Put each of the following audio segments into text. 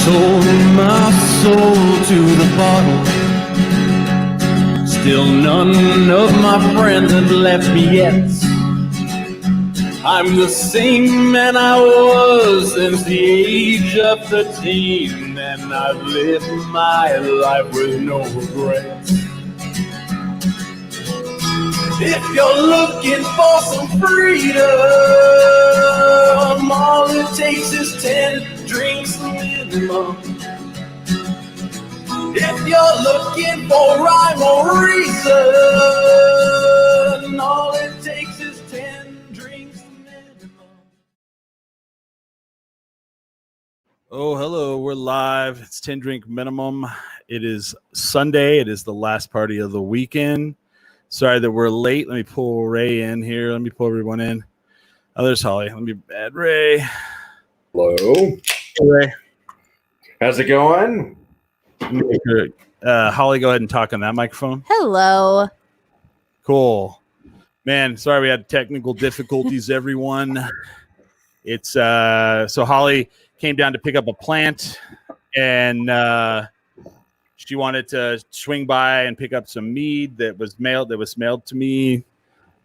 sold my soul to the bottle. Still none of my friends have left me yet. I'm the same man I was since the age of 13, and I've lived my life with no regrets. If you're looking for some freedom, all it takes is 10 drinks minimum. If you're looking for rhyme or reason, all it takes is 10 drinks minimum. Oh, hello, we're live. It's 10 drink minimum. It is Sunday. It is the last party of the weekend. Sorry that we're late. Let me pull Ray in here. Let me pull everyone in. Oh, there's Holly. Let me add Ray. Hello. Hey, Ray. How's it going? Holly, go ahead and talk on that microphone. Hello. Cool. Man, sorry we had technical difficulties, everyone. It's so Holly came down to pick up a plant, and she wanted to swing by and pick up some mead that was mailed to me.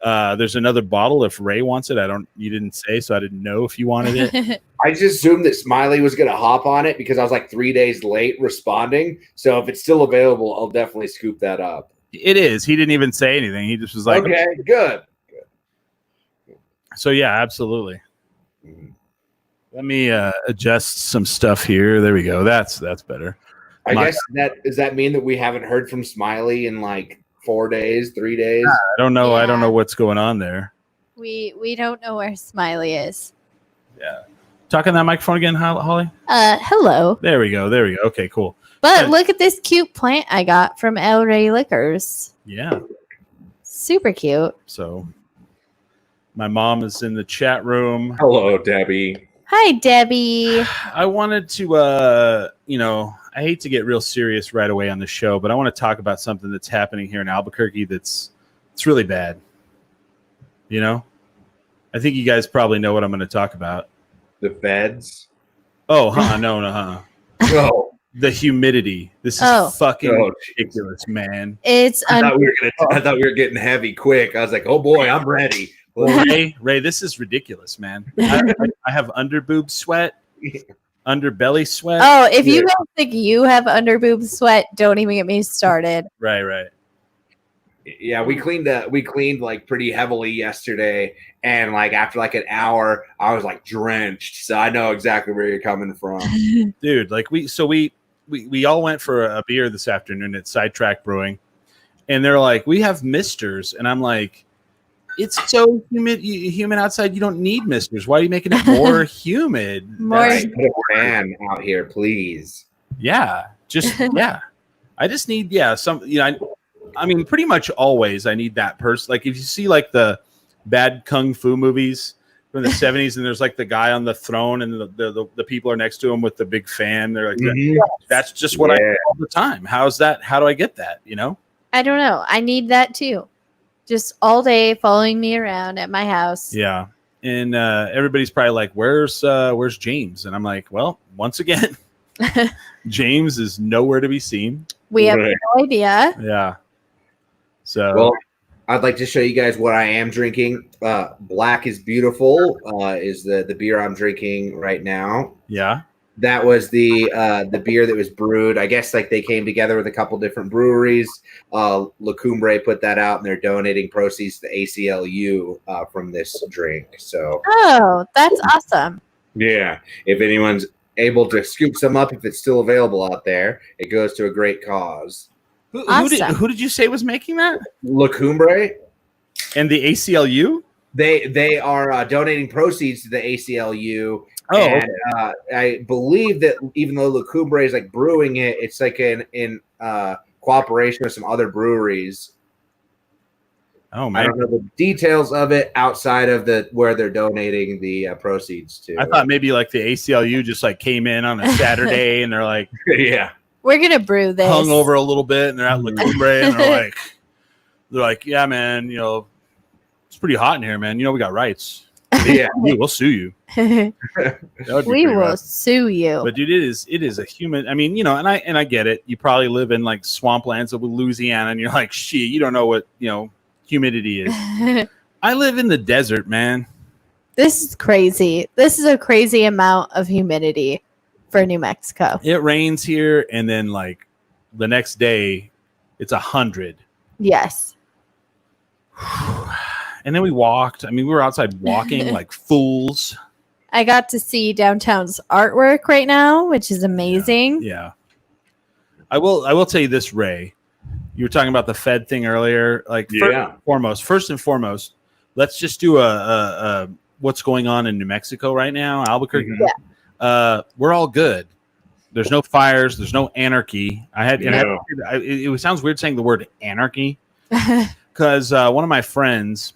There's another bottle if Ray wants it. You didn't say, so I didn't know if you wanted it. I just assumed that Smiley was going to hop on it because I was like 3 days late responding. So if it's still available, I'll definitely scoop that up. It is. He didn't even say anything. He just was like, okay, good. So yeah, absolutely. Let me adjust some stuff here. There we go. That's better. I guess does that mean that we haven't heard from Smiley in like 4 days, 3 days? I don't know. Yeah. I don't know what's going on there. We don't know where Smiley is. Yeah. Talk on that microphone again, Holly. Hello. There we go. Okay, cool. But look at this cute plant I got from El Rey Liquors. Yeah. Super cute. So my mom is in the chat room. Hello, Debbie. Hi, Debbie. I wanted to I hate to get real serious right away on the show, but I want to talk about something that's happening here in Albuquerque it's really bad. You know? I think you guys probably know what I'm going to talk about. The feds. Oh, no. Oh. The humidity. This is fucking ridiculous, man. It's I thought we were getting heavy quick. I was like, oh boy, I'm ready. Ray, this is ridiculous, man. I have underboob sweat, underbelly sweat. Oh, if you don't think you have underboob sweat, don't even get me started. Right. Yeah, we cleaned like pretty heavily yesterday, and like after like an hour, I was like drenched. So I know exactly where you're coming from, dude. Like we all went for a beer this afternoon at Sidetrack Brewing, and they're like, we have misters, and I'm like, it's so humid outside. You don't need misters. Why are you making it more humid? More put a fan out here, please. Yeah, yeah. I just need some. I mean, pretty much always I need that person. Like if you see like the bad kung fu movies from the 70s, and there's like the guy on the throne, and the people are next to him with the big fan. They're like, that's just what I do all the time. How's that? How do I get that? I don't know. I need that too. Just all day following me around at my house. Yeah. And everybody's probably like, where's James? And I'm like, well, once again, James is nowhere to be seen. We have no idea. Yeah. So well, I'd like to show you guys what I am drinking. Black is Beautiful is the beer I'm drinking right now. Yeah. That was the beer that was brewed. I guess like they came together with a couple different breweries. La Cumbre put that out, and they're donating proceeds to the ACLU from this drink. So, that's awesome. Yeah, if anyone's able to scoop some up, if it's still available out there, it goes to a great cause. Who did you say was making that? La Cumbre and the ACLU. They are donating proceeds to the ACLU. Oh, and I believe that even though La Cumbre is like brewing it, it's like in cooperation with some other breweries. Oh man, I don't know the details of it outside of where they're donating the proceeds to. I thought maybe like the ACLU just like came in on a Saturday and they're like, yeah, we're gonna brew this. Hung over a little bit, and they're at La Cumbre, and they're like, yeah, man, it's pretty hot in here, man. We got rights. Yeah, we'll sue you. That would be We pretty will rough. sue you. But dude, it is a human. I mean, and I get it. You probably live in like swamplands of Louisiana, and you're like, shit, you don't know what humidity is. I live in the desert, man. This is crazy. This is a crazy amount of humidity for New Mexico. It rains here, and then like the next day, it's 100. Yes. And then we walked. I mean, we were outside walking like fools. I got to see downtown's artwork right now, which is amazing. Yeah. I will tell you this, Ray. You were talking about the Fed thing earlier. Like, first and foremost, let's just do a what's going on in New Mexico right now, Albuquerque. Mhm. We're all good. There's no fires. There's no anarchy. It sounds weird saying the word anarchy because one of my friends,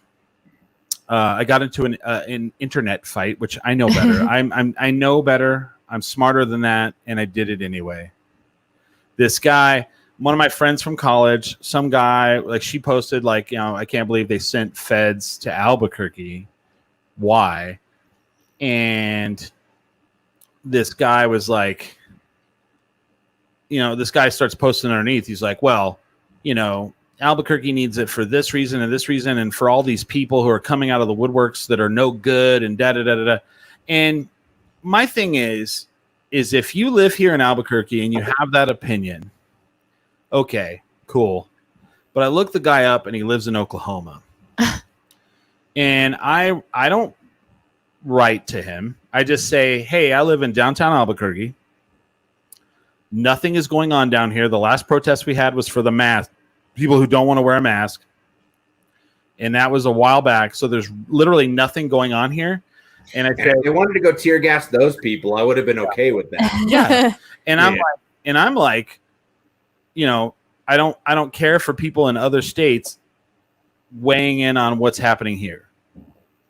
I got into an internet fight, which I know better. I know better. I'm smarter than that, and I did it anyway. This guy, one of my friends from college, some guy, like she posted, like, I can't believe they sent feds to Albuquerque. Why? And this guy was like, this guy starts posting underneath. He's like, well, Albuquerque needs it for this reason and this reason, and for all these people who are coming out of the woodworks that are no good and da da da da da. And my thing is if you live here in Albuquerque and you have that opinion, okay, cool. But I looked the guy up and he lives in Oklahoma. And I don't write to him. I just say, hey, I live in downtown Albuquerque. Nothing is going on down here. The last protest we had was for the mask. People who don't want to wear a mask. And that was a while back. So there's literally nothing going on here. And I said, if they wanted to go tear gas those people, I would have been okay with that. Yeah. And I'm like, I don't care for people in other states weighing in on what's happening here,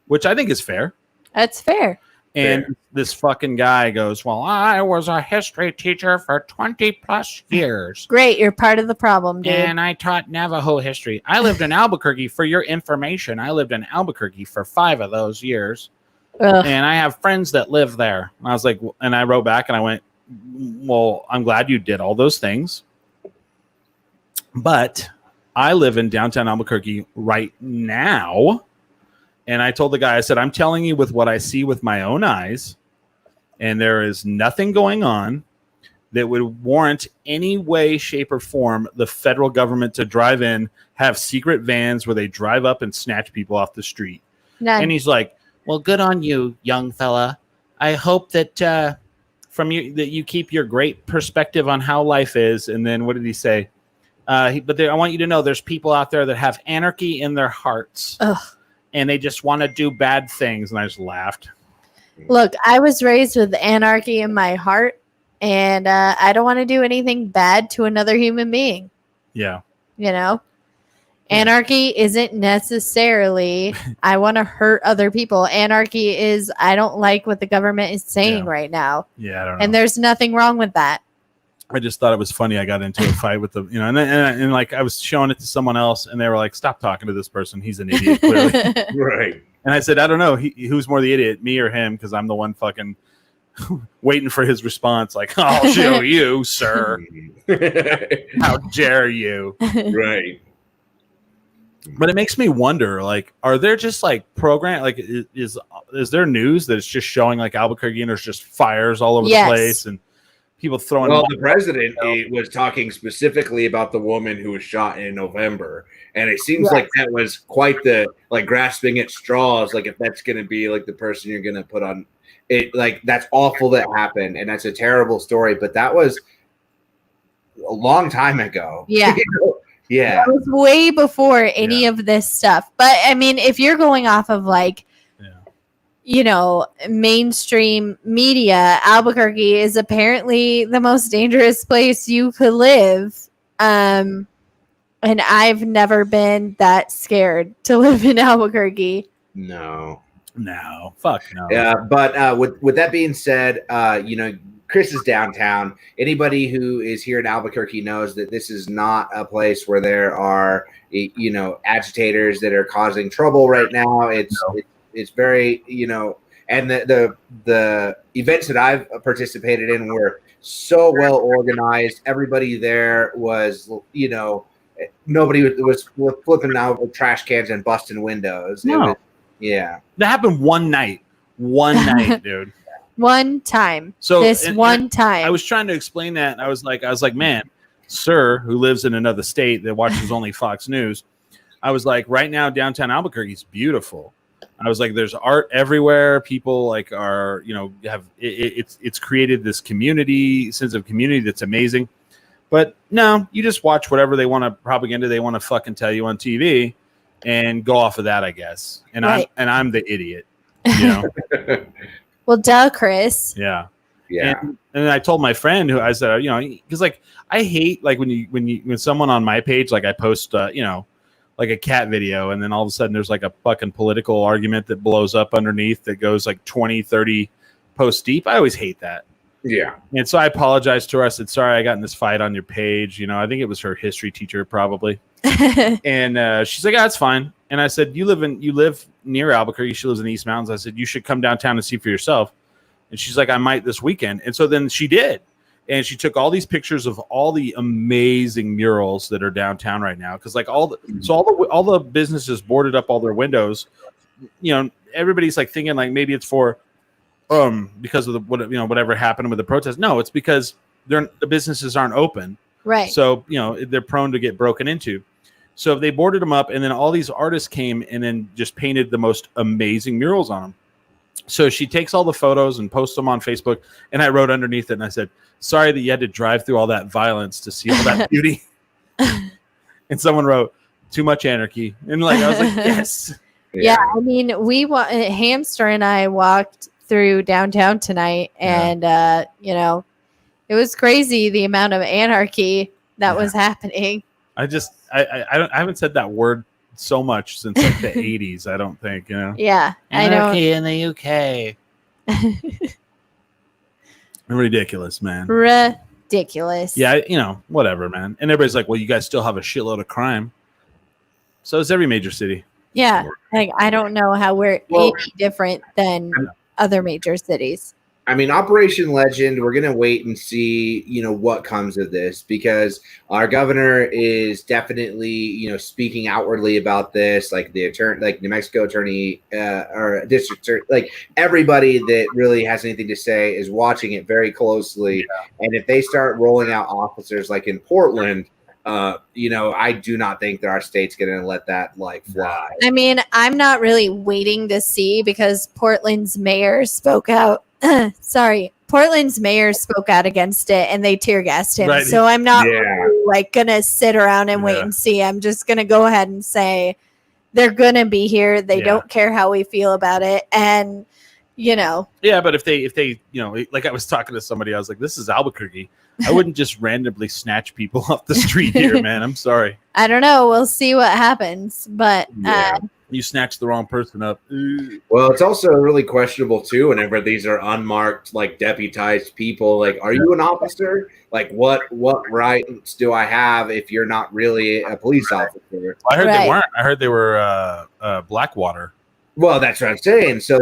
which I think is fair. That's fair. And this fucking guy goes, well, I was a history teacher for 20 plus years. Great. You're part of the problem, dude. And I taught Navajo history. I lived in Albuquerque. For your information, I lived in Albuquerque for 5 of those years. Ugh. And I have friends that live there. And I was like, and I wrote back and I went, well, I'm glad you did all those things. But I live in downtown Albuquerque right now. And I told the guy, I said, I'm telling you with what I see with my own eyes, and there is nothing going on that would warrant any way, shape, or form the federal government to drive in, have secret vans where they drive up and snatch people off the street. None. And he's like, well, good on you, young fella. I hope that that you keep your great perspective on how life is. And then what did he say? I want you to know there's people out there that have anarchy in their hearts. Ugh. And they just want to do bad things. And I just laughed. Look, I was raised with anarchy in my heart, and I don't want to do anything bad to another human being. Yeah. Anarchy isn't necessarily I want to hurt other people. Anarchy is I don't like what the government is saying right now. Yeah, I don't know. And there's nothing wrong with that. I just thought it was funny. I got into a fight with the, and like I was showing it to someone else, and they were like, "Stop talking to this person. He's an idiot." Clearly. Right. And I said, "I don't know. Who's more the idiot, me or him? Because I'm the one fucking waiting for his response. Like, I'll show you, sir. How dare you?" Right. But it makes me wonder, like, are there just like program, like, is there news that it's just showing like Albuquerque and there's just fires all over the place and people throwing? Well, the president was talking specifically about the woman who was shot in November, and it seems like that was quite the grasping at straws. Like, if that's going to be like the person you're going to put on it, like that's awful that happened, and that's a terrible story. But that was a long time ago. Yeah. Yeah. It was way before any of this stuff. But I mean, if you're going off of mainstream media, Albuquerque is apparently the most dangerous place you could live. And I've never been that scared to live in Albuquerque. No, fuck no. Yeah, but with that being said, Chris is downtown. Anybody who is here in Albuquerque knows that this is not a place where there are, agitators that are causing trouble right now. It's very, and the events that I've participated in were so well organized. Everybody there was, nobody was flipping out with trash cans and busting windows. No. It was, yeah. That happened one night, dude. One time. So one time. I was trying to explain that, and I was like, man, sir, who lives in another state that watches only Fox News, I was like, right now downtown Albuquerque is beautiful. I was like, there's art everywhere. People like are, have it's created this sense of community that's amazing. But no, you just watch whatever they want to propaganda they want to fucking tell you on TV, and go off of that, I guess. And right. I'm the idiot, Well, duh, Chris. Yeah. Yeah. And I told my friend who I said, because like I hate like when someone on my page, like I post, like a cat video, and then all of a sudden there's like a fucking political argument that blows up underneath that goes like 20, 30 posts deep. I always hate that. Yeah. And so I apologized to her. I said, sorry, I got in this fight on your page. I think it was her history teacher probably. And she's like, that's fine. And I said, you live near Albuquerque. She lives in the East Mountains. I said, you should come downtown and see for yourself. And she's like, I might this weekend. And so then she did. And she took all these pictures of all the amazing murals that are downtown right now. Cause like all the businesses boarded up all their windows, everybody's like thinking like maybe it's for, because of whatever happened with the protest. No, it's because the businesses aren't open. Right. So, they're prone to get broken into. So they boarded them up, and then all these artists came and then just painted the most amazing murals on them. So she takes all the photos and posts them on Facebook. And I wrote underneath it and I said, sorry that you had to drive through all that violence to see all that beauty. And someone wrote, too much anarchy. And like, I was like, yes. Yeah. I mean, Hamster and I walked through downtown tonight, and, it was crazy the amount of anarchy that was happening. I haven't said that word so much since like the 80s, I don't think, Yeah. Anarchy in the UK. Ridiculous, man. Ridiculous. Yeah, whatever, man. And everybody's like, well, you guys still have a shitload of crime. So is every major city. Yeah. Like, I don't know how we're any different than other major cities. I mean, Operation Legend, we're going to wait and see, what comes of this, because our governor is definitely, speaking outwardly about this, like the attorney, like New Mexico attorney or district attorney, like everybody that really has anything to say is watching it very closely. Yeah. And if they start rolling out officers like in Portland, I do not think that our state's going to let that fly. I mean, I'm not really waiting to see, because Portland's mayor spoke out. Portland's mayor spoke out against it, and they tear gassed him. Right. So I'm not really, gonna sit around and wait and see. I'm just gonna go ahead and say they're gonna be here. They don't care how we feel about it, and Yeah, but if they like I was talking to somebody, I was like, this is Albuquerque. I wouldn't just randomly snatch people off the street here, man. I'm sorry. I don't know. We'll see what happens, but you snatched the wrong person up. Well, it's also really questionable too whenever these are unmarked, deputized people. Like, are you an officer? Like, what rights do I have if you're not really a police officer? Well, I heard they weren't. I heard they were Blackwater. Well, that's what I'm saying. So,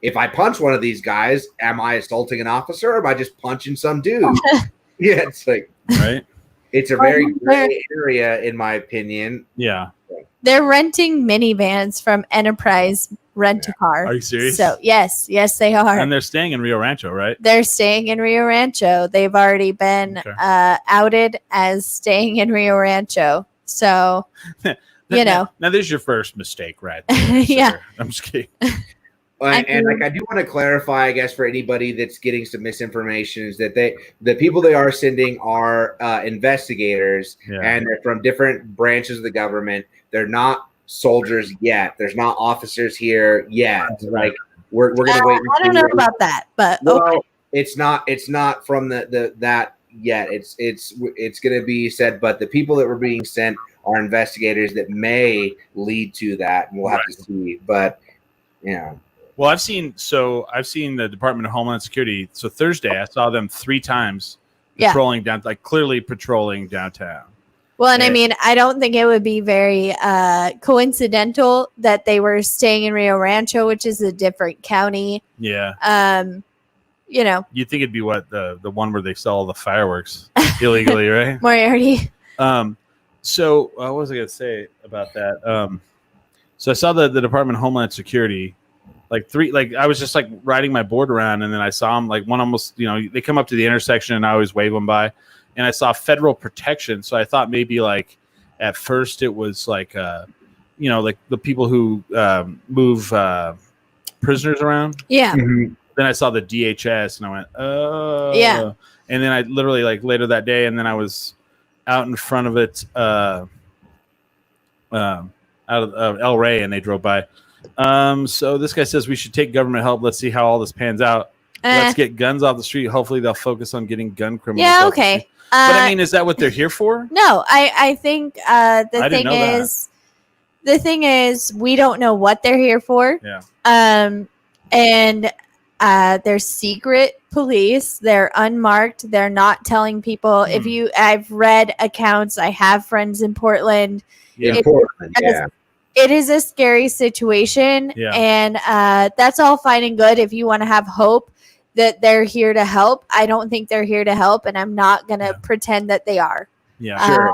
if I punch one of these guys, am I assaulting an officer, or am I just punching some dude? Yeah, it's like, right. It's a very gray area, in my opinion. Yeah. They're renting minivans from Enterprise Rent-A-Car. Are you serious? So yes, they are. And they're staying in Rio Rancho, right? They're staying in Rio Rancho. They've already been outed as staying in Rio Rancho. So, Now, there's your first mistake, right there, yeah. I'm just kidding. I do want to clarify, I guess, for anybody that's getting some misinformation, is that the people they are sending are investigators, and they're from different branches of the government. They're not soldiers yet. There's not officers here yet. We're gonna wait. I don't know about that, but it's not from that yet. It's gonna be said, but the people that were being sent are investigators that may lead to that, and we'll have to see. But Well, I've seen the Department of Homeland Security. So Thursday, I saw them 3 times patrolling clearly patrolling downtown. Well, and I Yeah. mean, I don't think it would be very coincidental that they were staying in Rio Rancho, which is a different county. Yeah. You know, You'd think it'd be what the one where they sell all the fireworks illegally, right? Moriarty. So what was I going to say about that? So I saw the Department of Homeland Security, I was just like riding my board around, and then I saw them, like one almost, they come up to the intersection, and I always wave them by, and I saw federal protection. So I thought maybe like at first it was like, like the people who move prisoners around. Yeah. Mhm. Then I saw the DHS, and I went, oh, Yeah. And then I literally like later that day, and then I was out in front of it, out of El Rey, and they drove by. So this guy says we should take government help. Let's see how all this pans out. Let's get guns off the street. Hopefully they'll focus on getting gun criminals. Yeah. off the Okay. street. But I mean, is that what they're here for? No, I think I didn't know that. the thing is we don't know what they're here for. Yeah. And they're secret police. They're unmarked. They're not telling people. I've read accounts. I have friends in Portland. Yeah. In Portland, yeah. It is a scary situation, Yeah. and that's all fine and good if you want to have hope that they're here to help. I don't think they're here to help, and I'm not going to pretend that they are. Yeah. Sure.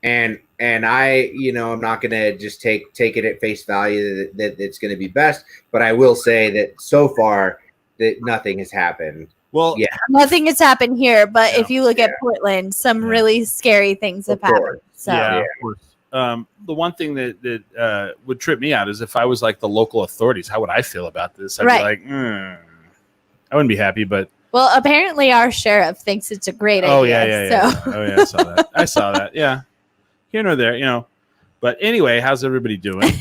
And I, I'm not going to just take it at face value that it's going to be best, but I will say that so far that nothing has happened. Well, Yeah. Nothing has happened here, but Yeah. if you look at Portland, some Yeah. really scary things have Of course. happened. So yeah, of course. The one thing that would trip me out is if I was like the local authorities, how would I feel about this? I'd Right. be like, I wouldn't be happy, but well, apparently our sheriff thinks it's a great idea. oh yeah. So Oh yeah, I saw that. I saw that. Yeah, here nor there, But anyway, how's everybody doing?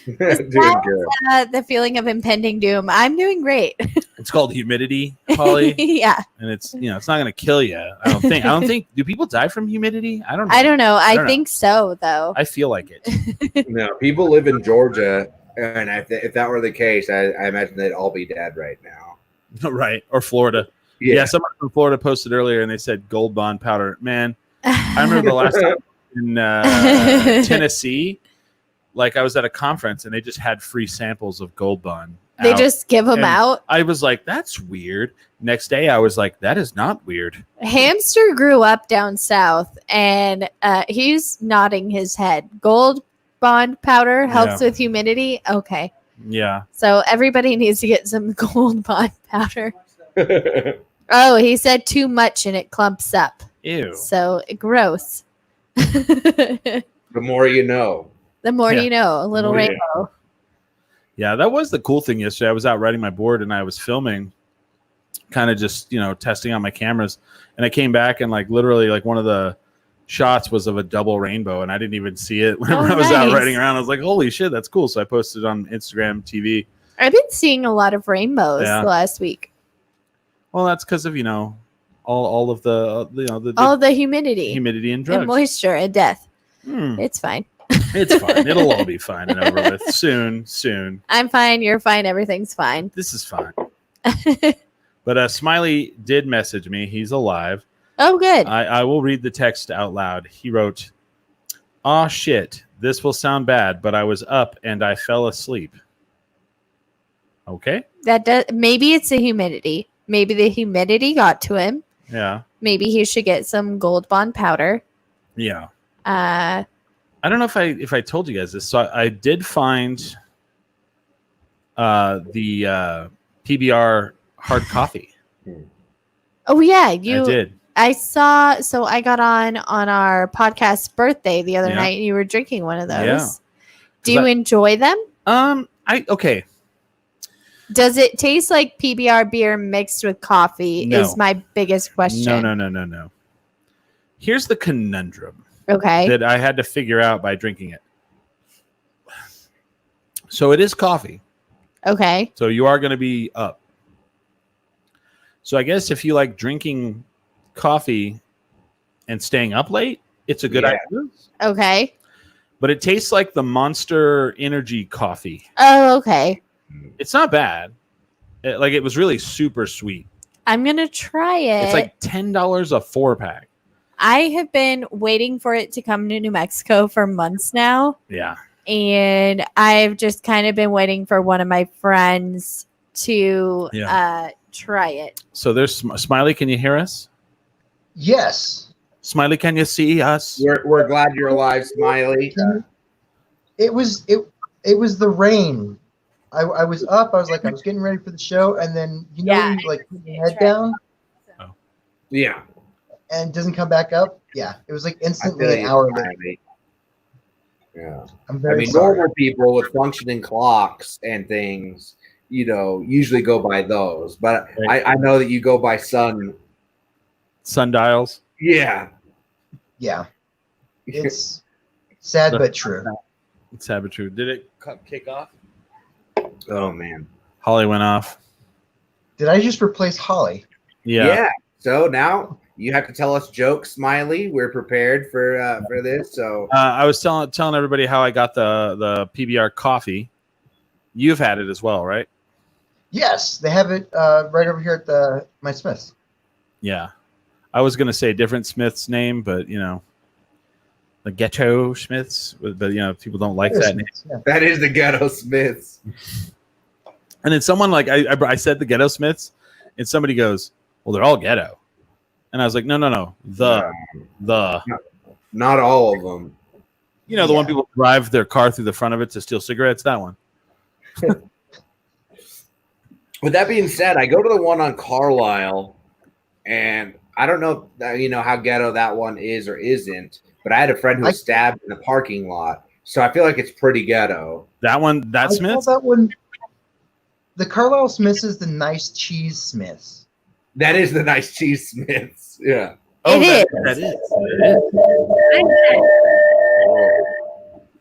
Doing good. the feeling of impending doom. I'm doing great. It's called humidity, Holly, Yeah. and it's it's not going to kill you. I don't think. I don't think. Do people die from humidity? I don't know. I don't know. I don't know. think so, though. I feel like it. No, people live in Georgia, and if that were the case, I imagine they'd all be dead right now. Right, or Florida. Yeah, someone from Florida posted earlier, and they said Gold Bond powder. Man, I remember the last time in Tennessee, like I was at a conference, and they just had free samples of Gold Bond. They out. just give them And out. I was like, that's weird. Next day, I was like, that is not weird. Hamster grew up down south, and he's nodding his head. Gold Bond powder helps with humidity. Okay. Yeah. So everybody needs to get some Gold Bond powder. Oh, he said too much and it clumps up. Ew. So gross. The The more you know. more Yeah. you know, a little Yeah. rainbow. Yeah, that was the cool thing yesterday. I was out riding my board and I was filming, kind of just, testing on my cameras. And I came back and like literally like one of the shots was of a double rainbow and I didn't even see it whenever I was out nice. riding around. I was like, holy shit, that's cool. So I posted on Instagram TV. I've been seeing a lot of rainbows Yeah. the last week. Well, that's because of, all of the, the All the humidity humidity and drugs. and moisture and death. Hmm. It's fine. It's fine. It'll all be fine and over with soon. I'm fine. You're fine. Everything's fine. This is fine. But Smiley did message me. He's alive. Oh, good. I will read the text out loud. He wrote, "Aw, shit. This will sound bad, but I was up and I fell asleep." Okay. That does. Maybe it's the humidity. Maybe the humidity got to him. Yeah. Maybe he should get some Gold Bond powder. Yeah. Uh, I don't know if I told you guys this. So I did find the PBR hard coffee. oh yeah, I did. I saw. So I got on our podcast birthday the other Yeah. night, and you were drinking one of those. Yeah. Do you enjoy them? Okay. Does it taste like PBR beer mixed with coffee? No. Is my biggest question. No. Here's the conundrum Okay. that I had to figure out by drinking it. So it is coffee. Okay. So you are going to be up. So I guess if you like drinking coffee and staying up late, it's a good Yeah. idea. Okay. But it tastes like the Monster Energy coffee. Oh, okay. It's not bad. It was really super sweet. I'm gonna try it. It's like $10 a 4-pack. I have been waiting for it to come to New Mexico for months now. Yeah. And I've just kind of been waiting for one of my friends to try it. So there's Smiley. Can you hear us? Yes. Smiley, can you see us? We're glad you're alive, Smiley. It was the rain. I was up. I was getting ready for the show, and then you like put your head down. Yeah. And it doesn't come back up. Yeah. It was like instantly an hour later. Yeah. I'm very sorry. Normal people with functioning clocks and things, usually go by those. But I know that you go by sundials. Yeah. Yeah. It's sad but true. It's sad but true. Did it kick off? Oh man. Holly went off. Did I just replace Holly? Yeah. So now you have to tell us jokes, Smiley. We're prepared for this. So I was telling everybody how I got the PBR coffee. You've had it as well, right? Yes, they have it right over here at my Smith's. Yeah. I was going to say a different Smith's name, but the Ghetto Smiths, but people don't like that name. Yeah. That is the Ghetto Smiths. And then someone I said the Ghetto Smiths, and somebody goes, "Well, they're all ghetto," and I was like, "No, the not all of them." The one people drive their car through the front of it to steal cigarettes. That one. With that being said, I go to the one on Carlisle, and I don't know, how ghetto that one is or isn't. But I had a friend who was stabbed in the parking lot, so I feel like it's pretty ghetto. That one, Smith's. That one. The Carlisle Smiths is the nice cheese Smiths. That is the nice cheese Smiths. Yeah. It That is.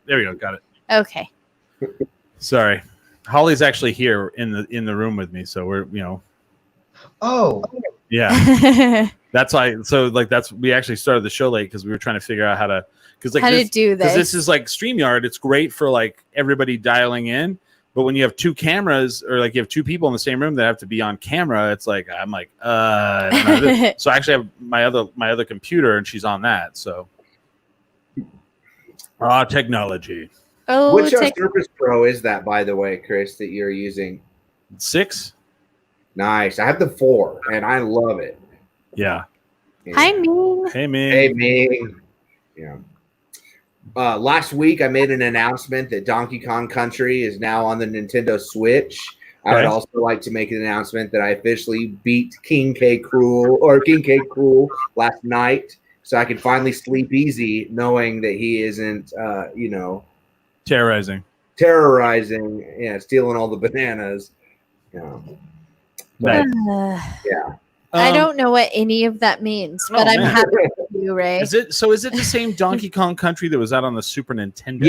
There we go. Got it. Okay. Sorry, Holly's actually here in the room with me, so we're Oh. Yeah. That's why. So we actually started the show late because we were trying to figure out how to to do this. Because this is like StreamYard. It's great for like everybody dialing in, but when you have two cameras or like you have two people in the same room that have to be on camera, it's like I'm like so I actually have my other computer and she's on that. So technology. Oh, which Surface Pro is that, by the way, Chris, that you're using? 6. Nice. I have the 4 and I love it. Yeah. Hi, Ming. Hey, Ming. Hey, Ming. Yeah. Last week, I made an announcement that Donkey Kong Country is now on the Nintendo Switch. I would also like to make an announcement that I officially beat King K. Krool last night, so I can finally sleep easy, knowing that he isn't, terrorizing, stealing all the bananas. Nice. Yeah. I don't know what any of that means, but I'm happy with you, Ray. Is it the same Donkey Kong Country that was out on the Super Nintendo?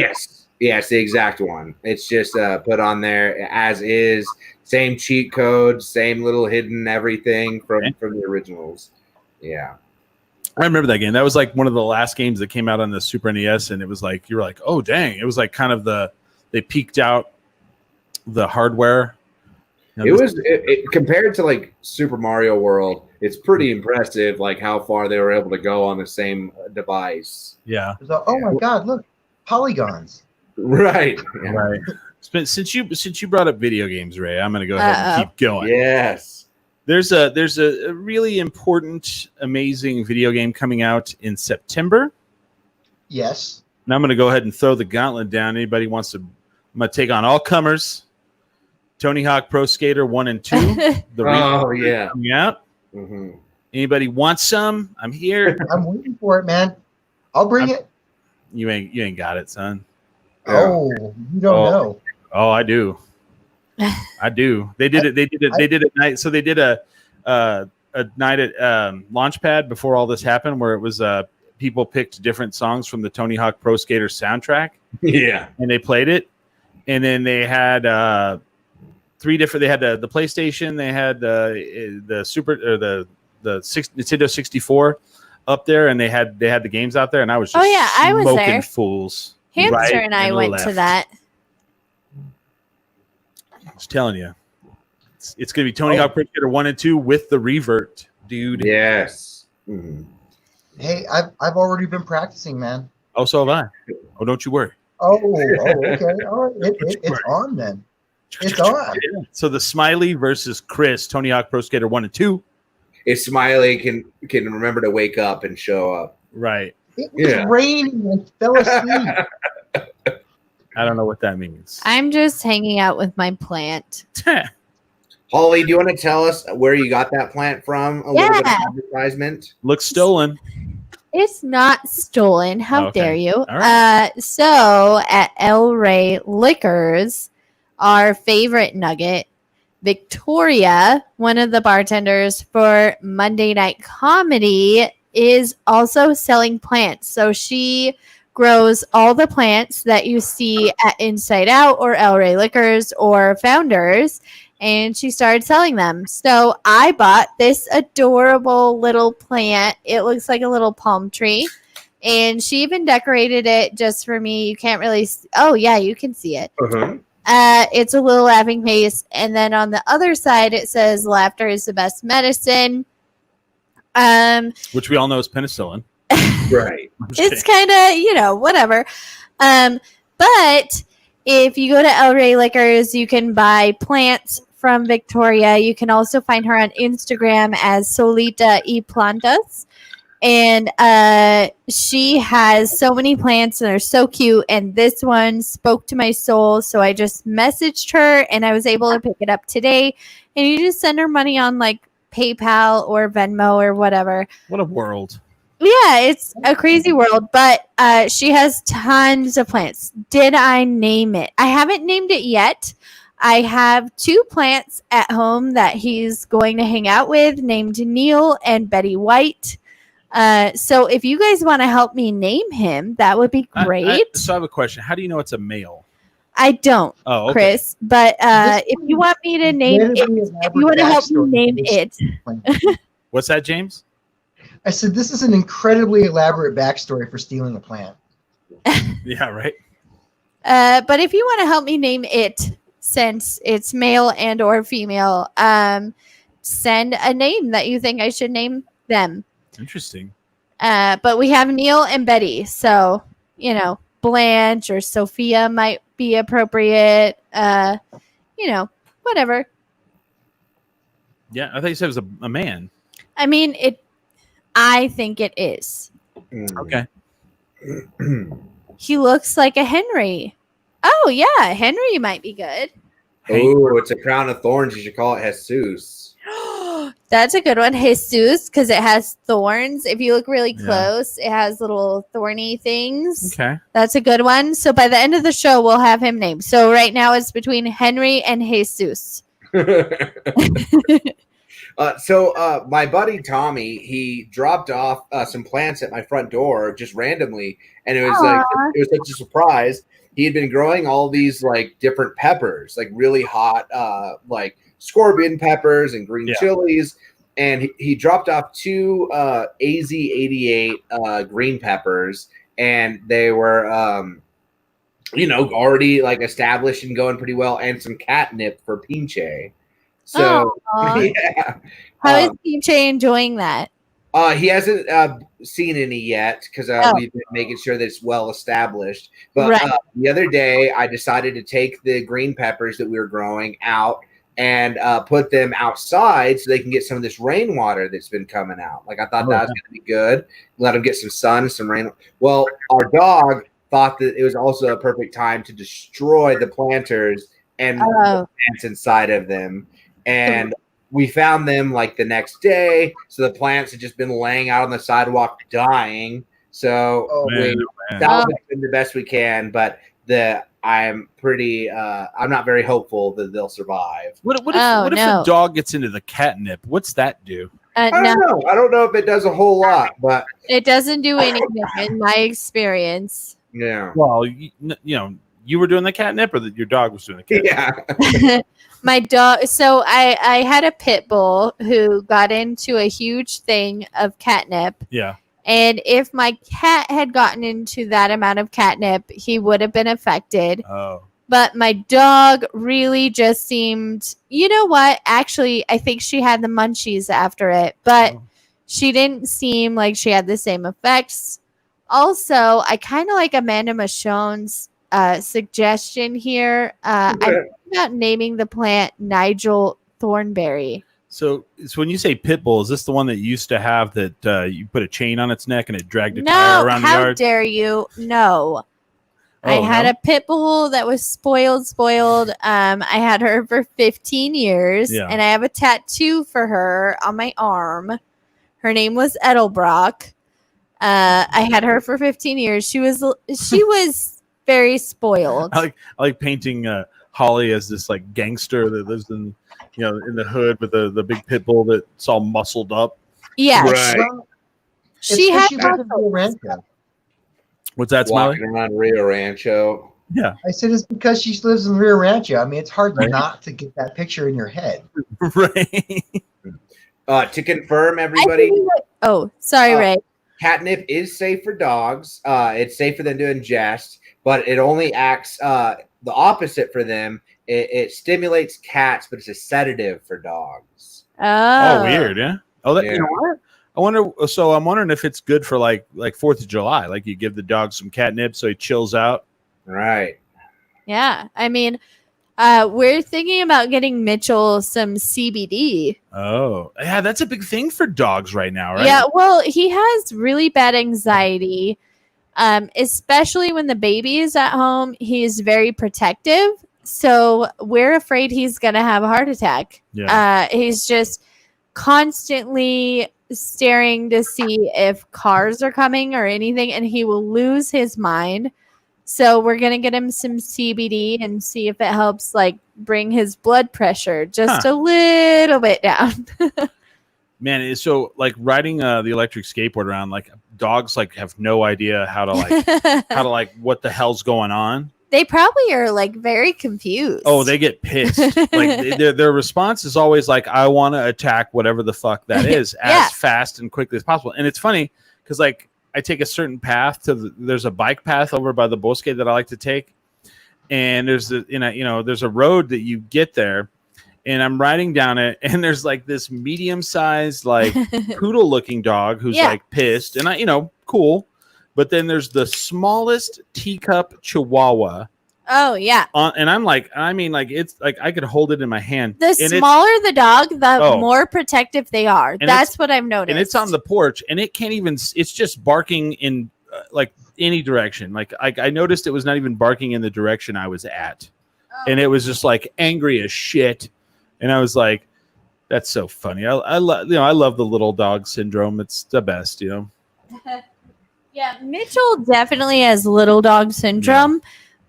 Yes, the exact one. It's just put on there as is, same cheat codes, same little hidden everything from the originals. Yeah. I remember that game. That was like one of the last games that came out on the Super NES, and it was like you were like, oh dang! It was like kind of they peaked out the hardware. It compared to like Super Mario World, it's pretty impressive like how far they were able to go on the same device. Yeah. Oh my God! Look, polygons. Right. Right. Since you brought up video games, Ray, I'm going to go ahead and keep going. Yes. There's a really important, amazing video game coming out in September. Yes. And I'm going to go ahead and throw the gauntlet down. Anybody wants to? I'm going to take on all comers. Tony Hawk Pro Skater 1 and 2. Coming out. Mm-hmm. Anybody want some? I'm here. I'm waiting for it, man. I'll bring it. You ain't got it, son. Oh, you don't know. Oh, I do. I do. They did it. They did it night. So they did a night at Launchpad before all this happened, where it was people picked different songs from the Tony Hawk Pro Skater soundtrack. Yeah, and they played it, and then they had 3 different. They had the PlayStation. They had the Super or the Nintendo 64 up there, and they had the games out there, and I was just I was smoking there. Fools. Hamster right and I went to that. I was telling you, it's going to be Tony Hawk Pro Skater 1 and 2 with the revert, dude. Yes. Mm-hmm. Hey, I've already been practicing, man. Oh, so have I. Oh, don't you worry. Oh, okay. All right. It's on then. It's on. So the Smiley versus Chris, Tony Hawk Pro Skater 1 and 2. If Smiley can remember to wake up and show up. Right. It was raining and fell asleep. I don't know what that means. I'm just hanging out with my plant. Holly, do you want to tell us where you got that plant from? A little bit of Yeah. advertisement. Looks stolen. It's not stolen. How Okay. dare you? All right. So at El Rey Liquors, our favorite nugget, Victoria, one of the bartenders for Monday Night Comedy, is also selling plants. So she grows all the plants that you see at Inside Out or El Rey Liquors or Founders, and she started selling them. So I bought this adorable little plant. It looks like a little palm tree, and she even decorated it just for me. You can't really oh yeah, you can see it. Uh-huh. It's a little laughing face, and then on the other side it says laughter is the best medicine. Which we all know is penicillin. Right. It's kind of, whatever. But if you go to El Rey Liquors, you can buy plants from Victoria. You can also find her on Instagram as Solita y Plantas. And she has so many plants and they're so cute. And this one spoke to my soul. So I just messaged her and I was able to pick it up today. And you just send her money on like PayPal or Venmo or whatever. What a world. Yeah, it's a crazy world, but she has tons of plants. Did I name it? I haven't named it yet. I have 2 plants at home that he's going to hang out with named Neil and Betty White. So if you guys want to help me name him, that would be great. So I have a question. How do you know it's a male? I don't, Oh, okay. Chris, but if you want me to name it, if you want to help me name it. What's that, James? I said this is an incredibly elaborate backstory for stealing a plant. Yeah, right. But if you want to help me name it, since it's male and or female, send a name that you think I should name them. Interesting. But we have Neil and Betty, so Blanche or Sophia might be appropriate. Whatever. Yeah, I thought you said it was a man. I mean, I think it is. Okay. He looks like a Henry. Oh yeah, Henry might be good. Oh, it's a crown of thorns. You should call it Jesus. That's a good one, Jesus, because it has thorns. If you look really Yeah. close, it has little thorny things. Okay. That's a good one. So by the end of the show, we'll have him named. So right now it's between Henry and Jesus. So my buddy Tommy, he dropped off some plants at my front door just randomly, and it was such a surprise. He had been growing all these like different peppers, like really hot, like scorpion peppers and green chilies, and he dropped off 2 AZ88 green peppers, and they were already like established and going pretty well, and some catnip for Pinche. So yeah. How is Pinche enjoying that? He hasn't seen any yet because we've been making sure that it's well established. But the other day, I decided to take the green peppers that we were growing out and put them outside so they can get some of this rainwater that's been coming out. Like I thought that was going to be good. Let them get some sun, some rain. Well, our dog thought that it was also a perfect time to destroy the planters and the plants inside of them. And we found them like the next day. So the plants had just been laying out on the sidewalk dying. So we salvaged them the best we can, but I'm not very hopeful that they'll survive. What if the dog gets into the catnip? What's that do? I don't know. I don't know if it does a whole lot, but it doesn't do anything in my experience. Yeah. Well, you were doing the catnip, or your dog was doing the catnip? Yeah. My dog. So I had a pit bull who got into a huge thing of catnip. Yeah. And if my cat had gotten into that amount of catnip, he would have been affected. Oh. But my dog really just seemed, you know what? Actually, I think she had the munchies after it. But She didn't seem like she had the same effects. Also, I kind of like Amanda Michonne's suggestion here. I'm thinking about naming the plant Nigel Thornberry. So it's when you say pit bull, is this the one that used to have that you put a chain on its neck and it dragged a tire No, around the how yard? dare you? No. I Oh, had no? a pit bull that was spoiled. I had her for 15 years, Yeah. and I have a tattoo for her on my arm. Her name was Edelbrock. I had her for 15 years. She was very spoiled. I like painting Holly as this like gangster that lives in the hood with the big pit bull that's all muscled up. Yeah, Right. Well, she it's 'cause had she lives in Rio muscles. Rancho. What's that, Smiley? Walking around Rio Rancho. Yeah, I said it's because she lives in Rio Rancho. I mean, it's hard Right. not to get that picture in your head. right. To confirm, I everybody, think sorry, Ray. catnip is safe for dogs. It's safe for them to ingest, but it only acts the opposite for them. It stimulates cats, but it's a sedative for dogs. Oh, weird. Yeah. Oh, that. Yeah. You know what? I wonder. So I'm wondering if it's good for like 4th of July. Like you give the dog some catnip so he chills out. Right. Yeah, I mean, we're thinking about getting Mitchell some CBD. Oh, yeah. That's a big thing for dogs right now, right? Yeah, well, he has really bad anxiety, especially when the baby is at home. He is very protective, so we're afraid he's going to have a heart attack. Yeah. He's just constantly staring to see if cars are coming or anything, and he will lose his mind. So we're going to get him some CBD and see if it helps like bring his blood pressure just a little bit down. Man, so like riding the electric skateboard around, like dogs like have no idea how to like what the hell's going on. They probably are like very confused. Oh, they get pissed. Like their response is always like, "I want to attack whatever the fuck that is Yeah. as fast and quickly as possible." And it's funny because like I take a certain path there's a bike path over by the Bosque that I like to take, and there's there's a road that you get there, and I'm riding down it, and there's like this medium-sized like poodle looking dog who's Yeah. like pissed, and cool. But then there's the smallest teacup chihuahua. Oh yeah. And I'm like, it's like I could hold it in my hand. The and smaller the dog, the Oh. more protective they are. And That's what I've noticed. and it's on the porch, and it can't even. It's just barking in like any direction. Like I noticed it was not even barking in the direction I was at, and it was just like angry as shit. And I was like, "That's so funny." I love I love the little dog syndrome. It's the best, Yeah, Mitchell definitely has little dog syndrome,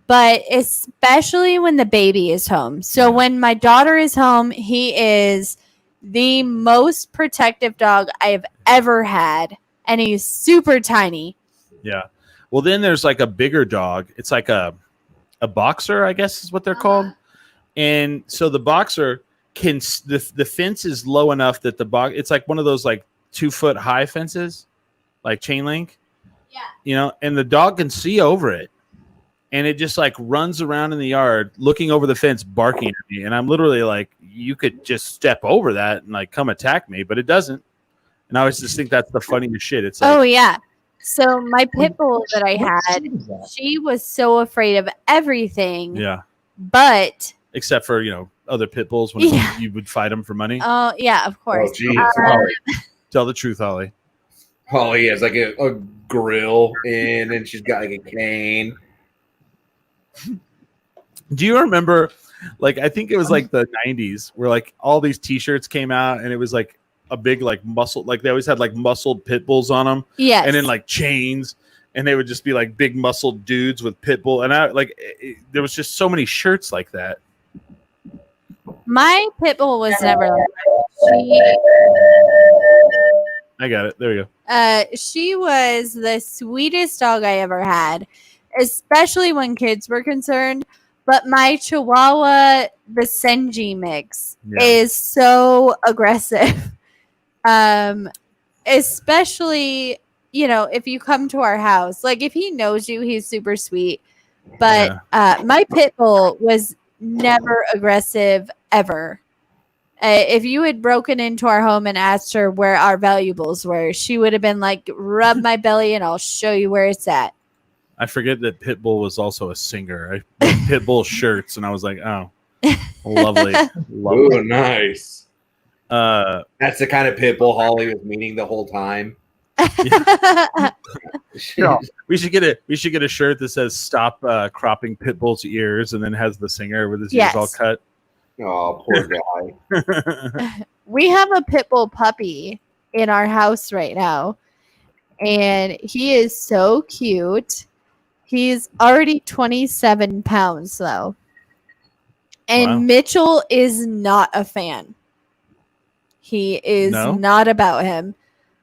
but especially when the baby is home. So when my daughter is home, he is the most protective dog I have ever had, and he's super tiny. Yeah. Well, then there's like a bigger dog. It's like a boxer, I guess is what they're called. And so the boxer can the fence is low enough that it's like one of those like 2-foot high fences, like chain link. Yeah. And the dog can see over it. And it just like runs around in the yard looking over the fence, barking at me. And I'm literally like, you could just step over that and like come attack me, but it doesn't. And I always just think that's the funniest shit. It's like, Oh yeah. So my pit bull that I What had, seed is that? she was so afraid of everything. yeah. But Except for, other pit bulls when Yeah. you would fight them for money. oh yeah, of course. Oh, geez. Tell the truth, Holly. Holly has like a grill in, and she's got like a cane. Do you remember, like, I think it was like the 90s where like all these t-shirts came out and it was like a big like muscle, like they always had like muscled pit bulls on them Yes. and then like chains, and they would just be like big muscled dudes with pit bull. And I like, there was just so many shirts like that. My pit bull was never like that. I got it. There we go. She was the sweetest dog I ever had, especially when kids were concerned. But my Chihuahua, the Senji mix, Yeah. is so aggressive. Especially, if you come to our house, like if he knows you, he's super sweet. But my pit bull was never aggressive ever. If you had broken into our home and asked her where our valuables were, she would have been like, rub my belly and I'll show you where it's at. I forget that Pitbull was also a singer. I bought Pitbull shirts, and I was like, oh, lovely. Ooh, nice. Uh, That's the kind of Pitbull Holly was meaning the whole time. No. we should get a shirt that says "Stop cropping Pitbull's ears," and then has the singer with his ears all cut. Oh, poor guy. We have a pit bull puppy in our house right now, and he is so cute. He's already 27 pounds, though. And Wow. Mitchell is not a fan. He is No? not about him.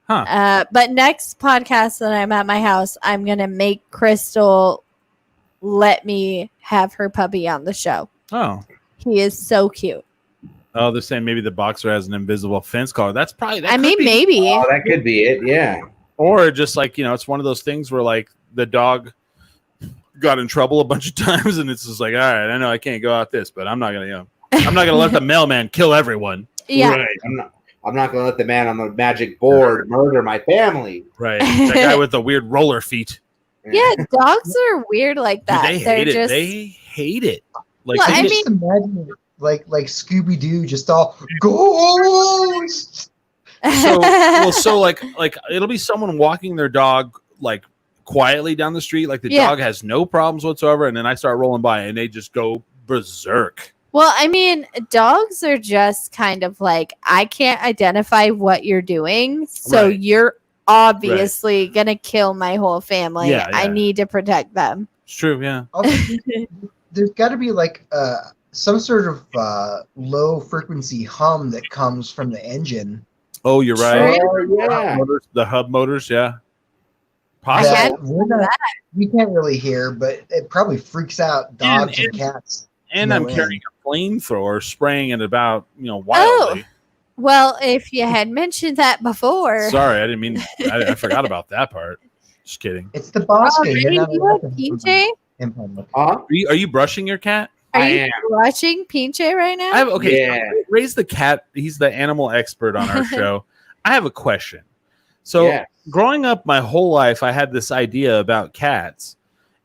Huh. But next podcast that I'm at my house, I'm going to make Crystal let me have her puppy on the show. Oh. He is so cute. Oh, they're saying maybe the boxer has an invisible fence collar. That's probably. That I could mean, be- maybe. Oh, that could be it. Yeah. Or just like it's one of those things where like the dog got in trouble a bunch of times, and it's just like, all right, I know I can't go out this, but I'm not gonna let the mailman kill everyone. Yeah. Right. I'm not going to let the man on the magic board murder my family. Right. That guy with the weird roller feet. Yeah, dogs are weird like Dude, that. they They're hate it. just They hate it. Like Well, they I get- mean- Just imagine like Scooby Doo, just all ghosts. so like it'll be someone walking their dog like quietly down the street, like the Yeah. dog has no problems whatsoever, and then I start rolling by and they just go berserk. Well, I mean, dogs are just kind of like, I can't identify what you're doing, so Right. you're obviously gonna kill my whole family. Yeah, I yeah. need to protect them. It's true, yeah. Also, there's got to be like some sort of low frequency hum that comes from the engine. Oh, you're right. Oh, yeah. The hub motors, yeah. I Possible. had- That we can't really hear, but it probably freaks out dogs and cats. And No I'm way. carrying a flamethrower, spraying it about, Oh. wildly. Well, if you had mentioned that before. Sorry, I didn't mean. I forgot about that part. Just kidding. It's the boss Oh, game. really? You're not You allowed have to PJ? in public. Huh? Are you brushing your cat? Are I you am. watching Pinche right now? I have okay. Yeah. Raise the cat. He's the animal expert on our show. I have a question. So Yeah. growing up my whole life, I had this idea about cats,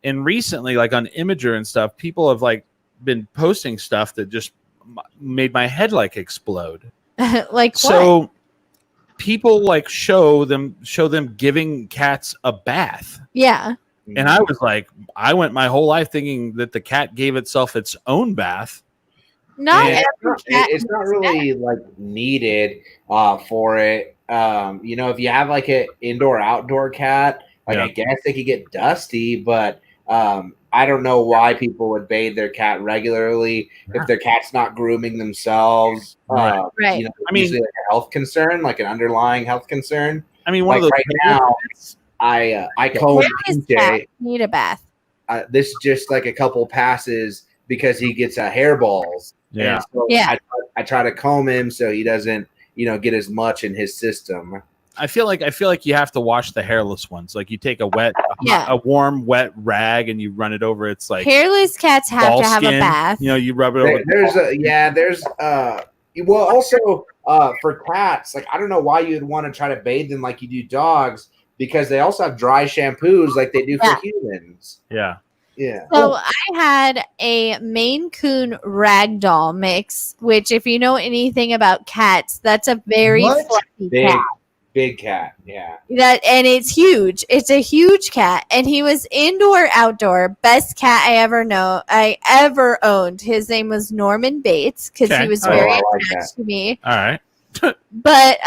and recently, like on Imager and stuff, people have like been posting stuff that just made my head like explode. like what? So people like show them giving cats a bath. Yeah. And I was like, I went my whole life thinking that the cat gave itself its own bath. Not Yeah, every cat it's not needs really like needed for it. If you have like an indoor outdoor cat, like Yeah. I guess they could get dusty, but I don't know why people would bathe their cat regularly if their cat's not grooming themselves. Right. Right. I mean, usually like a health concern, like an underlying health concern. I mean, one of Like those right now, I comb Where does cat PJ. need a bath? This is just like a couple passes because he gets hairballs. Yeah. And so Yeah. I try to comb him so he doesn't, get as much in his system. I feel like you have to wash the hairless ones. Like you take a Yeah. a warm, wet rag and you run it over. It's like Hairless cats have ball to have skin. a bath. You rub it over. For cats, like I don't know why you'd want to try to bathe them like you do dogs because they also have dry shampoos like they do for Yeah. humans. Yeah. Yeah. So I had a Maine Coon Ragdoll mix, which, if you know anything about cats, that's a very What? fluffy Big, cat. big cat. Yeah. And it's huge. It's a huge cat, and he was indoor, outdoor, best cat I ever owned. His name was Norman Bates because Okay. he was Oh, very I like attached to me. All right. But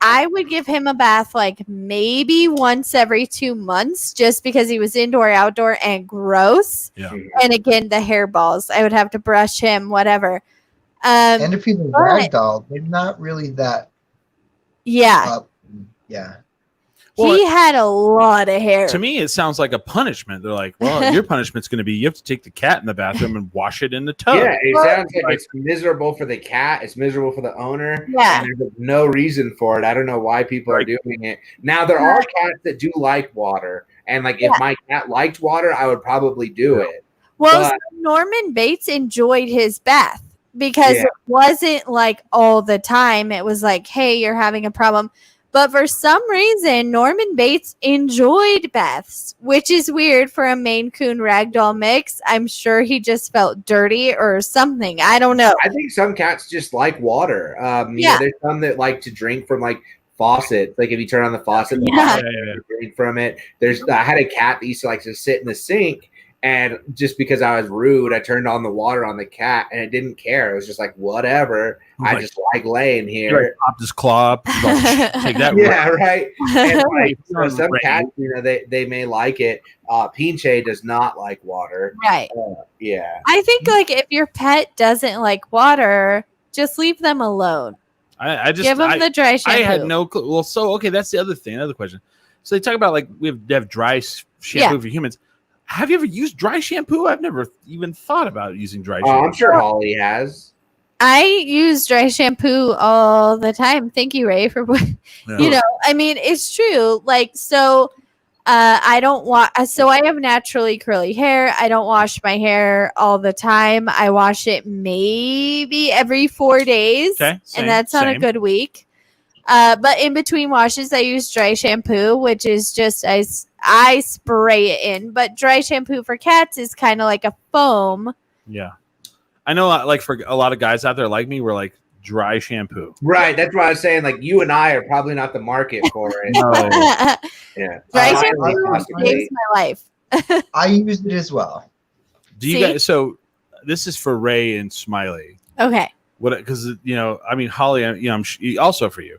I would give him a bath like maybe once every 2 months just because he was indoor, outdoor, and gross. Yeah. And again, the hairballs. I would have to brush him, whatever. And if he's a but- ragdoll, they're not really that Yeah. up. Yeah. Well, He had a lot of hair. To me, it sounds like a punishment. They're like, well, your punishment's going to be you have to take the cat in the bathroom and wash it in the tub. Yeah, it Well, sounds like it's miserable for the cat. It's miserable for the owner. Yeah. And there's no reason for it. I don't know why people are doing it. Now, there are cats that do like water. And, like, if my cat liked water, I would probably do it. Well, but- so Norman Bates enjoyed his bath. because Yeah. it wasn't like all the time. It was like, hey, you're having a problem. But for some reason, Norman Bates enjoyed Beth's, which is weird for a Maine Coon Ragdoll mix. I'm sure he just felt dirty or something. I don't know. I think some cats just like water. You Yeah. know, there's some that like to drink from like faucets. Like if you turn on the faucet, the Yeah. faucet, drink from it. I had a cat that used to like to sit in the sink, and just because I was rude, I turned on the water on the cat, and it didn't care. It was just like whatever. I just like laying He, here. like, popped his claw up. He's like, take that. Yeah, right. And like, Right. some cats, you know, they may like it. Pinche does not like water. Right. Yeah. I think like if your pet doesn't like water, just leave them alone. I just Give them the dry shampoo. I had no clue. Well, so okay, that's the other thing. Another question. So they talk about like we have dry shampoo for humans. Have you ever used dry shampoo? I've never even thought about using dry shampoo. I'm sure Holly has. I use dry shampoo all the time. Thank you, Ray, for Yeah. you know. I mean, it's true. Like so. I don't so I have naturally curly hair. I don't wash my hair all the time. I wash it maybe every 4 days. Okay, and that's on a good week. But in between washes, I use dry shampoo, which is just I spray it in. But dry shampoo for cats is kind of like a foam. Yeah, I know. Like for a lot of guys out there like me, we're like dry shampoo. Right. That's what I was saying. Like you and I are probably not the market for it. No. Yeah. Dry I shampoo like saves my life. I used it as well. Do you See? guys? So this is for Ray and Smiley. Okay. What? Because you know, I mean, Holly. You know, also for you.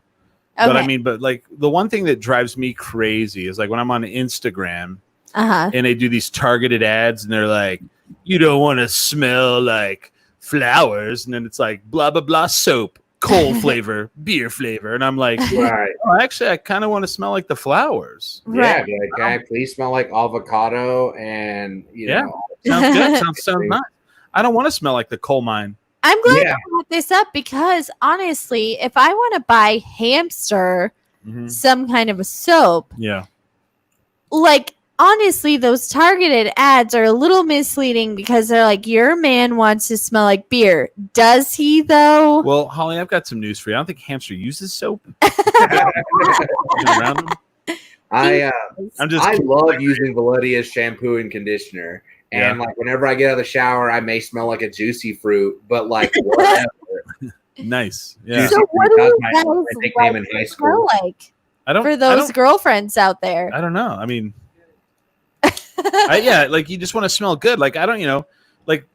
Okay. But I mean, but like the one thing that drives me crazy is like when I'm on Instagram Uh-huh. and they do these targeted ads and they're like, you don't want to smell like flowers. And then it's like blah, blah, blah soap, coal flavor, beer flavor. And I'm like, Right. oh, actually, I kind of want to smell like the flowers. Yeah. Right. Be like, can I please smell like avocado and Yeah. know? Sounds good. Sounds nice. I don't want to smell like the coal mine. I'm glad Yeah. you brought this up because honestly, if I want to buy hamster Mhm. some kind of a soap, Yeah. like honestly, those targeted ads are a little misleading because they're like, your man wants to smell like beer. Does he though? Well, Holly, I've got some news for you. I don't think hamster uses soap. Around them. I I'm just I love using Valedia's shampoo and conditioner. And like whenever I get out of the shower, I may smell like a juicy fruit, but like whatever. nice. Yeah. So what do That you was guys my nickname in like high to smell school. like I don't for I those don't- girlfriends out there? I don't know. I mean, yeah, like you just want to smell good. Like I don't, you know, like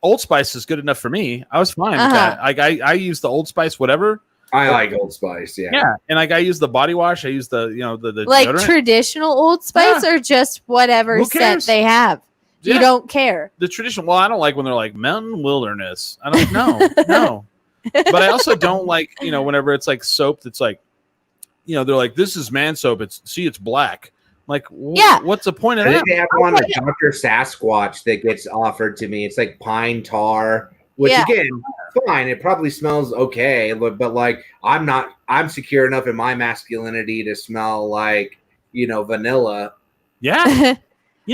Old Spice is good enough for me. I was fine with that. Like I use the Old Spice, whatever. I like Old Spice, yeah. Yeah, and like I use the body wash. I use the the Like deodorant. traditional Old Spice or just whatever Who scent cares? they have? Yeah. You don't care. The traditional. Well, I don't like when they're like mountain wilderness. I don't know, no. But I also don't like whenever it's like soap that's like, they're like this is man soap. It's black. I'm like Yeah. what's the point of I that? think they have one like Dr. Sasquatch that gets offered to me. It's like pine tar, which Yeah. again, fine. It probably smells okay, but like I'm secure enough in my masculinity to smell like, vanilla. Yeah,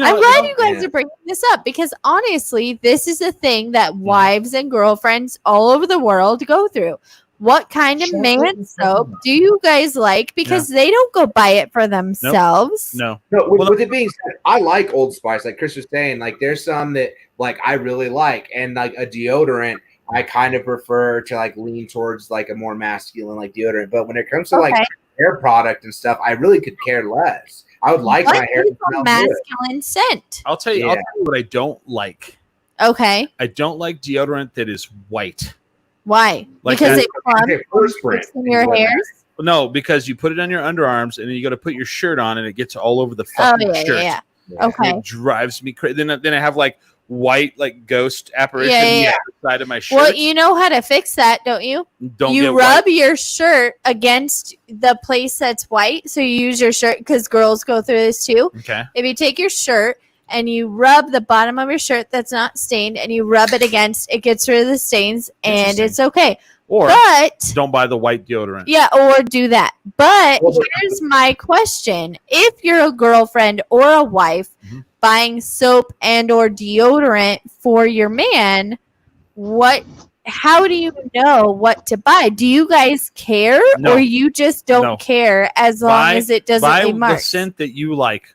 I'm glad you guys yeah. are bringing this up because honestly, this is a thing that wives and girlfriends all over the world go through. What kind of Shut man up. soap do you guys like? Because they don't go buy it for themselves. No. No, with, Well, with it being said, I like Old Spice. Like Chris was saying, like there's some that like I really like, and like a deodorant, I kind of prefer to like lean towards like a more masculine like deodorant. But when it comes to like hair product and stuff, I really could care less. I would like my hair to is a smell good. masculine scent? I'll tell you. Yeah. I'll tell you what I don't like. Okay. I don't like deodorant that is white. Why? Like because that- it clumps Okay, first print. in your hairs? No, because you put it on your underarms and then you got to put your shirt on and it gets all over the Oh, fucking yeah, shirt. yeah. Yeah. Okay. It drives me crazy. Then I have like white like ghost apparition Yeah, yeah, on the side of my shirt. Well, you know how to fix that, don't you? Don't You get rub white. your shirt against the place that's white. So you use your shirt because girls go through this too. Okay. If you take your shirt and you rub the bottom of your shirt that's not stained and you rub it against, it gets rid of the stains and Interesting. it's okay. Or But don't buy the white deodorant. yeah, or do that. But Well, here's my question. If you're a girlfriend or a wife Mhm. buying soap and or deodorant for your man, what how do you know what to buy? Do you guys care, No. or you just don't No. care as long Buy- as it doesn't Buy leave the marks? scent that you like.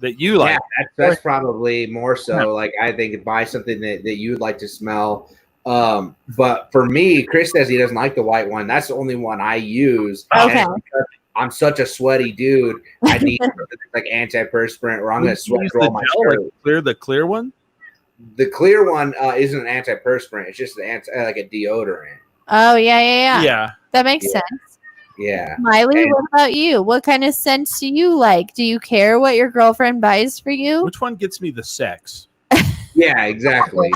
That you like. Yeah, that's probably more so. Yeah. Like I think buy something that you would like to smell. But for me, Chris says he doesn't like the white one. That's the only one I use. Okay. And because I'm such a sweaty dude. I need something that's like antiperspirant, or I'm going to sweat Use through the all my gel, shirt. like the clear one. The clear one isn't an antiperspirant. It's just like a deodorant. Oh yeah. Yeah. That makes Yeah. sense. Yeah. Miley, And- what about you? What kind of scents do you like? Do you care what your girlfriend buys for you? Which one gets me the sex? Yeah, exactly.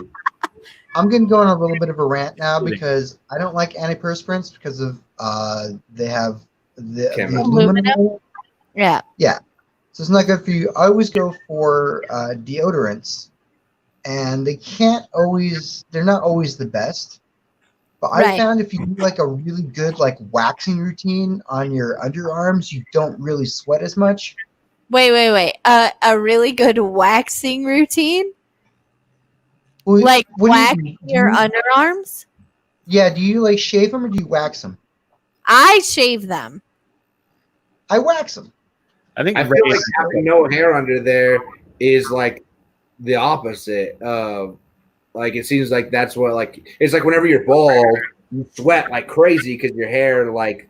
I'm going to go on a little bit of a rant now because I don't like antiperspirants because of they have the Chemicals. aluminum. Yeah. So it's not good for you. I always go for deodorants, and they're not always the best. But I Right. found if you do like a really good like waxing routine on your underarms, you don't really sweat as much. Wait. A really good waxing routine, Well, like what do you wax do? Do your you- underarms. Yeah, do you like shave them or do you wax them? I shave them. I wax them. I think I feel like having no hair under there is like the opposite of like it seems like that's what like it's like whenever you're bald, you sweat like crazy because your hair like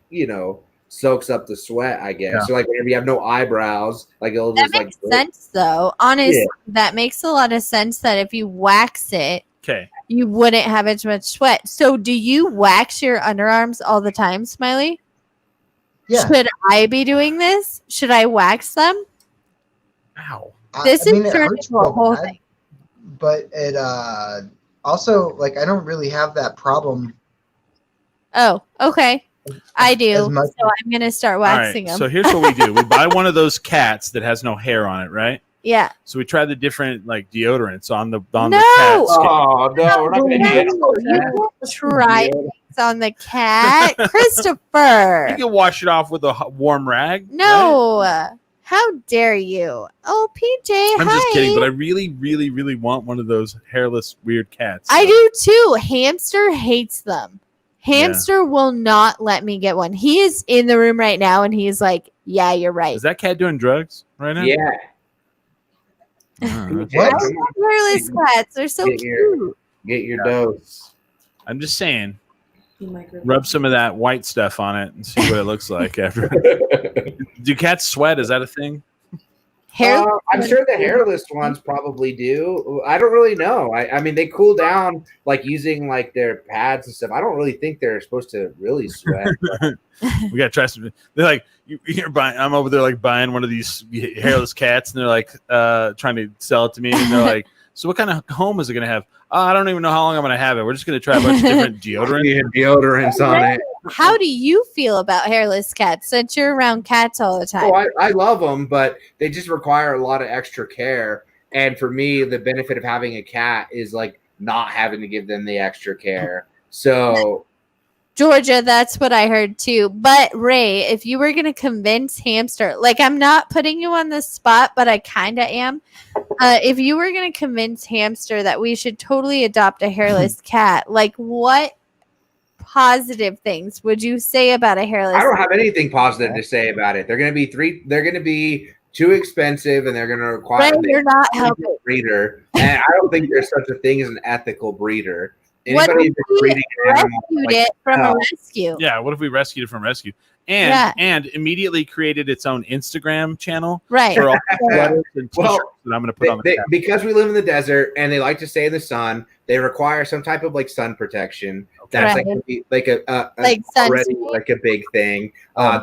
soaks up the sweat, I guess. Yeah. So like whenever you have no eyebrows, like it'll That just like makes sense, though. Honestly, that makes a lot of sense. That if you wax it, okay. you wouldn't have as much sweat. So, do you wax your underarms all the time, Smiley? Yeah. Should I be doing this? Should I wax them? Ow. This I mean, is it turning hurts into a real whole bad, thing. but it also like I don't really have that problem. Oh, okay. I as do. much So I'm gonna start All waxing right. them. So here's what we do: we buy one of those cats that has no hair on it, right? Yeah. So we try the different like deodorants on the No! cat skin. Oh no, we're not gonna do that. You can't try things on the cat, You Christopher. can wash it off with a warm rag. right? No. How dare you? Oh, PJ, I'm hi. just kidding, but I really, really, really want one of those hairless weird cats. I do too. Hamster hates them. Hamster will not let me get one. He is in the room right now and he's like, yeah, you're right. Is that cat doing drugs right now? Yeah. Uh, What? Hairless cats. They're so Get your- cute. Get your dose. I'm just saying, rub some of that white stuff on it and see what it looks like after. Do cats sweat? Is that a thing? Hair. I'm sure the hairless ones probably do. I don't really know. I mean, they cool down like using like their pads and stuff. I don't really think they're supposed to really sweat. We gotta try some. They're like, you're buying. I'm over there like buying one of these hairless cats, and they're like trying to sell it to me, and they're like, so what kind of home is it gonna have? I don't even know how long I'm gonna have it. We're just gonna try a bunch of different deodorants. Yeah, deodorants on it. How do you feel about hairless cats since you're around cats all the time? Oh, I love them, but they just require a lot of extra care. And for me, the benefit of having a cat is like not having to give them the extra care. So Georgia, that's what I heard too. But Ray, if you were going to convince Hamster, like I'm not putting you on the spot, but I kind of am. If you were going to convince Hamster that we should totally adopt a hairless cat, like what positive things would you say about a hairless I don't have anything positive to say about it. They're going to be too expensive, and they're going to require Ray, you're not helping. a breeder. And I don't think there's such a thing as an ethical breeder. What Anybody if that's we breeding an animal, rescued like, it from a no. rescue? Yeah. What if we rescued it from rescue Yeah. and immediately created its own Instagram channel Right. for all the sweaters and t-shirts Well, that I'm gonna put on the cat? because we live in the desert and they like to stay in the sun, they require some type of like sun protection. That's Right. like a Like already sunscreen? like a big thing.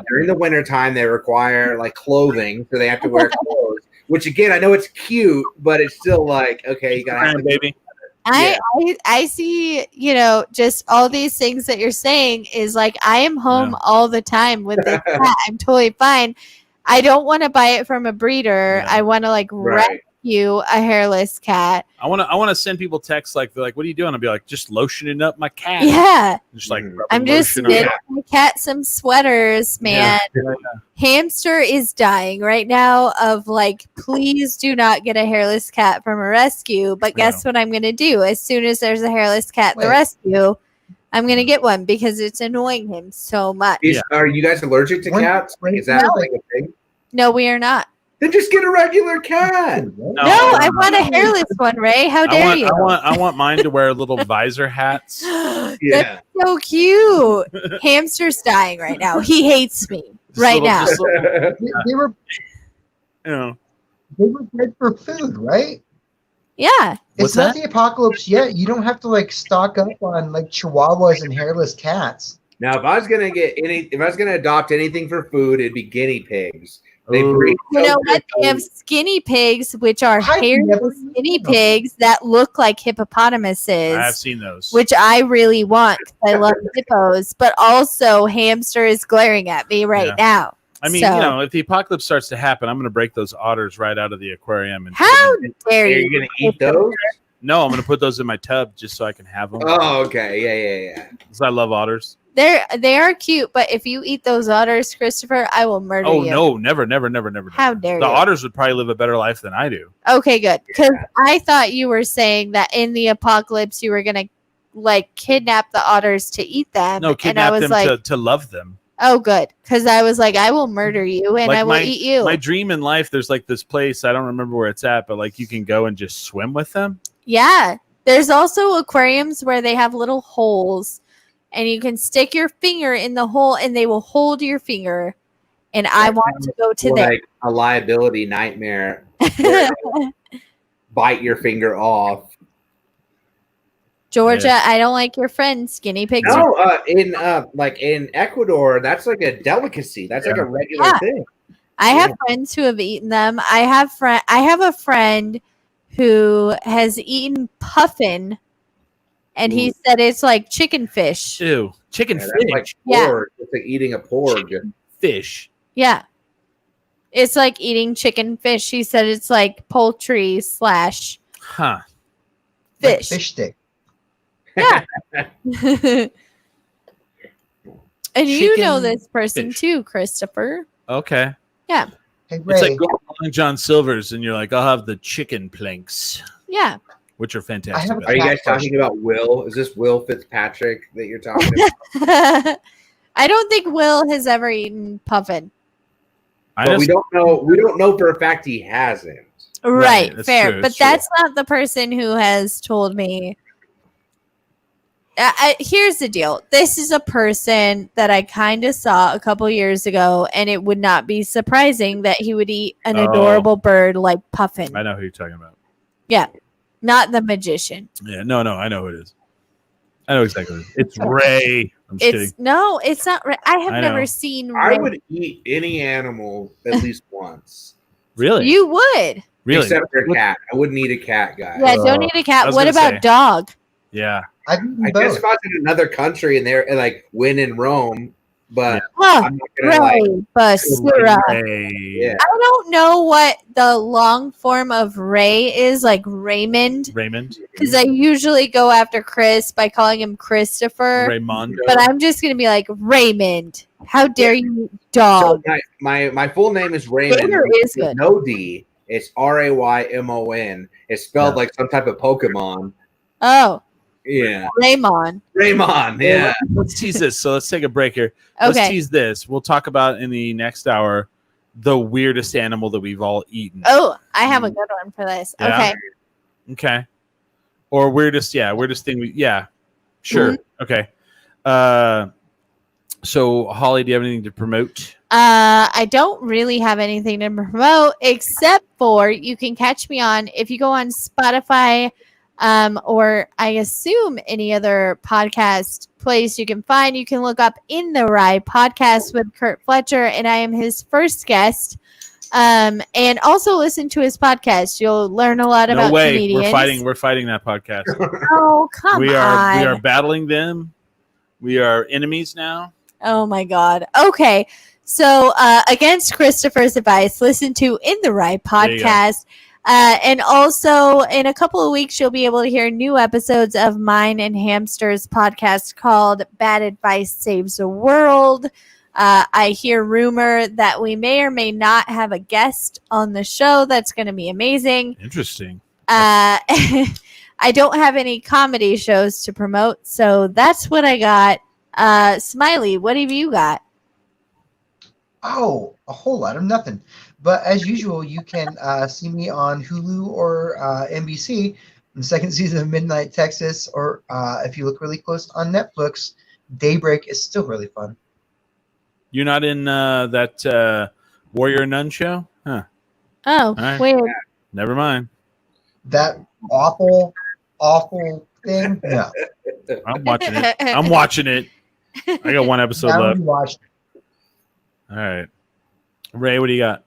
During the wintertime, they require like clothing, so they have to wear clothes. Which again, I know it's cute, but it's still like okay, you gotta have Instagram, baby. I see, just all these things that you're saying is like I am home all the time with the cat. I'm totally fine. I don't want to buy it from a breeder. Yeah. I want to like right. rescue a hairless cat. I wanna send people texts like they're like, what are you doing? I'll be like, just lotioning up my cat. Yeah. Just like Mhm. rubbing I'm just lotion on knitting it. my cat some sweaters, man. Yeah. Hamster is dying right now of like, please do not get a hairless cat from a rescue. But guess what I'm going to do? As soon as there's a hairless cat in the Wait. rescue, I'm gonna get one because it's annoying him so much. Are you guys allergic to When- cats? when- Is that No. like a thing? No, we are not. Then just get a regular cat. No, I want a hairless one, Ray. How dare you? I want mine to wear little visor hats. Yeah. So cute. Hamster's dying right now. He hates me right now. Just little, They were you know, bred for food, right? Yeah. What's It's not that? the apocalypse yet. You don't have to like stock up on like chihuahuas and hairless cats. Now, if I was gonna adopt anything for food, it'd be guinea pigs. They Ooh. breed You so know what? They have quickly. skinny pigs, which are I've never hairless seen skinny them. pigs that look like hippopotamuses. I have seen those. Which I really want because I love hippos, but also hamster is glaring at me right Yeah. now. I mean, So- you know, if the apocalypse starts to happen, I'm going to break those otters right out of the aquarium. And put How them in- dare Are you? you gonna eat those? no, I'm going to put those in my tub just so I can have them. Oh, okay. Yeah. Because I love otters. They are cute, but if you eat those otters, Christopher, I will murder Oh you. no, never. How dare The you? otters would probably live a better life than I do. Okay, good. Because I thought you were saying that in the apocalypse you were gonna like kidnap the otters to eat them. No, and I kidnap was them like, to love them. oh, good. Because I was like, I will murder you and Like I will eat you. My dream in life, there's like this place, I don't remember where it's at, but like you can go and just swim with them. Yeah. There's also aquariums where they have little holes and you can stick your finger in the hole and they will hold your finger. And I want to go to Like a liability nightmare. there. Bite your finger off. Georgia, I don't like your friends. Guinea pigs. No, in Ecuador, that's like a delicacy. That's like a regular Yeah. thing. I have friends who have eaten them. I have a friend who has eaten puffin, and he said it's like chicken fish. Ew. Chicken Yeah, fish. that's like Yeah. porg. It's like eating a porg. Fish. Yeah, it's like eating chicken fish. He said it's like poultry / Huh. Like fish. fish stick. Yeah. And you know Chicken this person fish. too, Christopher. Okay. Hey It's Ray, like going to Long John Silver's and you're like, I'll have the chicken planks, Yeah. which are I fantastic. have a Are you guys Cat talking about Will? Is this Will Fitzpatrick that you're talking about? I don't think Will has ever eaten puffin. I But just, we don't know for a fact he hasn't. Right, that's fair. true, But that's true. that's not the person who has told me. Here's the deal. This is a person that I kind of saw a couple years ago, and it would not be surprising that he would eat an Oh. adorable bird like Puffin. I know who you're talking about. Not the magician. Yeah, no, I know who it is. I know exactly who it is. It's Ray. I'm just kidding. It's no, it's not. I have I never know. seen. I Ray. would eat any animal at least once. Really? You would. really? Except for a What- cat. I wouldn't eat a cat, guys. Yeah, don't eat a I cat. was What gonna about say. dog? Yeah. I've eaten I guess both. if I was in another country and they're like win in Rome, but Oh, I'm not gonna like Ray Basura. Ray. Yeah. I don't know what the long form of Ray is, like Raymond, Raymond. because I usually go after Chris by calling him Christopher. Raymondo. But I'm just gonna be like Raymond. How dare you, so dog? my full name is Raymond. Taylor is with good. No D. It's Raymon. It's spelled Yeah. like some type of Pokemon. Oh, Yeah. Raymond. Raymond. Yeah. Let's tease this. So let's take a break here. Let's Okay. tease this. We'll talk about in the next hour the weirdest animal that we've all eaten. Oh, I have a good one for this. Yeah? Okay. Okay. Or weirdest thing we Sure. Mm-hmm. Okay. So Holly, do you have anything to promote? I don't really have anything to promote except for you can catch me on if you go on Spotify, or I assume any other podcast place you can find. You can look up In the Rye podcast with Kurt Fletcher, and I am his first guest. And also listen to his podcast. You'll learn a lot No about way. comedians. We're fighting that podcast. Oh, come we on. are battling them. We are enemies now. Oh my God. Okay. So against Christopher's advice, listen to In the Rye There you go. podcast. And also in a couple of weeks, you'll be able to hear new episodes of mine and Hamster's podcast called Bad Advice Saves the World. I hear rumor that we may or may not have a guest on the show. That's going to be amazing. Interesting. I don't have any comedy shows to promote, so that's what I got. Smiley, what have you got? Oh, a whole lot of nothing. But as usual, you can see me on Hulu or NBC in the second season of Midnight Texas, or if you look really close on Netflix, Daybreak is still really fun. You're not in that Warrior Nun show? Huh. Oh, right. weird. Never mind. That awful thing. No, I'm watching it. I'm watching it. I got one episode now left. you watched. All right. Ray, what do you got?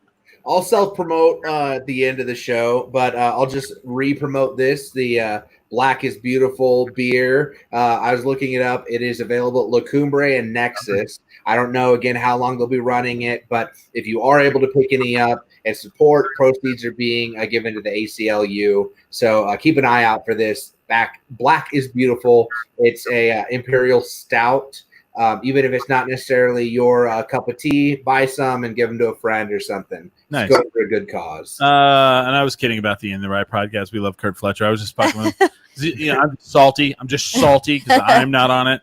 I'll self-promote at the end of the show, but I'll just re-promote this, the Black is Beautiful beer. I was looking it up. It is available at La Cumbre and Nexus. I don't know, again, how long they'll be running it, but if you are able to pick any up and support, proceeds are being given to the ACLU. So keep an eye out for this. Black is Beautiful. It's a Imperial Stout. Even if it's not necessarily your cup of tea, buy some and give them to a friend or something. Nice. Go for a good cause. And I was kidding about the In the Right podcast. We love Kurt Fletcher. I was just fucking with him. I'm salty. I'm just salty because I'm not on it.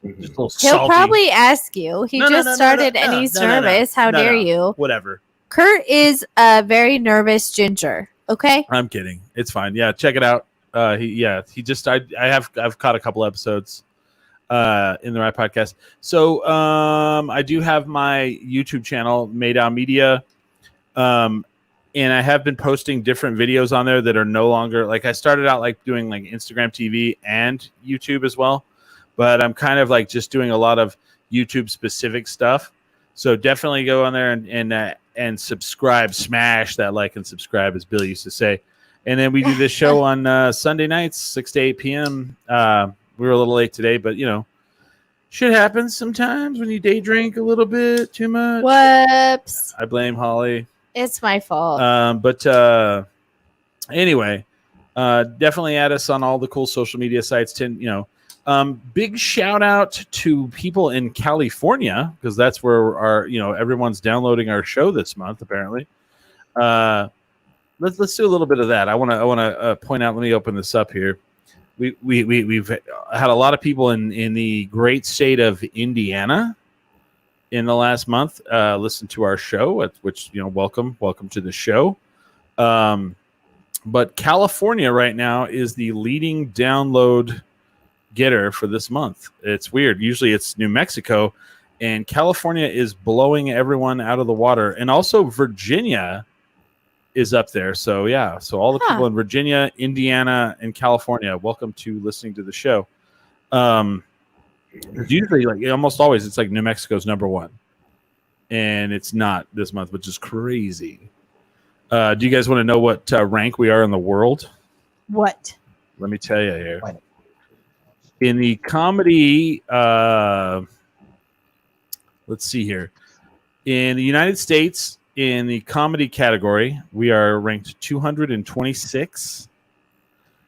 Just a little He'll salty. probably ask you. He just started and he's nervous. How dare you? Whatever. Kurt is a very nervous ginger. Okay. I'm kidding. It's fine. Yeah, check it out. I've caught a couple episodes in the Right podcast. So I do have my YouTube channel, Maydown Media. And I have been posting different videos on there that are no longer like I started out like doing like Instagram TV and YouTube as well. But I'm kind of like just doing a lot of YouTube specific stuff. So definitely go on there and subscribe, smash that like and subscribe, as Bill used to say. And then we do this show on Sunday nights, 6 to 8 p.m. We were a little late today, but shit happens sometimes when you day drink a little bit too much. Whoops. I blame Holly. It's my fault. Anyway, definitely add us on all the cool social media sites. Big shout out to people in California because that's where our everyone's downloading our show this month. Apparently, let's do a little bit of that. I want to point out. Let me open this up here. We've had a lot of people in the great state of Indiana in the last month listen to our show, which welcome to the show. But California right now is the leading download getter for this month. It's weird. Usually it's New Mexico, and California is blowing everyone out of the water, and also Virginia is up there. So yeah, so all the people in Virginia, Indiana, and California, welcome to listening to the show. Usually, like almost always, it's like New Mexico's number one, and it's not this month, which is crazy. Do you guys want to know what rank we are in the world? What? Let me tell you here. In the comedy, let's see here. In the United States, in the comedy category, we are ranked 226.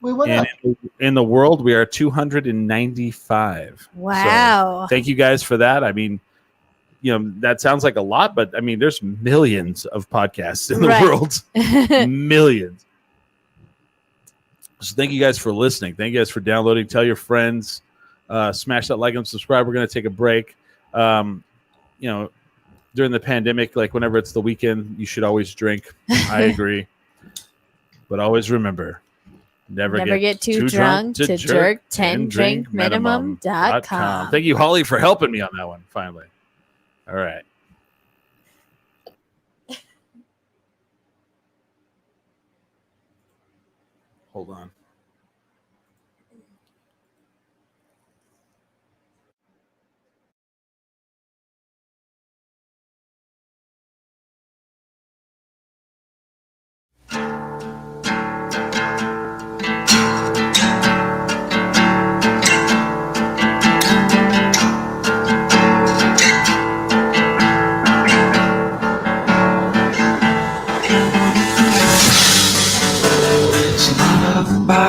Wait, what? And in the world, we are 295. Wow. So thank you guys for that. I mean, that sounds like a lot, but I mean, there's millions of podcasts in the world. Millions. So thank you guys for listening. Thank you guys for downloading. Tell your friends. Smash that like and subscribe. We're going to take a break. During the pandemic, like whenever it's the weekend, you should always drink. I agree. But always remember, never get too drunk to jerk 10drinkminimum.com. Thank you, Holly, for helping me on that one, finally. All right. Hold on. Somebody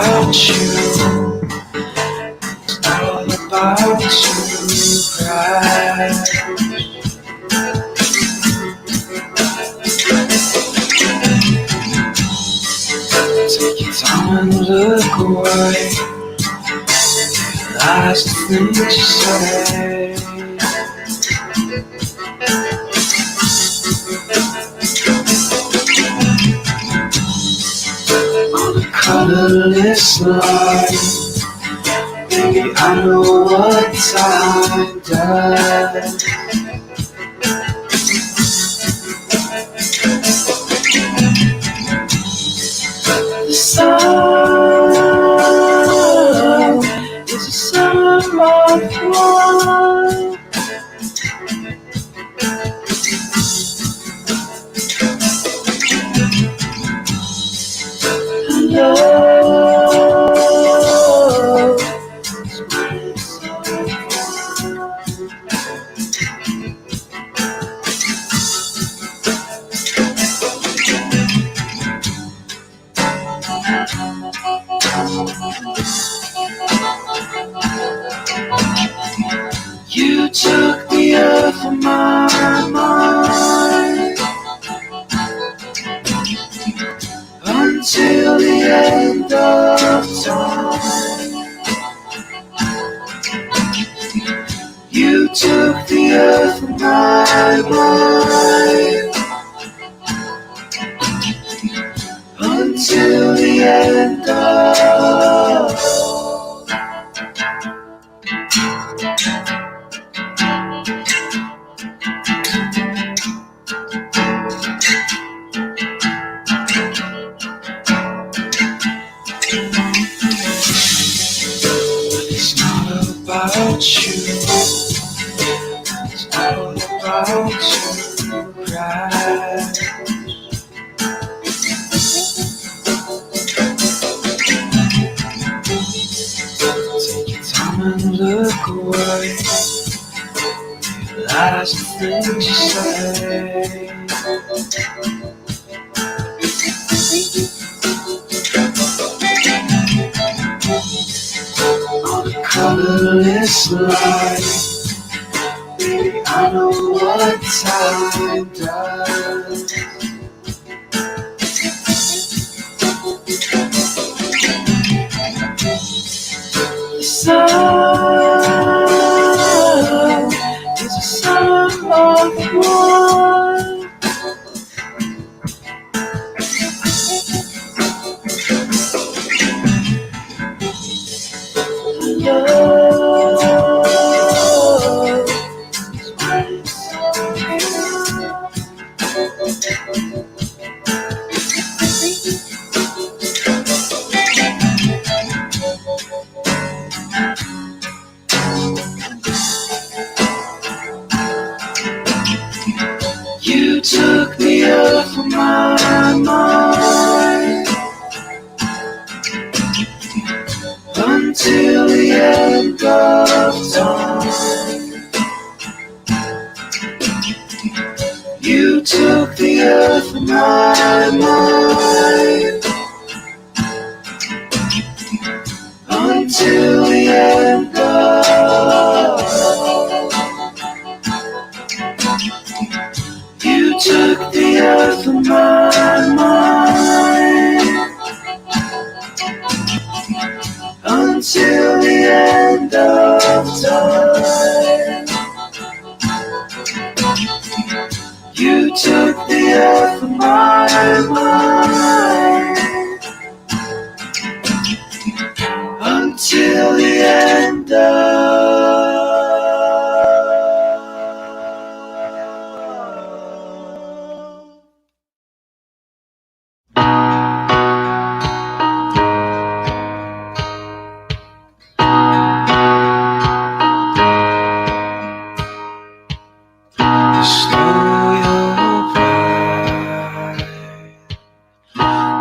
time and look away. Realize the things you say. On a colorless line, baby, I know what time does. The sun is a summer of one. And love is when it's you took the earth from my mind until the end of time. You took the earth from my mind until the end of. It's not about you. It's all about you, right? Take your time and look away. Realize the things you say. On a colorless line, baby, I know what time does. The sun is a sum of one. Love is when it's you took the earth from my mind until the end of time. You took the earth from my mind until the end of. You took the earth from my mind until the end of time. You took the earth from my mind until the end of. Slow your pride.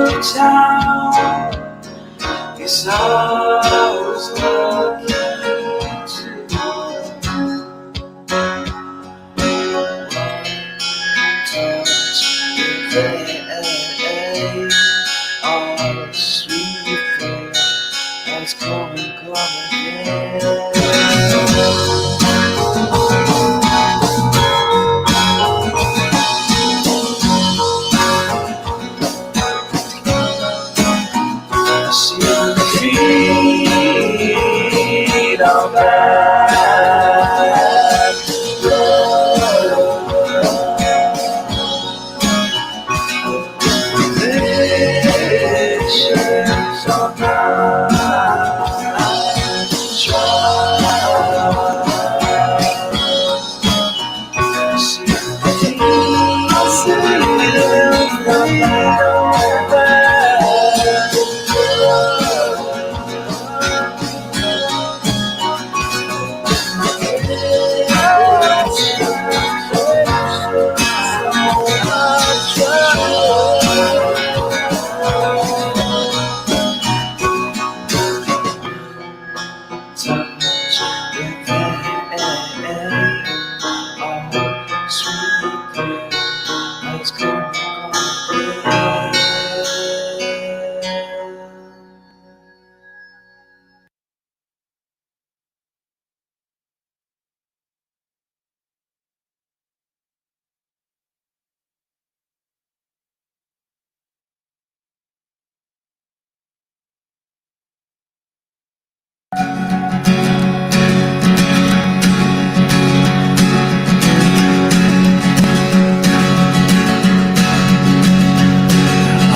of town is I was looking to. Touch the oh, sweet girl, that's come again. See the feet of that visions of my child. See the feet of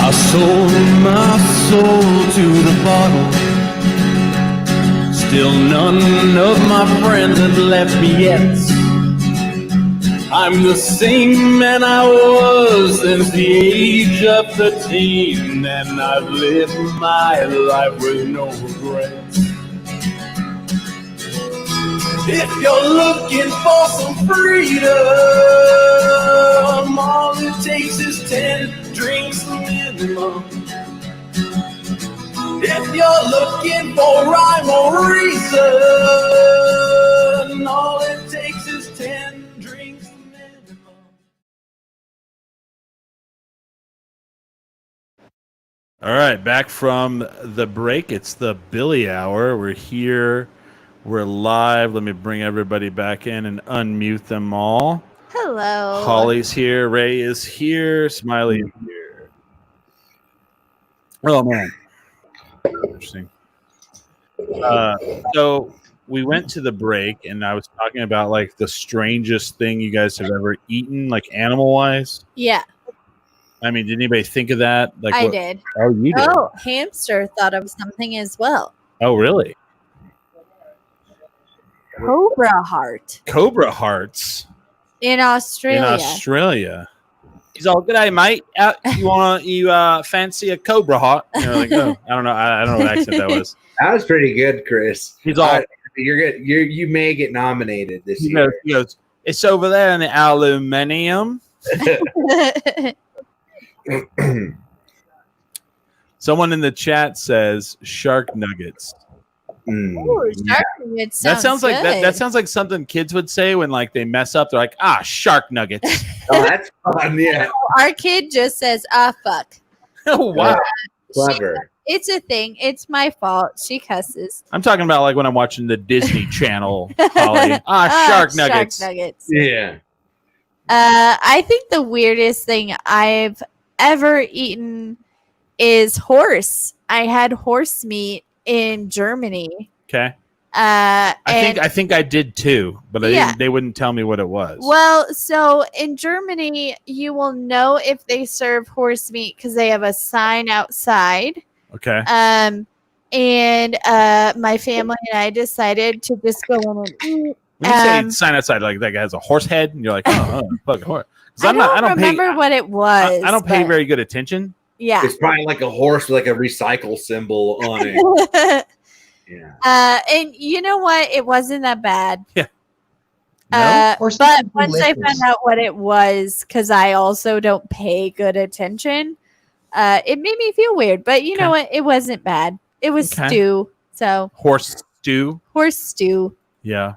I sold my soul to the bottle. Still none of my friends have left me yet. I'm the same man I was since the age of 13, and I've lived my life with no regrets. If you're looking for some freedom, all it takes is 10 drinks minimum. If you're looking for rhyme or reason, all it takes is 10 drinks minimum. All right, back from the break. It's the Billy Hour. We're here. We're live. Let me bring everybody back in and unmute them all. Hello. Holly's here. Ray is here. Smiley is here. Oh, man. Interesting. So we went to the break, and I was talking about, like, the strangest thing you guys have ever eaten, like, animal-wise. Yeah, I mean, did anybody think of that? Like, I what- did. Oh, you did? Oh, hamster thought of something as well. Oh, really? Cobra heart Cobra hearts in Australia. in Australia. He's all, "Good day, mate. You fancy a Cobra heart?" You know, like, oh, I don't know. I don't know what accent that was. That was pretty good, Chris. He's all, You're good. You may get nominated this he goes, year. he goes, "It's over there in the aluminium." Someone in the chat says shark nuggets. Ooh, shark nuggets That sounds like that good. sounds like something kids would say when, like, they mess up. They're like, shark nuggets. Oh, that's fun. Yeah, Our kid just says, fuck. Oh, wow. clever. It's a thing. It's my fault. She cusses. I'm talking about, like, when I'm watching the Disney Channel, Holly. Shark nuggets. Shark nuggets. Yeah. I think the weirdest thing I've ever eaten is horse. I had horse meat in Germany. Okay. I I think I did too, but they wouldn't tell me what it was. Well, so in Germany, you will know if they serve horse meat because they have a sign outside. Okay. And my family and I decided to just go in and eat. When you say sign outside, like that guy has a horse head, and you're like, fucking horse. 'Cause I don't remember what it was. I don't pay but- very good attention. Yeah. It's probably like a horse with like a recycle symbol on it. Yeah. And you know what? It wasn't that bad. No? Or But something once I delicious. found out what it was, because I also don't pay good attention, it made me feel weird. But you know Okay. what? It wasn't bad. It was Okay. stew. So Horse stew. horse stew. Yeah.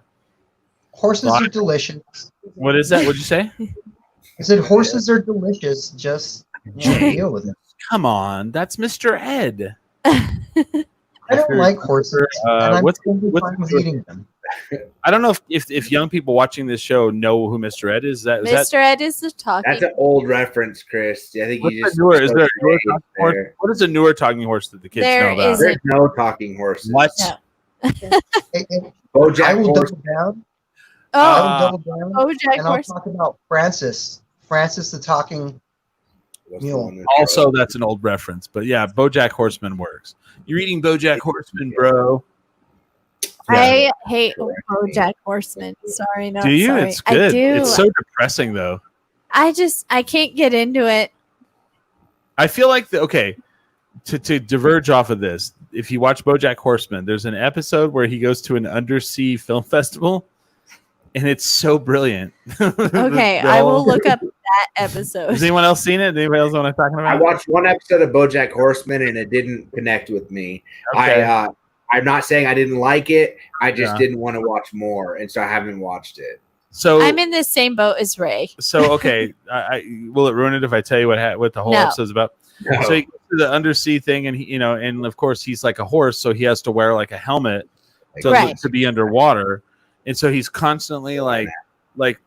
Horses Right. are delicious. What is that? What'd you say? I said horses are delicious. Just deal with it. Come on, that's Mr. Ed. I don't like horses, and I'm what's totally what's- fine with eating them. I don't know if young people watching this show know who Mr. Ed is. Is that Mr. Ed is the talking. That's an old reference, Chris. I think what's you the just newer? Is there a newer there. talking horse? What is a newer talking horse that the kids There know about? is There's no talking horses. What? No. I BoJack will Horse. double down. Oh, I will double down, BoJack and I'll Horse. talk about Francis. Francis the talking. What's the Mule. one that- Also, that's an old reference, but yeah, BoJack Horseman works. You're eating BoJack Horseman, bro. I hate BoJack Horseman. Sorry, no. Do you? Sorry. It's good. I do. It's so depressing, though. I can't get into it. I feel like to diverge off of this, if you watch BoJack Horseman, there's an episode where he goes to an undersea film festival, and it's so brilliant. Okay, I will look up that episode. Has anyone else seen it? Anybody else know what I'm talking I about? watched one episode of BoJack Horseman and it didn't connect with me. Okay. I'm not saying I didn't like it. I just Yeah. didn't want to watch more, and so I haven't watched it. So I'm in the same boat as Ray. So okay, will it ruin it if I tell you what the whole No. episode's about? No. So he goes to the undersea thing, and he, and of course he's like a horse, so he has to wear like a helmet to, Right. to be underwater, and so he's constantly like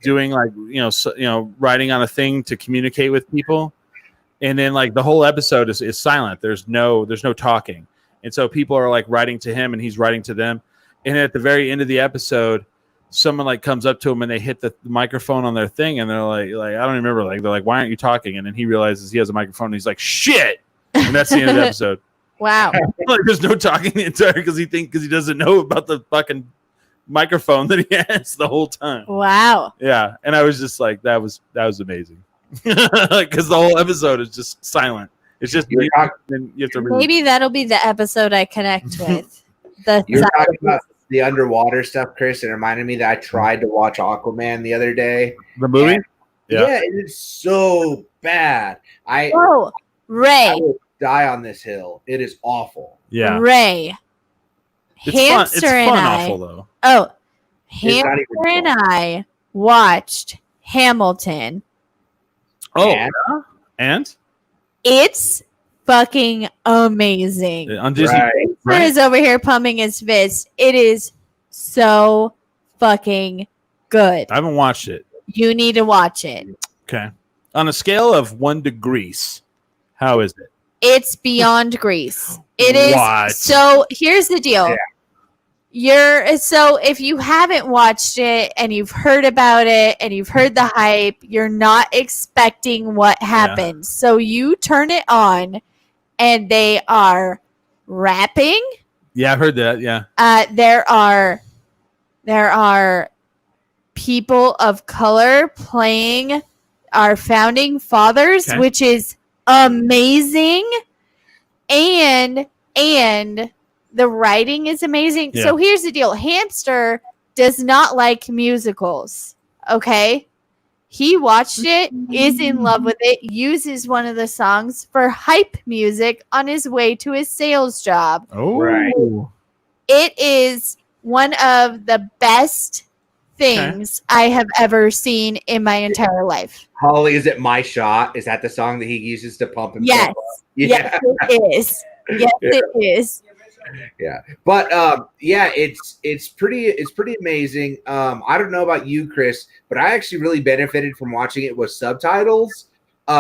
doing riding on a thing to communicate with people, and then like the whole episode is silent. There's no talking, and so people are like writing to him, and he's writing to them, and at the very end of the episode, someone like comes up to him and they hit the microphone on their thing, and they're like I don't remember, like they're like, why aren't you talking? And then he realizes he has a microphone, and he's like, shit, and that's the end of the episode. Wow. Like there's no talking the entire because he doesn't know about the fucking microphone that he has the whole time. Wow. Yeah, and I was just like, that was amazing, because the whole episode is just silent. It's just You're talking- and you have to read. Maybe that'll be the episode I connect with. You're talking about the underwater stuff, Chris. It reminded me that I tried to watch Aquaman the other day. the movie. Yeah, it is so bad. I Whoa, Ray. will die on this hill. It is awful. Yeah, Ray. it's Hamster fun. It's and fun, I. awful though. Oh, It's not even Hamster and fun. I watched Hamilton. Oh, And- yeah? And It's fucking amazing. on Disney. Right. Hamster right? is over here pumping his fist. It is so fucking good. I haven't watched it. You need to watch it. Okay, on a scale of 1 to Grease, how is it? It's beyond Grease. It is. What? So here's the deal. Yeah. If you haven't watched it and you've heard about it and you've heard the hype, you're not expecting what happens. So you turn it on and they are rapping. Yeah, I've heard that. Yeah, There are people of color playing our founding fathers, Okay. which is amazing. And the writing is amazing. Yeah. So here's the deal. Hamster does not like musicals. Okay. He watched it, is in love with it, uses one of the songs for hype music on his way to his sales job. oh, Right. It is one of the best things I have ever seen in my entire life. Holly, is it My Shot? Is that the song that he uses to pump himself Yes. up? Yes, it is. Yes, it is. Yeah, but it's pretty amazing. I don't know about you, Chris, but I actually really benefited from watching it with subtitles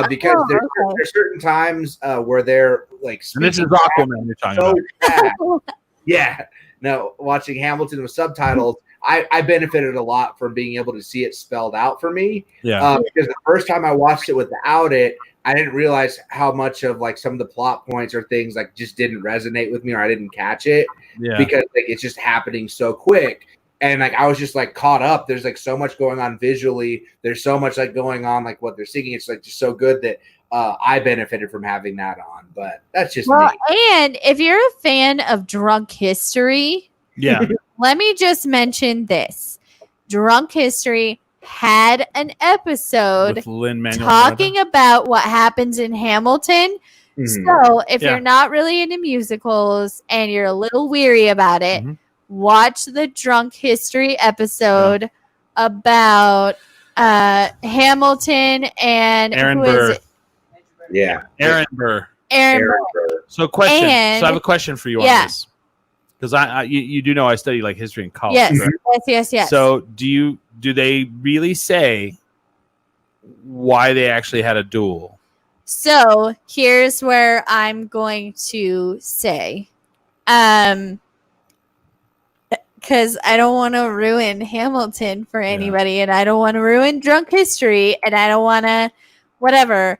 because Oh, there's certain times where they're like and this is speaking Aquaman you're talking so about. fast. Yeah, no, watching Hamilton with subtitles, I benefited a lot from being able to see it spelled out for me. Yeah, Because the first time I watched it without it, I didn't realize how much of like some of the plot points or things like just didn't resonate with me or I didn't catch it yeah. because like it's just happening so quick. And like I was just like caught up. There's like so much going on visually. There's so much like going on like what they're singing. It's like just so good that I benefited from having that on. But that's just Well, me. and if you're a fan of Drunk History, Yeah, let me just mention this. Drunk History had an episode with Lin-Manuel talking about what happens in Hamilton Mhm. So if Yeah. you're not really into musicals and you're a little weary about it, Mhm. watch the Drunk History episode about Hamilton and Aaron who is Burr. it? Yeah. Aaron Burr. Aaron Aaron Burr. Burr. So question. And- so I have a question for you yeah. on this. Because you do know I study like history in college. Yes, correct? yes. So do they really say why they actually had a duel? So here's where I'm going to say, because I don't want to ruin Hamilton for anybody, and I don't want to ruin Drunk History, and I don't want to whatever.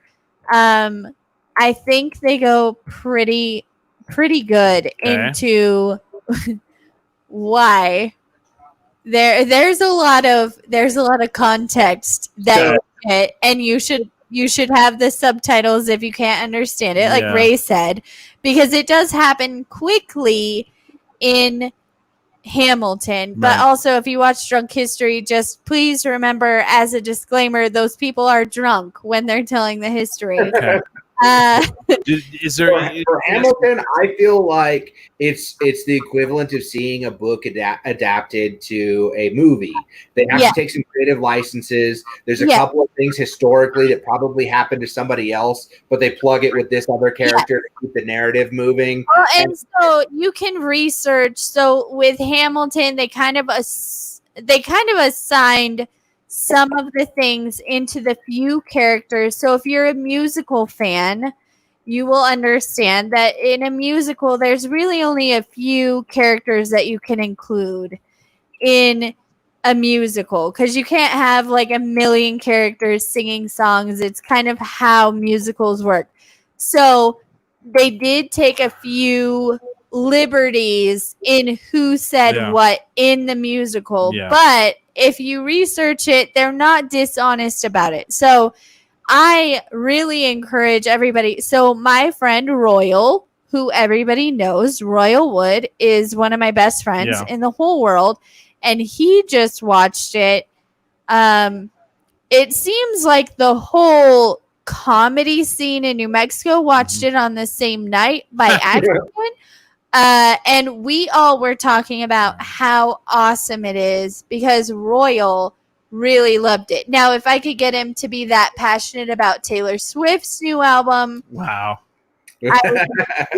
I think they go pretty good into why. There's a lot of context that you get, and you should have the subtitles if you can't understand it, like Yeah. Ray said, because it does happen quickly in Hamilton. But Right. also, if you watch Drunk History, just please remember as a disclaimer, those people are drunk when they're telling the history. Okay. Is there For Hamilton, I feel like it's the equivalent of seeing a book adapted to a movie. They have Yeah. to take some creative licenses. There's a Yeah. couple of things historically that probably happened to somebody else, but they plug it with this other character to keep the narrative moving. Well, and so you can research. So with Hamilton, they kind of assigned some of the things into the few characters. So if you're a musical fan, you will understand that in a musical, there's really only a few characters that you can include in a musical, because you can't have like a million characters singing songs. It's kind of how musicals work. So they did take a few liberties in who said Yeah. what in the musical, Yeah. but if you research it, they're not dishonest about it. So I really encourage everybody. So my friend Royal, who everybody knows, Royal Wood, is one of my best friends Yeah. in the whole world, and he just watched it. It seems like the whole comedy scene in New Mexico watched it on the same night by accident. And we all were talking about how awesome it is because Royal really loved it. Now, if I could get him to be that passionate about Taylor Swift's new album, Wow. I was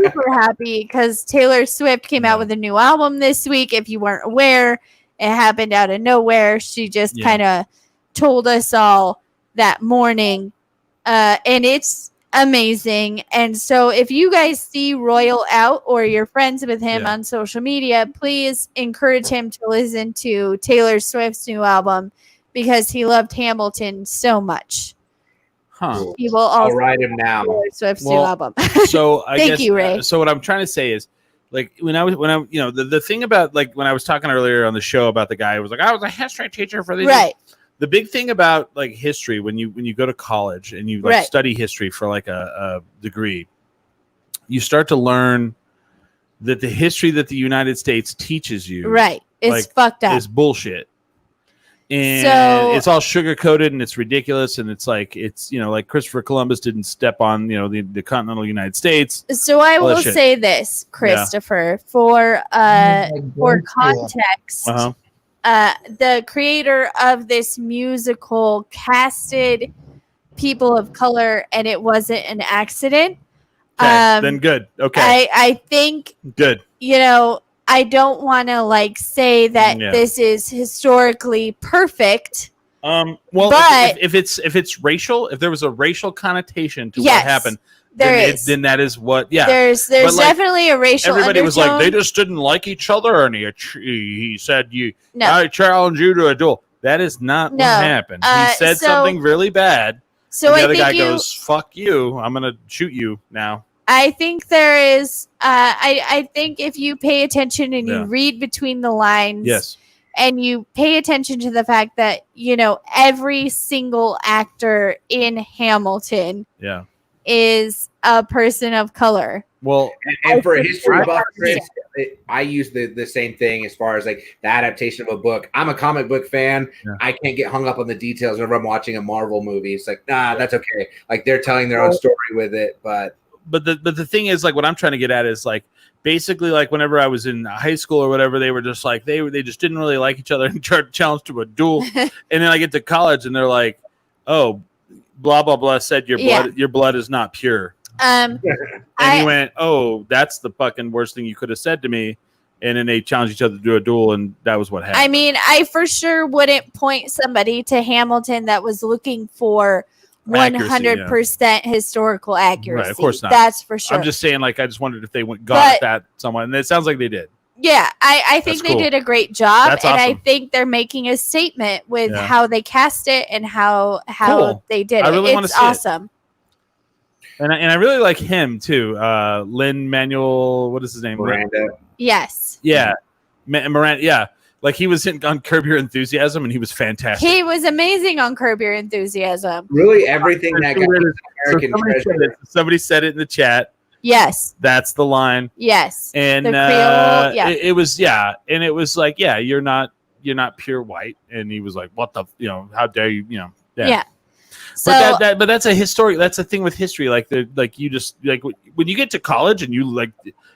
super happy because Taylor Swift came out with a new album this week. If you weren't aware, it happened out of nowhere. She just kind of told us all that morning. And it's amazing. And so if you guys see Royal out or you're friends with him on social media, please encourage him to listen to Taylor Swift's new album because he loved Hamilton so much. Huh. He will I'll also write him now. Taylor Swift's new Well, album. So I Thank guess, you, Ray. So what I'm trying to say is, like the thing about like when I was talking earlier on the show about the guy who was like, I was a history teacher for the Right. The big thing about like history when you go to college and you like Right. study history for like a degree, you start to learn that the history that the United States teaches you Right. It's like, fucked up. is bullshit. And So- it's all sugar coated and it's ridiculous and it's like like Christopher Columbus didn't step on the continental United States. So I all that will shit. say this, Christopher, for context, the creator of this musical casted people of color, and it wasn't an accident. Okay, then good. Okay, I think good. I don't want to like say that Yeah. this is historically perfect. Well, But- if it's racial, if there was a racial connotation to Yes, what happened, there then is. then that is what. Yeah, There's But, like, definitely a racial everybody was like, undertone. they just didn't like each other, and he said, No. I challenge you to a duel. That is not No. what happened. He said so- something really bad. So and the I other think guy you. goes, "Fuck you! I'm gonna shoot you now." I think there is. I think if you pay attention and Yeah. you read between the lines, Yes. and you pay attention to the fact that every single actor in Hamilton Yeah. is a person of color. Well, And for a history I buff, Chris, understand. I use the same thing as far as like the adaptation of a book. I'm a comic book fan. Yeah. I can't get hung up on the details whenever I'm watching a Marvel movie. It's like, nah, that's okay. Like they're telling their own story with it, but but the thing is, like, what I'm trying to get at is like basically like whenever I was in high school or whatever, they were just like they just didn't really like each other and challenged to a duel. And then I get to college and they're like, oh, blah blah blah said your blood is not pure. And he went, oh, that's the fucking worst thing you could have said to me. And then they challenged each other to do a duel, and that was what happened. I mean, I for sure wouldn't point somebody to Hamilton that was looking for 100% historical accuracy. Right, of course not. That's for sure. I'm just saying, like, I just wondered if they got at that someone, and it sounds like they did. Yeah, I think That's they cool. did a great job, That's and I awesome. think they're making a statement with Yeah. how they cast it and how Cool. they did I it. really wanna It's see it. awesome. And I really like him too. Lin-Manuel, what is his name? Miranda. Yes, Yeah, Miranda. Yeah, like he was on Curb Your Enthusiasm, and he was fantastic. he was amazing on Curb Your Enthusiasm. Really, everything that got American Treasure. Somebody said it in the chat. Yes, That's the line. yes. And The Creole, yeah. it was and it was like, yeah, you're not pure white. And he was like, what the, how dare you, Yeah. So But that's a historic. That's a thing with history. Like you just like when you get to college and you like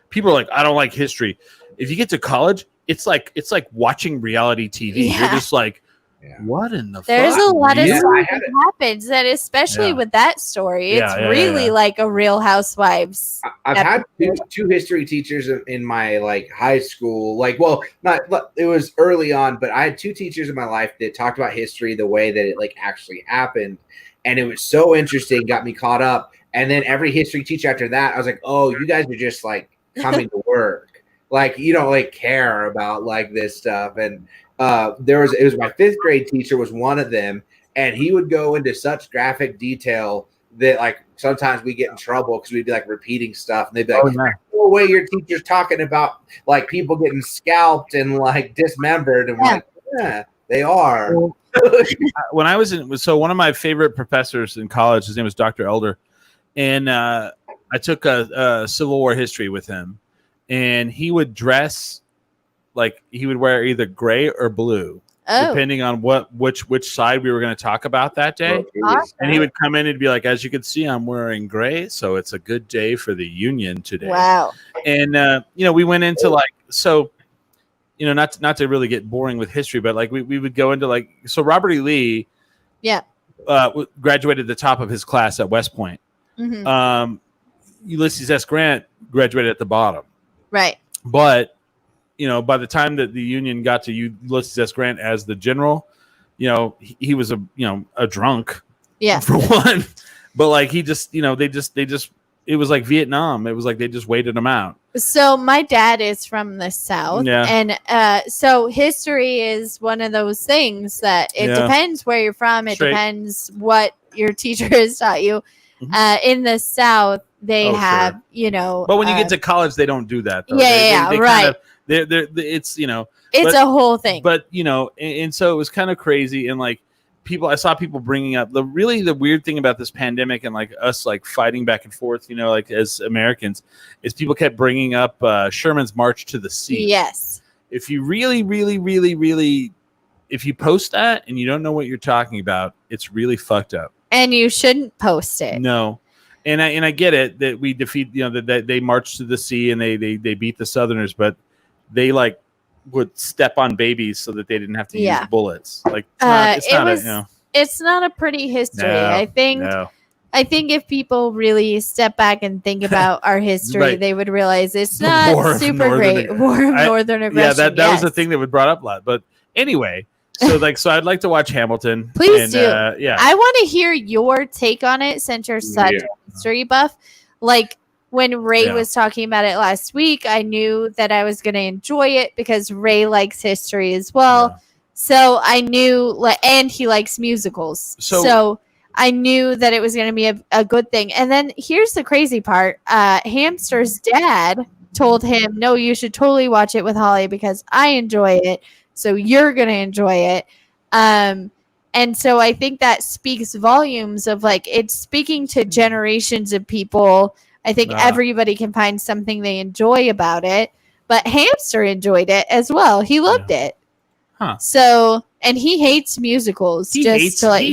people are like, I don't like history. If you get to college, it's like watching reality TV. Yeah. You're just like, Yeah. what in the there's fuck? a lot of Yeah, stuff I that had it. happens that, especially Yeah. with that story, Yeah, it's yeah, really yeah. like a Real Housewives. I've had two history teachers in my like high school. Like, well, not it was early on, but I had two teachers in my life that talked about history the way that it like actually happened, and it was so interesting, got me caught up. And then every history teacher after that, I was like, oh, you guys are just like coming to work, like you don't like care about like this stuff. And it was my fifth grade teacher was one of them, and he would go into such graphic detail that like sometimes we get in trouble because we'd be like repeating stuff, and they'd be like, no way your teacher's talking about like people getting scalped and like dismembered, and we're like, yeah, they are. When I was so one of my favorite professors in college, his name was Dr. Elder, and I took a Civil War history with him, and he would dress like he would wear either gray or blue, depending on which side we were going to talk about that day. Awesome. And he would come in and be like, as you can see, I'm wearing gray, so it's a good day for the Union today. Wow. And we went into like, so not to really get boring with history, but like we would go into like, so Robert E. Lee graduated at the top of his class at West Point. Mhm. Ulysses S. Grant graduated at the bottom. Right. But by the time that the Union got to Ulysses S. Grant as the general, he was a drunk. Yeah. For one. But like he just, they just it was like Vietnam. It was like they just waited him out. So my dad is from the South, Yeah. and so history is one of those things that it Yeah. depends where you're from. It Straight. depends what your teacher has taught you. Mhm. In the South, they Oh, have, But when you get to college, they don't do that. Though. Yeah, They right. kind of, they're it's it's but- a whole thing. but and so it was kind of crazy, and like I saw people bringing up the weird thing about this pandemic and like us like fighting back and forth, like as Americans, is people kept bringing up Sherman's March to the Sea. Yes. If you really, really, really, really, if you post that and you don't know what you're talking about, it's really fucked up. And you shouldn't post it. No. And I get it that we defeat, that they marched to the sea and they beat the Southerners, but they like would step on babies so that they didn't have to use bullets. Like it's not a pretty history. No, I think if people really step back and think about our history, Right. they would realize it's The not War of super Northern- great. War of Northern Aggression. that was the thing that was brought up a lot. But anyway, so I'd like to watch Hamilton. Please do. Yeah. I want to hear your take on it since you're such a history buff. Like when Ray Yeah. was talking about it last week, I knew that I was going to enjoy it because Ray likes history as well. Yeah. So I knew, and he likes musicals. So I knew that it was going to be a good thing. And then here's the crazy part. Hamster's dad told him, no, you should totally watch it with Holly because I enjoy it. So you're going to enjoy it. And so I think that speaks volumes of like, it's speaking to generations of people. I think everybody can find something they enjoy about it, but Hamster enjoyed it as well. He loved it. Huh. So, and he hates musicals. He hates everything.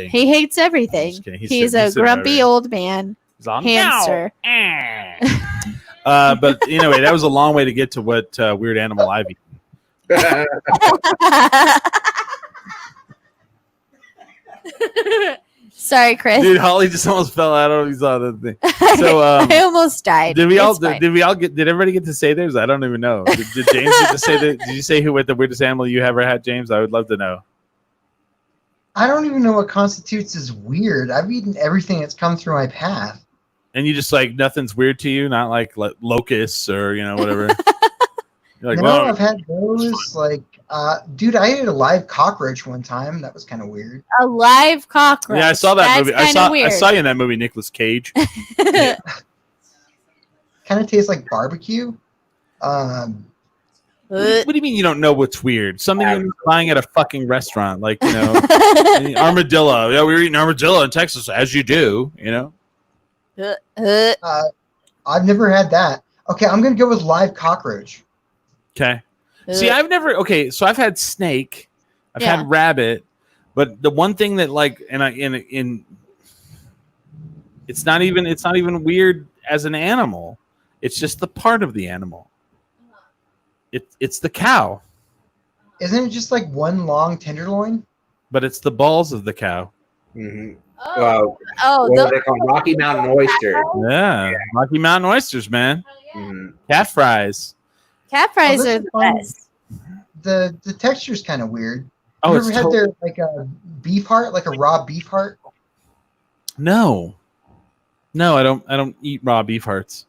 He hates everything. just kidding. He's a sitting grumpy over old man. It's all, Hamster. But anyway, that was a long way to get to what weird animal I've eaten. Sorry, Chris. Dude, Holly just almost fell out. I don't know if you saw that thing. So, I almost died. did It's fine. did everybody get to say theirs? I don't even know. Did James get to say that? Did you say who what the weirdest animal you ever had, James? I would love to know. I don't even know what constitutes as weird. I've eaten everything that's come through my path. And you just like nothing's weird to you, not like locusts or whatever. You're like, No, well, I've had those. Like, dude, I ate a live cockroach one time. That was kind of weird. A live cockroach. yeah, I saw that That's movie. I kinda saw weird. you in that movie, Nicolas Cage. Kind of tastes like barbecue. What do you mean you don't know what's weird? Something you're buying at a fucking restaurant, like armadillo. Yeah, we were eating armadillo in Texas, as you do. I've never had that. Okay, I'm gonna go with live cockroach. Okay. See, I've never. Okay, so I've had snake, I've Yeah. had rabbit, but the one thing that like, it's not even weird as an animal. It's just the part of the animal. It's the cow, Isn't it just like one long tenderloin? but it's the balls of the cow. Mhm. Oh, What are they called? Rocky Mountain oyster. Yeah, Rocky Mountain oysters, man. Mhm. Cat fries. cat fries this are is the fun. best. The texture's kind of weird. Oh, You it's ever had their like a beef heart, like a raw beef heart? no, I don't eat raw beef hearts.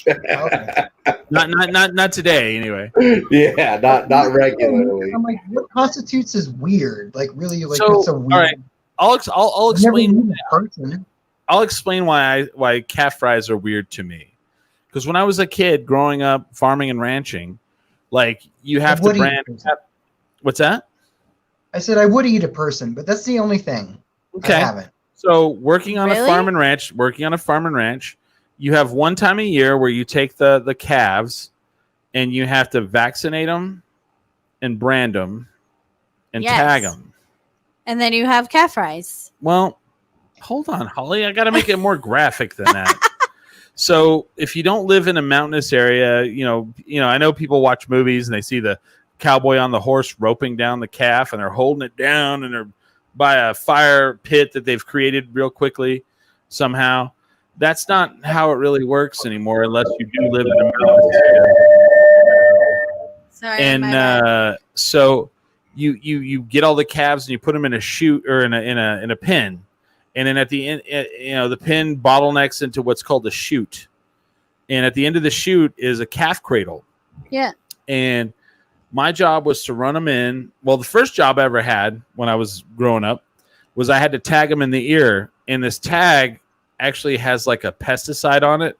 Okay. Not today, anyway. Yeah, not regularly. I'm like, what constitutes as weird? Like, really, like, So, what's a weird? all right, I'll I've never explain. eaten a person. I'll explain why cat fries are weird to me. Because when I was a kid growing up farming and ranching, like you have to would eat brand. a person. What's that? I said I would eat a person, but that's the only thing. I Okay. haven't. So working on a Really? farm and ranch, you have one time a year where you take the calves and you have to vaccinate them and brand them and Yes. tag them. And then you have cat fries. Well, hold on, Holly. I got to make it more graphic than that. So if you don't live in a mountainous area, I know people watch movies and they see the cowboy on the horse roping down the calf and they're holding it down and they're by a fire pit that they've created real quickly somehow. That's not how it really works anymore unless you do live in a mountainous area. Sorry, And my bad. so you get all the calves and you put them in a chute or in a pen, and then at the end, the pin bottlenecks into what's called a chute, and at the end of the chute is a calf cradle. Yeah. And my job was to run them in. Well, the first job I ever had when I was growing up was I had to tag them in the ear, and this tag actually has like a pesticide on it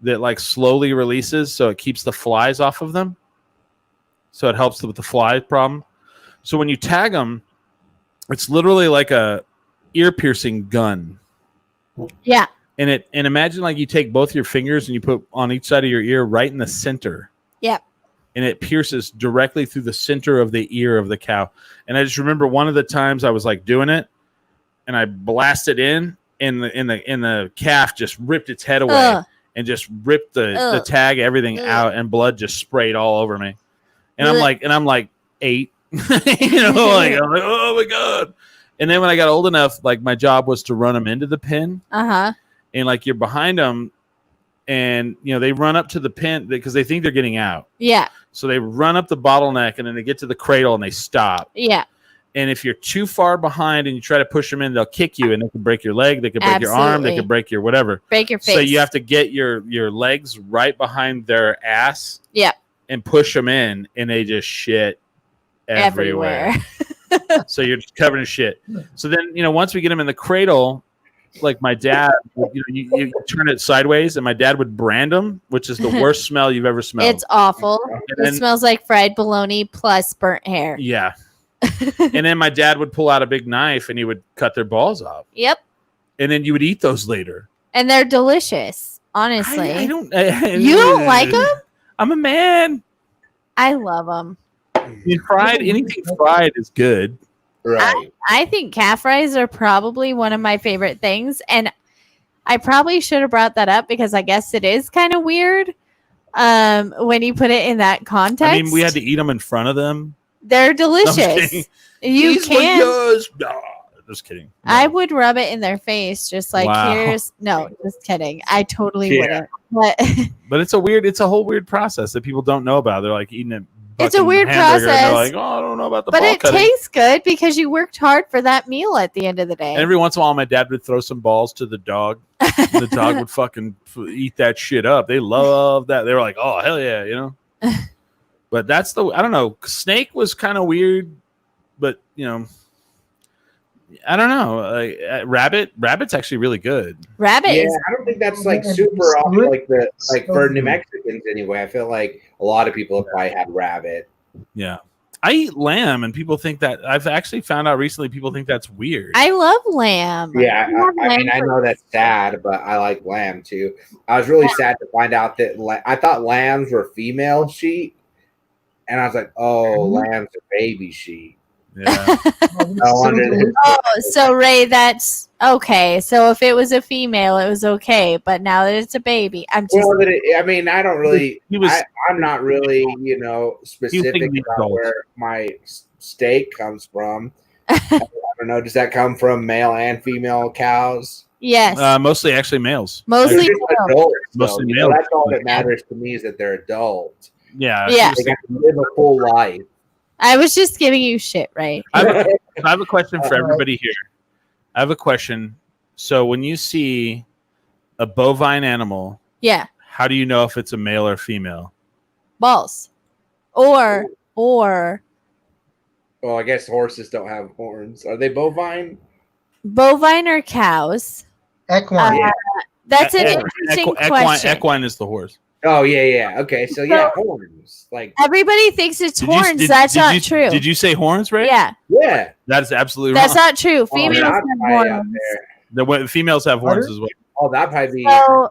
that like slowly releases, so it keeps the flies off of them. So it helps with the fly problem. So when you tag them, it's literally like a ear piercing gun. Yeah. And imagine like you take both your fingers and you put on each side of your ear right in the center. Yep. And it pierces directly through the center of the ear of the cow. And I just remember one of the times I was like doing it and I blasted in and the calf just ripped its head away. Ugh. And just ripped the Ugh. tag, everything Ugh. out, and blood just sprayed all over me. And Ugh. I'm like 8, like I'm like, oh my God. And then when I got old enough, like my job was to run them into the pen, Uh-huh. and like you're behind them, and they run up to the pen because they think they're getting out. Yeah. So they run up the bottleneck, and then they get to the cradle and they stop. Yeah. And if you're too far behind and you try to push them in, they'll kick you, and they can break your leg, they can break your arm, they Absolutely. can break your whatever. Break your face. So you have to get your legs right behind their ass. Yeah. And push them in, and they just shit everywhere. So you're just covered in shit. So then, once we get them in the cradle, like my dad, you turn it sideways, and my dad would brand them, which is the worst smell you've ever smelled. It's awful. And It then- smells like fried bologna plus burnt hair. yeah. And then my dad would pull out a big knife and he would cut their balls off, Yep. and then you would eat those later. And they're delicious, honestly. I don't. You don't like them? I'm a man. I love them. I mean, anything fried is good. Right. I think calf fries are probably one of my favorite things. And I probably should have brought that up because I guess it is kind of weird when you put it in that context. I mean, we had to eat them in front of them. They're No, I'm just delicious. kidding. You These were can. yours. No, just kidding. No. I would rub it in their face, just like Wow. here's. No, just kidding. I totally Yeah. wouldn't. But But it's a whole weird process that people don't know about. They're like eating it. It's a weird hamburger, and process. they're like, oh, I don't know about the but ball it cutting. tastes good because you worked hard for that meal at the end of the day. And every once in a while, my dad would throw some balls to the dog. The dog would fucking eat that shit up. They love that. They were like, oh, hell yeah, you know? But that's I don't know. Snake was kind of weird, but, you know, I don't know. Rabbit's actually really good. Rabbit Yeah, is I don't think that's like Yeah, super off, it's like the like so for good. New Mexicans anyway. I feel like a lot of people have probably had rabbit. Yeah. I eat lamb, and people think that I've actually found out recently people think that's weird. I love lamb. Yeah, love I mean, I lamb. know that's sad, but I like lamb too. I was really sad to find out that I thought lambs were female sheep, and I was like, oh, lambs are baby sheep. Yeah. No wonder they- Oh, so Ray, that's okay. So if it was a female, it was okay. But now that it's a baby, I'm just Well, I mean, I don't really. He was I'm not really, specific thinking about adult. where my steak comes from. I don't know. Does that come from male and female cows? yes, mostly actually males. mostly They're just male. adults, though. Mostly You know, males. that's all that matters to me is that they're adults. Yeah. Yeah. They got to live a full life. I was just giving you shit, right? I have a question for everybody here. I have a question. So when you see a bovine animal, Yeah, how do you know if it's a male or female? balls, or Well, I guess horses don't have horns. Are they bovine? bovine or cows. Equine. That's an Equine- interesting question. Equine is the horse. Oh yeah. Okay, so yeah, horns. Like Everybody thinks it's Did you- horns. did- That's did not you- true. Did you say horns, right? Yeah, yeah. That is absolutely that's wrong. not true. Oh, Females yeah, have I'd buy it out horns. there. The females have horns Udders? as well. Oh, that'd probably be So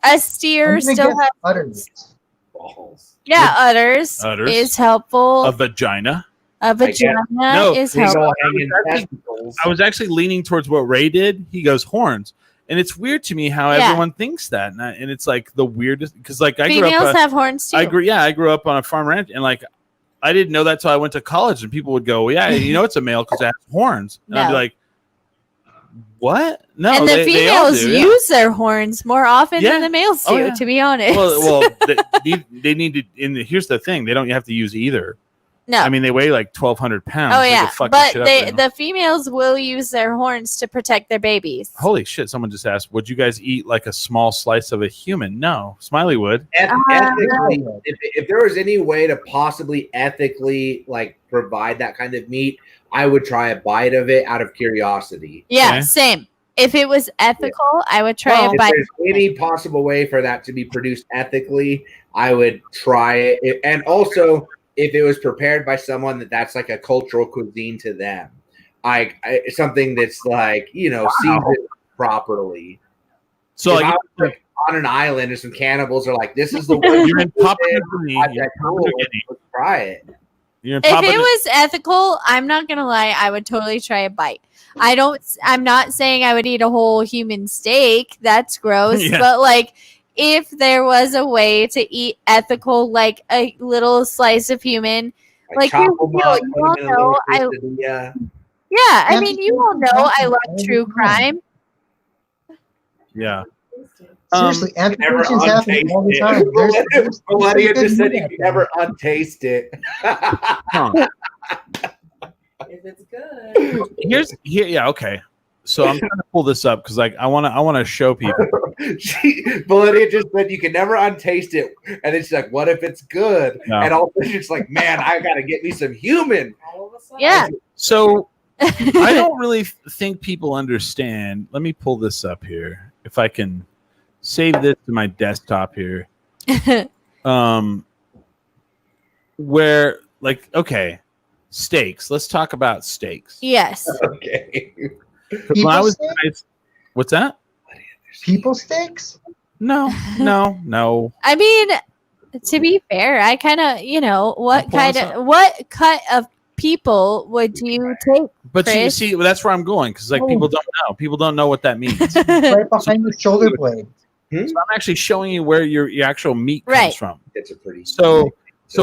a steer I'm gonna still guess has. udders. balls. Yeah, udders, Udders. is helpful. A vagina. A guess. vagina No, is These helpful. all hanging actually- testicles. I was actually leaning towards what Ray did. He goes horns. And it's weird to me how Yeah. everyone thinks that. And it's like the weirdest because like I grew Females up have horns too. I grew up on a farm ranch and like I didn't know that till I went to college and people would go, well, yeah, you know it's a male because it has horns. And I'd be No. like, what? No, and the they all females do, yeah. use their horns more often Yeah. than the males do, Oh, yeah. to be honest. well, they need to. And here's the thing: they don't have to use either. no. I mean, they weigh like 1,200 pounds. Oh They yeah, could fuck but this shit up right now. the females will use their horns to protect their babies. Holy shit! Someone just asked, "Would you guys eat like a small slice of a human?" No, Smiley would. Ethically, if there was any way to possibly ethically like provide that kind of meat, I would try a bite of it out of curiosity. Yeah, Okay. same. If it was ethical, I would try Well, it If by. there's any possible way for that to be produced ethically, I would try it. And also, if it was prepared by someone that's like a cultural cuisine to them, something that's like seasoned properly. So If like, I was, like, on an island and some cannibals are like, "This is the way you're in Papua New Guinea. I'd be You're like, in Papua cool, New Guinea. let's try it." You're in If Papua it New- was ethical, I'm not gonna lie, I would totally try a bite. I'm not saying I would eat a whole human steak. That's gross. Yeah. But like, if there was a way to eat ethical, like a little slice of human, Like, chop you- 'em you- up, you put 'em all in a little know I- quesadilla. yeah. I mean, you all know I love true crime. yeah. Seriously, Never amputations happen untaste all the it. time. There's Melania some just good said you meat could out never untaste it. Huh. If it's good. Yeah. Okay. So I'm trying to pull this up because like I want to show people. Melania just said you can never untaste it, and it's like, what if it's good? No. And all it's like, man, I gotta get me some human. All of a sudden. Yeah. So I don't really think people understand. Let me pull this up here. If I can save this to my desktop here. Where like, okay, steaks. Let's talk about steaks. Yes. Okay. 'Cause when I People was, steaks? what's that? People steaks? No. I mean, to be fair, I kind of, I'm pulling what cut of people would you take? But you Chris? see, well, that's where I'm going because like Oh. people don't know. People don't know what that means. So Right behind the shoulder blade. I'm actually showing you where your actual meat comes Right. from. It's a pretty. So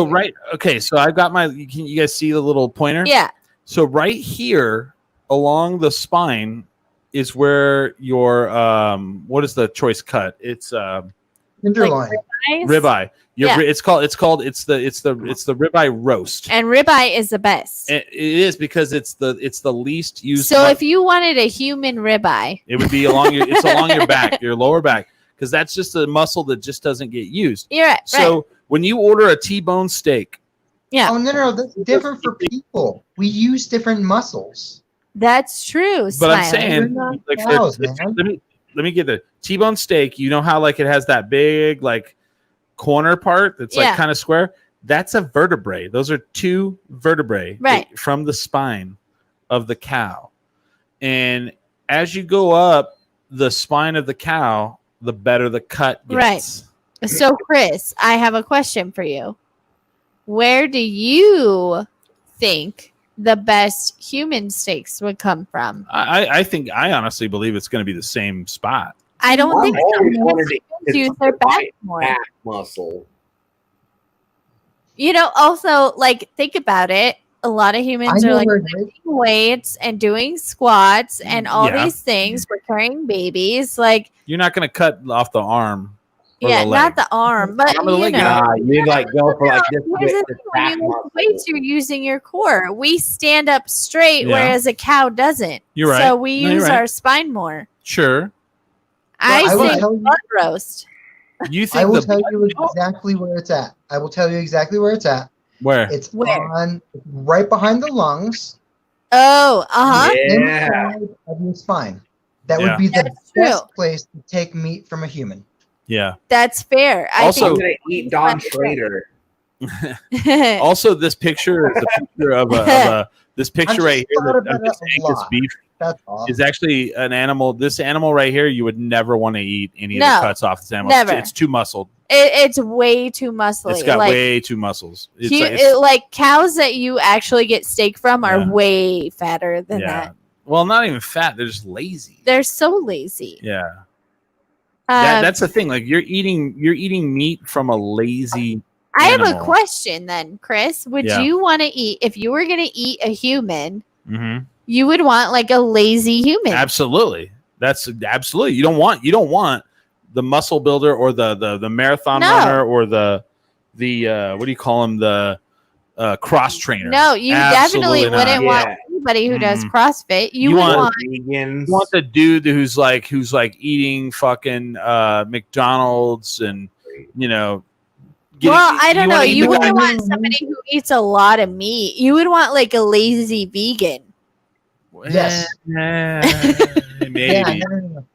right. Okay. So I've got my. Can you guys see the little pointer? Yeah. So right here along the spine is where your what is the choice cut? It's Tenderloin. Nice. ribeye. Yeah. It's the ribeye roast. And ribeye is the best. It is because it's the least used. So if you wanted a human ribeye, it would be along your back, your lower back, because that's just a muscle that just doesn't get used. you're right. So when you order a T-bone steak, Yeah. Oh no, that's different for people. We use different muscles. That's true. but I'm Smiley. saying We're not like cows, let man. me get the T-bone steak. You know how like it has that big like corner part that's Yeah. like kind of square. That's a vertebrae. Those are two vertebrae Right. from the spine of the cow. And as you go up the spine of the cow, the better the cut gets. Right. So, Chris, I have a question for you. Where do you think the best human steaks would come from? I think I honestly believe it's going to be the same spot. I don't I've think always wanted to humans use their back more. back muscle. You know, also, like, think about it. A lot of humans I are know like where lifting weights and doing squats and all Yeah. these things. We're carrying babies. Like, You're not going to cut off the arm. Or yeah, the not leg. the arm, but Arm or the you leg, know. yeah. You'd like go for like this, Here's the this thing, back when you lift muscle. weights, you're using your core. We stand up straight, Yeah. whereas a cow doesn't. You're right. So we No, you're use right. our spine more. Sure. I will say tell you- butt roast. You I think will the tell you exactly where it's at. I will tell you exactly where it's at. where? It's Where? on right behind the lungs, Oh, uh-huh. Yeah. inside of your spine. That Yeah. would be the That's true. best place to take meat from a human. Yeah. That's fair. I Also- I'm think gonna eat Don Schrader. Also, this picture is a picture of a this picture just right here thought that about of this it a Angus lot. beef That's all. is actually an animal. This animal right here, you would never want to eat any of No, the cuts off this animal. never. It's too muscled. it's way too muscly. It's got like, way too muscles. It's hu- like, it's- like cows that you actually get steak from are Yeah. way fatter than yeah. that. Well, not even fat. They're just lazy. They're so lazy. Yeah. That's the Um, thing. Like you're eating meat from a lazy. I have a animal. question then, Chris. Would Yeah. you want to eat if you were going to eat a human? Mhm. You would want like a lazy human. Absolutely. That's absolutely. You don't want the muscle builder or the marathon No. runner or the what do you call him, the cross trainer. No, you Absolutely definitely not. wouldn't want Yeah. anybody who does Mhm. CrossFit. You, You would want- want Vegans. You want the dude who's like eating fucking McDonald's and well, I don't know. You would wouldn't want somebody who eats a lot of meat. You would want like a lazy vegan. Yes. Maybe. Yeah, no.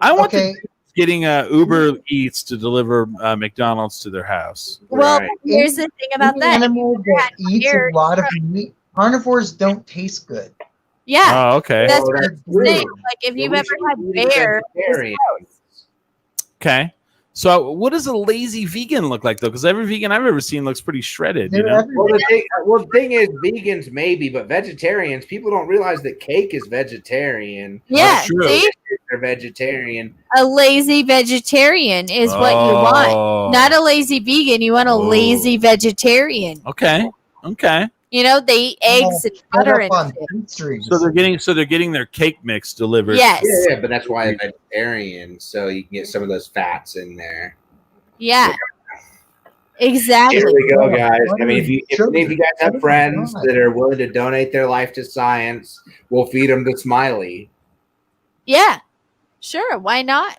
I want Okay. the getting Uber Eats to deliver McDonald's to their house. Well, Right. here's the thing about Any that. animal that eats bear, a lot of meat, carnivores don't taste good. Yeah, Oh, okay. that's Oh, what that's I'm saying. true. Like if you've We ever should had be eating bear, vegetarian. Okay. So, what does a lazy vegan look like, though? Because every vegan I've ever seen looks pretty shredded. You They're know? everywhere. The thing is, vegans maybe, but vegetarians, people don't realize that cake is vegetarian. yeah, true. see, They're vegetarian. a lazy vegetarian is what you want. Not a lazy vegan. You want a Oh. lazy vegetarian. Okay. Okay. You know, they eat eggs and Shut butter up and on shit. pastries. So they're getting their cake mix delivered. Yes. Yeah, but that's why they're vegetarian, so you can get some of those fats in there. Yeah. Exactly. Here we go, guys. I mean, if any of you guys have Sugar. friends that are willing to donate their life to science, we'll feed them to Smiley. Yeah. Sure. Why not?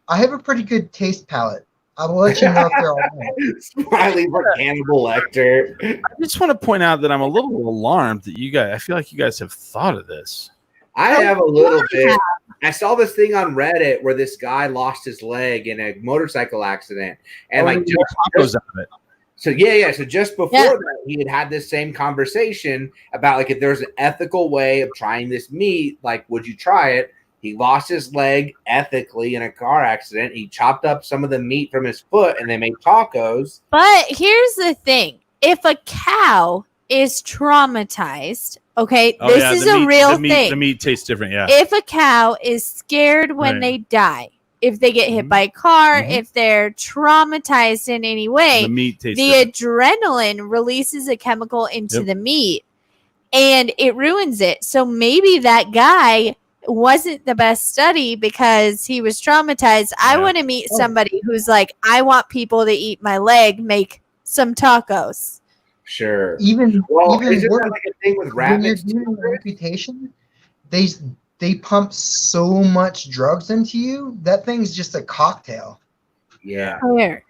I have a pretty good taste palate. I will let you know if they're all right. Smiley for Cannibal Lecter. I just want to point out that I'm a little alarmed that you guys. I feel like you guys have thought of this. I have a little bit. I saw this thing on Reddit where this guy lost his leg in a motorcycle accident, and like Tacos out of it. so yeah. So just before Yeah. that, he had this same conversation about like if there's an ethical way of trying this meat, like would you try it? He lost his leg ethically in a car accident. He chopped up some of the meat from his foot, and they made tacos. But here's the thing. If a cow is traumatized, okay, Oh, this yeah, is the a meat- real the meat, thing. The meat tastes different. Yeah. If a cow is scared when Right. they die, if they get hit Mhm. by a car, Mhm. if they're traumatized in any way, The meat tastes the different. adrenaline releases a chemical into Yep. the meat and it ruins it. So maybe that guy wasn't the best study because he was traumatized. I Yeah. want to meet somebody who's like, I want people to eat my leg, make some tacos. Sure. Even Well, even isn't worse, that like a thing with when you're rabbits? doing a reputation, they pump so much drugs into you. That thing's just a cocktail. Yeah. Where?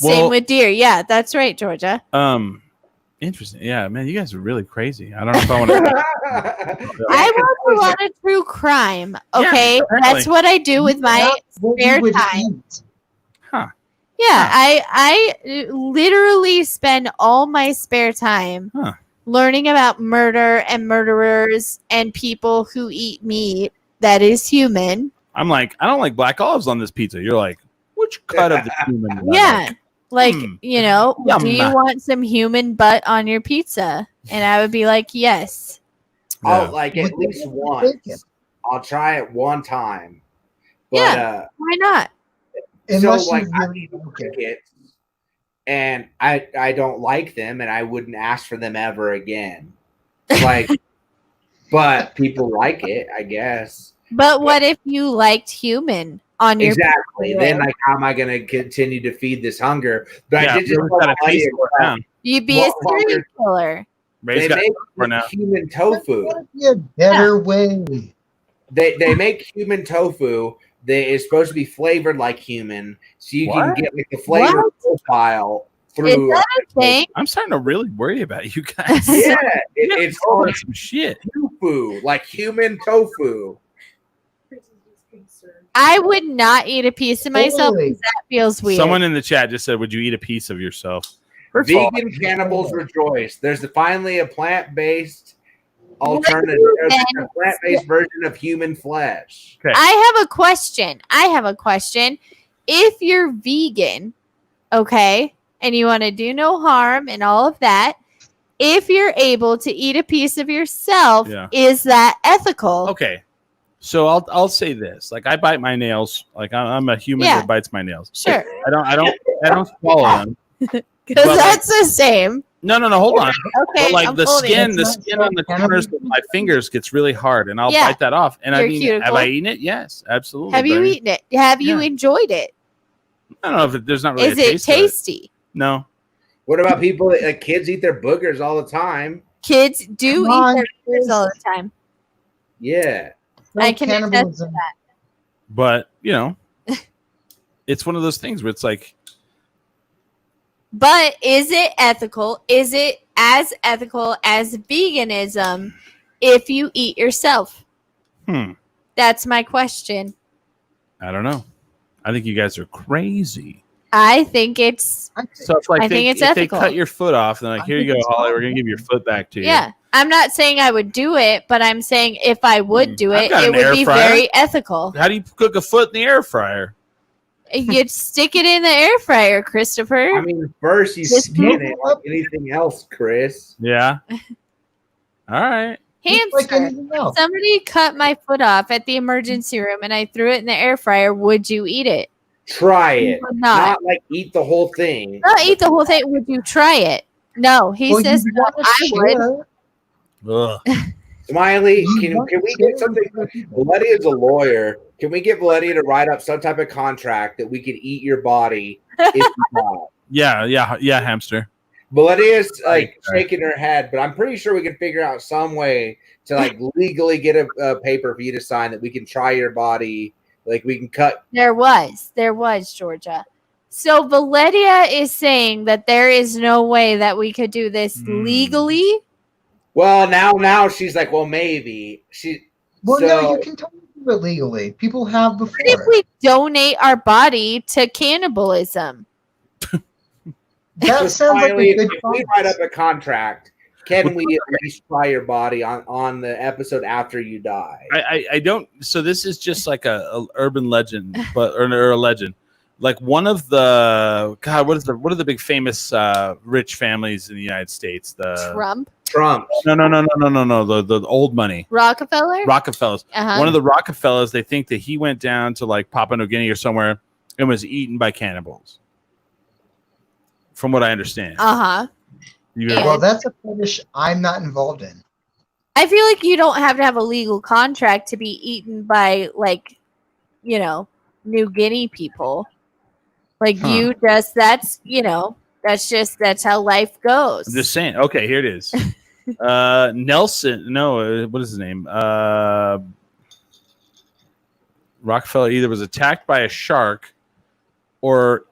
Well- Same with deer. Yeah, that's right, Georgia. Interesting. Yeah, man, you guys are really crazy. I don't know if I want to. I watch a lot of true crime. Okay, apparently. that's what I do with my That's what you spare would time. eat. Huh. Yeah, Huh. I literally spend all my spare time Huh. learning about murder and murderers and people who eat meat that is human. I'm like, I don't like black olives on this pizza. You're like, which cut of the human? do I Yeah. like? Like, you know, do you Yum. want some human butt on your pizza? And I would be like, yes. I'll Yeah. like at With least bacon. once. I'll try it one time. But Yeah. Why not? Unless so like you I really eat like it. crickets and I don't like them and I wouldn't ask for them ever again. Like but people like it, I guess. But what if you liked human on your Exactly. pizza? Then like how am I gonna continue to feed this hunger? But Yeah, I did just Ray's tell got a my taste buddy, for it now. You'd be Well, a serial killer. Ray's they got make for now. human tofu. That'd be a better way. They make human tofu that is supposed to be flavored like human, so you can What? get like the flavor profile through. Is that a thing? I'm starting to really worry about you guys. Yeah, It's it's called called some shit. tofu, like human tofu. I would not eat a piece of myself Totally. because that feels weird. Someone in the chat just said, "Would you eat a piece of yourself?" First of all, Vegan cannibals rejoice. There's finally a plant-based What alternative, do or then- a plant-based version of human flesh. okay. I have a question. If you're vegan, okay, and you want to do no harm and all of that, if you're able to eat a piece of yourself, Yeah. is that ethical? Okay. So I'll say this: like I bite my nails. Like I'm a human Yeah. that bites my nails. Sure, I don't swallow them. because But, like- that's the same. No. Hold on. Okay, But like I'm the holding skin, it. the It's not skin on the corners of my fingers gets really hard, and I'll Yeah. bite that off. And I Your mean, cuticle. have I eaten it? Yes, absolutely. Have But I you mean, eaten it? Have you Yeah. enjoyed it? I don't know if there's not really Is a it taste to tasty? No. What about people that like kids eat their boogers all the time? Kids do Come eat on, their fingers kids. all the time. Yeah. I can attest to cannibalism. But it's one of those things where it's like, But is it ethical? Is it as ethical as veganism if you eat yourself? That's my question. I don't know. I think you guys are crazy. I think it's So it's like I think it's if ethical. they cut your foot off, then like, I here you think go, it's Holly. We're fine. gonna give your foot back to you. yeah. I'm not saying I would do it, but I'm saying if I would do I've it, got it an would air be fryer. very ethical. How do you cook a foot in the air fryer? You'd stick it in the air fryer, Christopher. I mean, first you Just skin move it it like up. anything else, Chris. Yeah. All right. Just like Hamster. anything else. Somebody cut my foot off at the emergency room and I threw it in the air fryer. Would you eat it? Try You it. would not. Not like eat the whole thing. Not eat the whole thing. Would you try it? No. He Well, says you no, wanna I would. share. Ugh. Smiley, You can wanna we share get something? with other people. Valetti is a lawyer. Can we get Valetti to write up some type of contract that we could eat your body if you die? Yeah, hamster. Valetti is like Okay. shaking her head, but I'm pretty sure we can figure out some way to like legally get a paper for you to sign that we can try your body. Like we can cut. There was, Georgia. So Valedia is saying that there is no way that we could do this legally. Well, now she's like, well, maybe Well, so, no, you can totally do it legally. People have before. What if we donate our body to cannibalism? That So sounds like Smiley, a good if we write up a contract, can we at least try your body on the episode after you die? I don't. So this is just like a urban legend, or a legend. like one of the what are the big famous rich families in the United States? The Trump, Trump. no, the old money. Rockefeller. Rockefellers. Uh-huh. One of the Rockefellers, they think that he went down to like Papua New Guinea or somewhere and was eaten by cannibals. From what I understand. Uh-huh. You Yeah. Well, that's a fetish I'm not involved in. I feel like you don't have to have a legal contract to be eaten by, like, you know, New Guinea people. Like you just, that's how life goes. I'm just saying. Okay, here it is. Nelson. No, what is his name? Rockefeller either was attacked by a shark or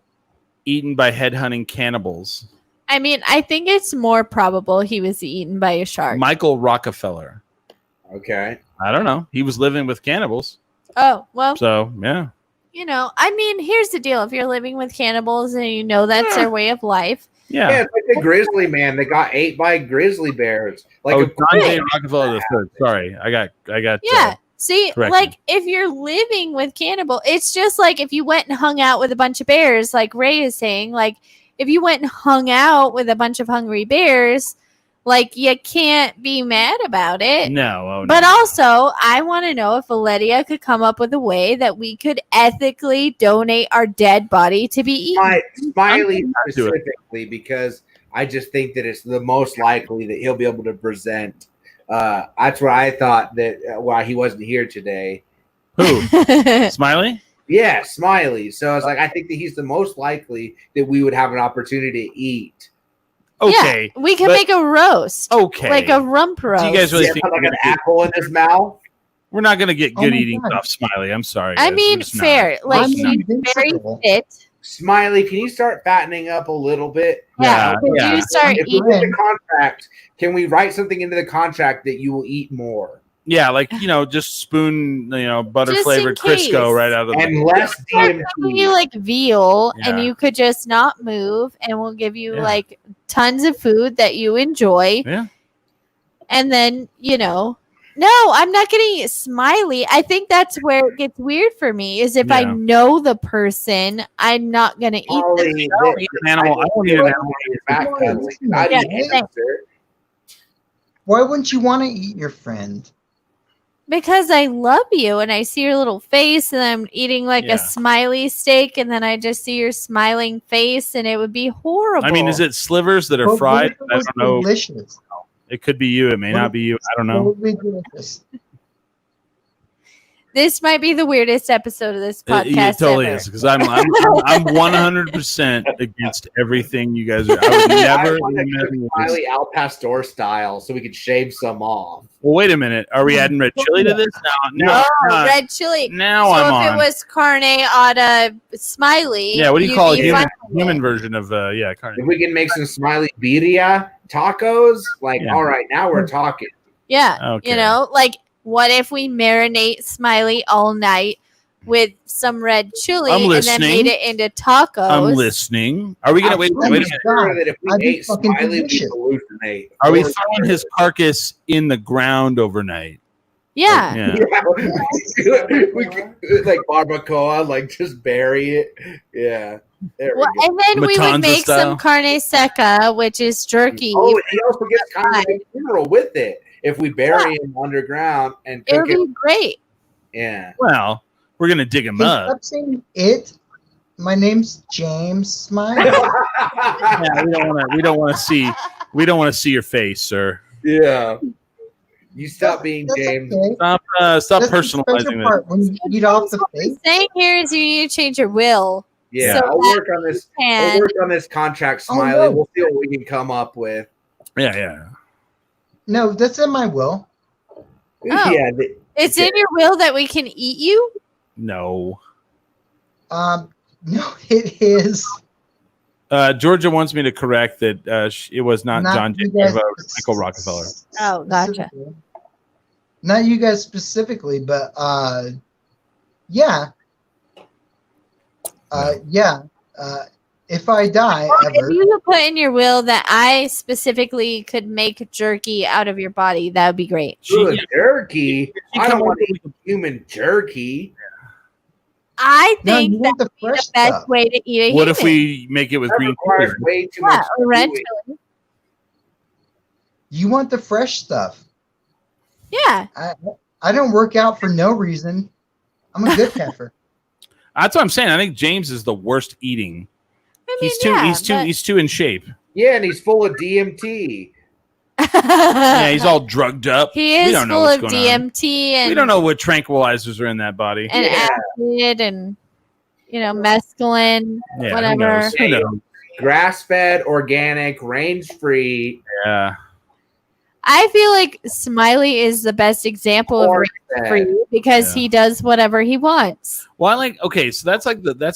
eaten by headhunting cannibals. I mean, I think it's more probable he was eaten by a shark. Michael Rockefeller. Okay. I don't know. He was living with cannibals. Oh, well, So, yeah. you know, I mean, here's the deal. If you're living with cannibals and you know that's their way of life. Yeah, Yeah. it's like the grizzly man that got ate by grizzly bears. Like Oh, a John J. Rockefeller III. Sorry. I got Yeah. See, corrected. like if you're living with cannibal, it's just like if you went and hung out with a bunch of bears, like Ray is saying, like if you went and hung out with a bunch of hungry bears, like you can't be mad about it. no. Oh, no. But also, I want to know if Valeria could come up with a way that we could ethically donate our dead body to be eaten. Smiley I'm not doing it. specifically, because I just think that it's the most likely that he'll be able to present. That's what I thought that why he wasn't here today. Who? Smiley? Yeah, Smiley. So I was like, I think that he's the most likely that we would have an opportunity to eat. Okay. Yeah, we can but- make a roast. Okay. Like a rump roast. Do you guys really Yeah, think like we're an gonna get- apple in his mouth? we're not going to get Oh good my eating God. off Smiley? I'm sorry. I guys. mean, We're just not. fair. Like I'm he's very invincible. fit. Smiley, can you start fattening up a little bit? Yeah. Yeah, Could yeah. you start If we eating? get the contract, can we write something into the contract that you will eat more Yeah, like, just spoon, butter Just flavored in case. Crisco right out of the and less Start giving you DMT? like veal, and Yeah. you could just not move, and we'll give you Yeah. like tons of food that you enjoy. Yeah. And then, no, I'm not going to eat Smiley. I think that's where it gets weird for me is if I Yeah. know the person, I'm not going to eat them. Ollie, I don't eat an animal. I don't eat an animal. Back cuddling. I Yeah, didn't thanks. answer. Why wouldn't you want to eat your friend? Because I love you and I see your little face and I'm eating like Yeah. a smiley steak and then I just see your smiling face and it would be horrible. I mean, is it slivers that are What fried? if it I was don't know. Delicious. It could be you. It may not be you. I don't know. Totally delicious. This might be the weirdest episode of this podcast It totally ever. is because I'm 100% against everything you guys are. I would never. I want to cook even- Smiley Al Pastor style so we could shave some off. Well, wait a minute. Are we adding red chili to this? No. Oh, red chili. Now so I'm if on. it was carne ada smiley, Yeah, what do you you'd call be it? fine with Human it. version of carne. If we can make some Smiley birria tacos, like, Yeah. all right, now we're talking. Yeah, Okay. like what if we marinate Smiley all night with some red chili I'm and then listening. made it into tacos? I'm listening. Are we gonna wait? I'm Wait a sure minute. that if we I'd be ate fucking Smiley, we delicious. hallucinate. Are we throwing his carcass in the ground overnight? Yeah. Yeah. Yeah, we could, like barbacoa, like just bury it. Yeah, there Well, we go. and then we Matanza would make style. some carne seca, which is jerky. Oh, and he also gets kind of a funeral with it if we bury him underground and it would cook it. be great. Yeah. Well, we're gonna dig him Hey, up. stop saying it. My name's James Smiley. Yeah, we don't want to see. We don't want to see your face, sir. Yeah. You stop being That's James. okay. Stop That's the special personalizing this. part when you eat off the face. Saying here is you need to change your will. Yeah, So I'll that work on this. We'll And work on this contract, Oh, Smiley. no. We'll see what we can come up with. Yeah. No, that's in my will. Oh. Yeah, it's in your will that we can eat you. No. No, it is Georgia wants me to correct that it was not John J. you guys Michael Rockefeller. Oh, gotcha. specifically. Not you guys specifically, but yeah. Yeah. If I die If ever, you could put in your will that I specifically could make jerky out of your body, that would be great. Ooh, jerky. She I don't come want up to eat human jerky. I No, think you want that's the fresh the best stuff. way to eat a What if human. we make it with That green requires chili? way too Yeah, much. or red chili. chili. You want the fresh stuff. Yeah. I don't work out for no reason. I'm a good heifer. That's what I'm saying. I think James is the worst eating. I mean, He's too in shape. Yeah, and he's full of DMT. Yeah, he's all drugged up. He We is don't know full what's of going on. DMT and We don't know what tranquilizers are in that body. and Yeah. acid and mescaline, Yeah, whatever. Who knows? Who knows? Grass-fed, organic, range-free. Yeah. I feel like Smiley is the best example of Corn-fed. free because Yeah. he does whatever he wants. Well, I like. Okay, so that's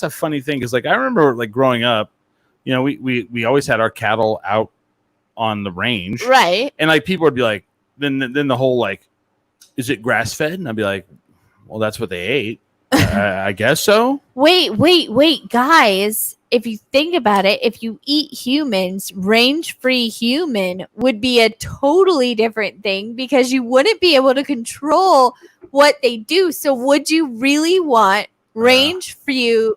a funny thing because like I remember like growing up, you know, we always had our cattle out on the range, Right. and like people would be like, then the whole like, is it grass fed? And I'd be like, well, that's what they ate. I guess so. Wait, guys. If you think about it, if you eat humans, range-free human would be a totally different thing because you wouldn't be able to control what they do. So would you really want range-free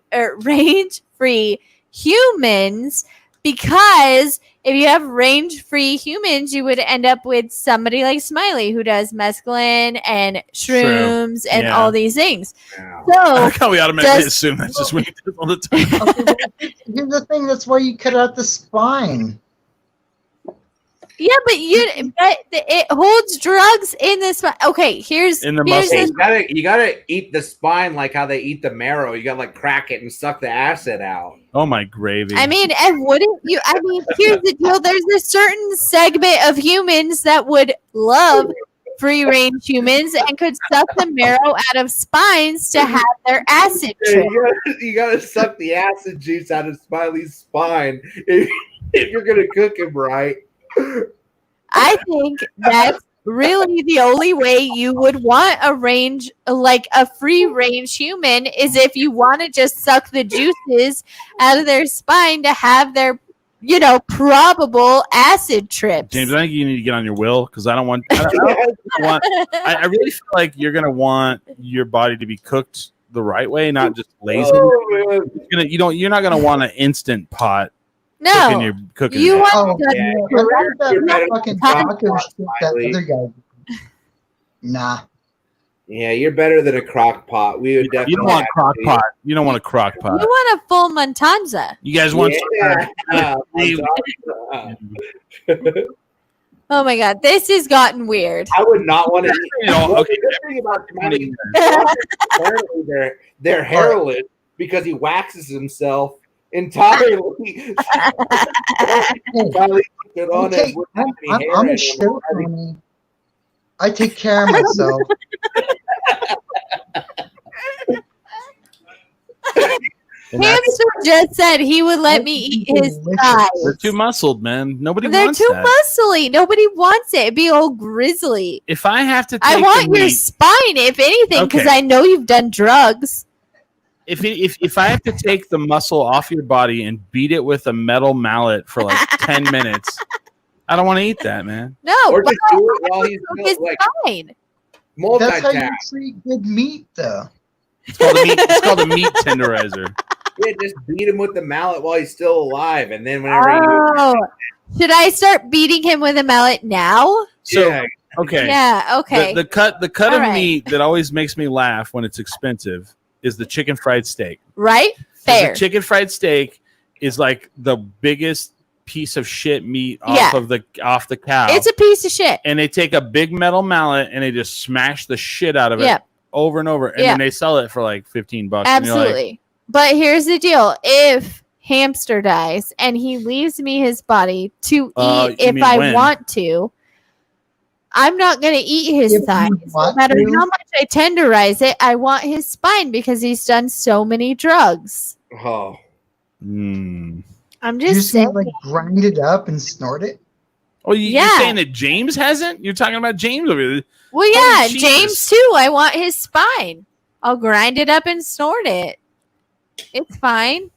humans? Because if you have range-free humans, you would end up with somebody like Smiley who does mescaline and shrooms and Yeah. all these things. Yeah. I So like how we automatically Just- assume that's just what he does all the time. Okay, well, here's the thing. That's why you cut out the spine. yeah, but it holds drugs in this. Okay, here's In the here's muscles. the- You gotta eat the spine like how they eat the marrow. You gotta like crack it and suck the acid out. Oh my gravy! I mean, and wouldn't you? I mean, here's the deal. There's a certain segment of humans that would love free range humans and could suck the marrow out of spines to have their acid trip. You gotta suck the acid juice out of Smiley's spine if you're gonna cook him right. I think that's really the only way you would want a range, like a free range human, is if you want to just suck the juices out of their spine to have their, probable acid trips. James, I think you need to get on your will because I don't want. I really feel like you're gonna want your body to be cooked the right way, not just lazy. Oh, man. You're not gonna want an instant pot no, cooking. you it. want Oh, the yeah. correct That You're better fucking than taco Tom shit that Smiley. other guy. Nah. Yeah, you're better than a crock pot. We would definitely. You don't want have crock to. pot. You don't want a crock You pot. want a full Montanza. You guys want? Yeah. Oh my god, this has gotten weird. I would not want to. You know, Well, okay. the good thing about Smiley, apparently they're hairless because he waxes himself entirely. Smiley put it on and wouldn't have any hair I'm a anymore. shirt pony. I take care of myself. And that's- Hamster just said he would let me eat his thighs. they're too muscled, man. Nobody They're wants too that. muscly. Nobody wants it. It'd be all grizzly. If I have to, take I want the your meat, spine, if anything, because Okay. I know you've done drugs. if I have to take the muscle off your body and beat it with a metal mallet for like 10 minutes, I don't want to eat that, man. No, Or but just do it while he's his still, like spine. That's how you multitask. treat good meat, though. It's called a meat tenderizer. Yeah, just beat him with the mallet while he's still alive, and then whenever you Oh, should I start beating him with a mallet now? So yeah, okay, Yeah. Okay. the cut All of right. meat that always makes me laugh when it's expensive is the chicken fried steak. right. 'Cause Fair. The chicken fried steak is like the biggest piece of shit meat Yeah. off the cow. It's a piece of shit. And they take a big metal mallet and they just smash the shit out of it Yeah. over and over, and Yeah. then they sell it for like $15. And you're like, Absolutely. But here's the deal: if Hamster dies and he leaves me his body to You eat if mean I when? want to, I'm not going to eat his If you thighs. No want matter to. how much I tenderize it, I want his spine because he's done so many drugs. oh, hmm. I'm You just just gonna saying. like grind it up and snort it. Oh, you're Yeah. saying that James hasn't? You're talking about James over there. Well, Oh, yeah, Jesus. James too. I want his spine. I'll grind it up and snort it. It's fine.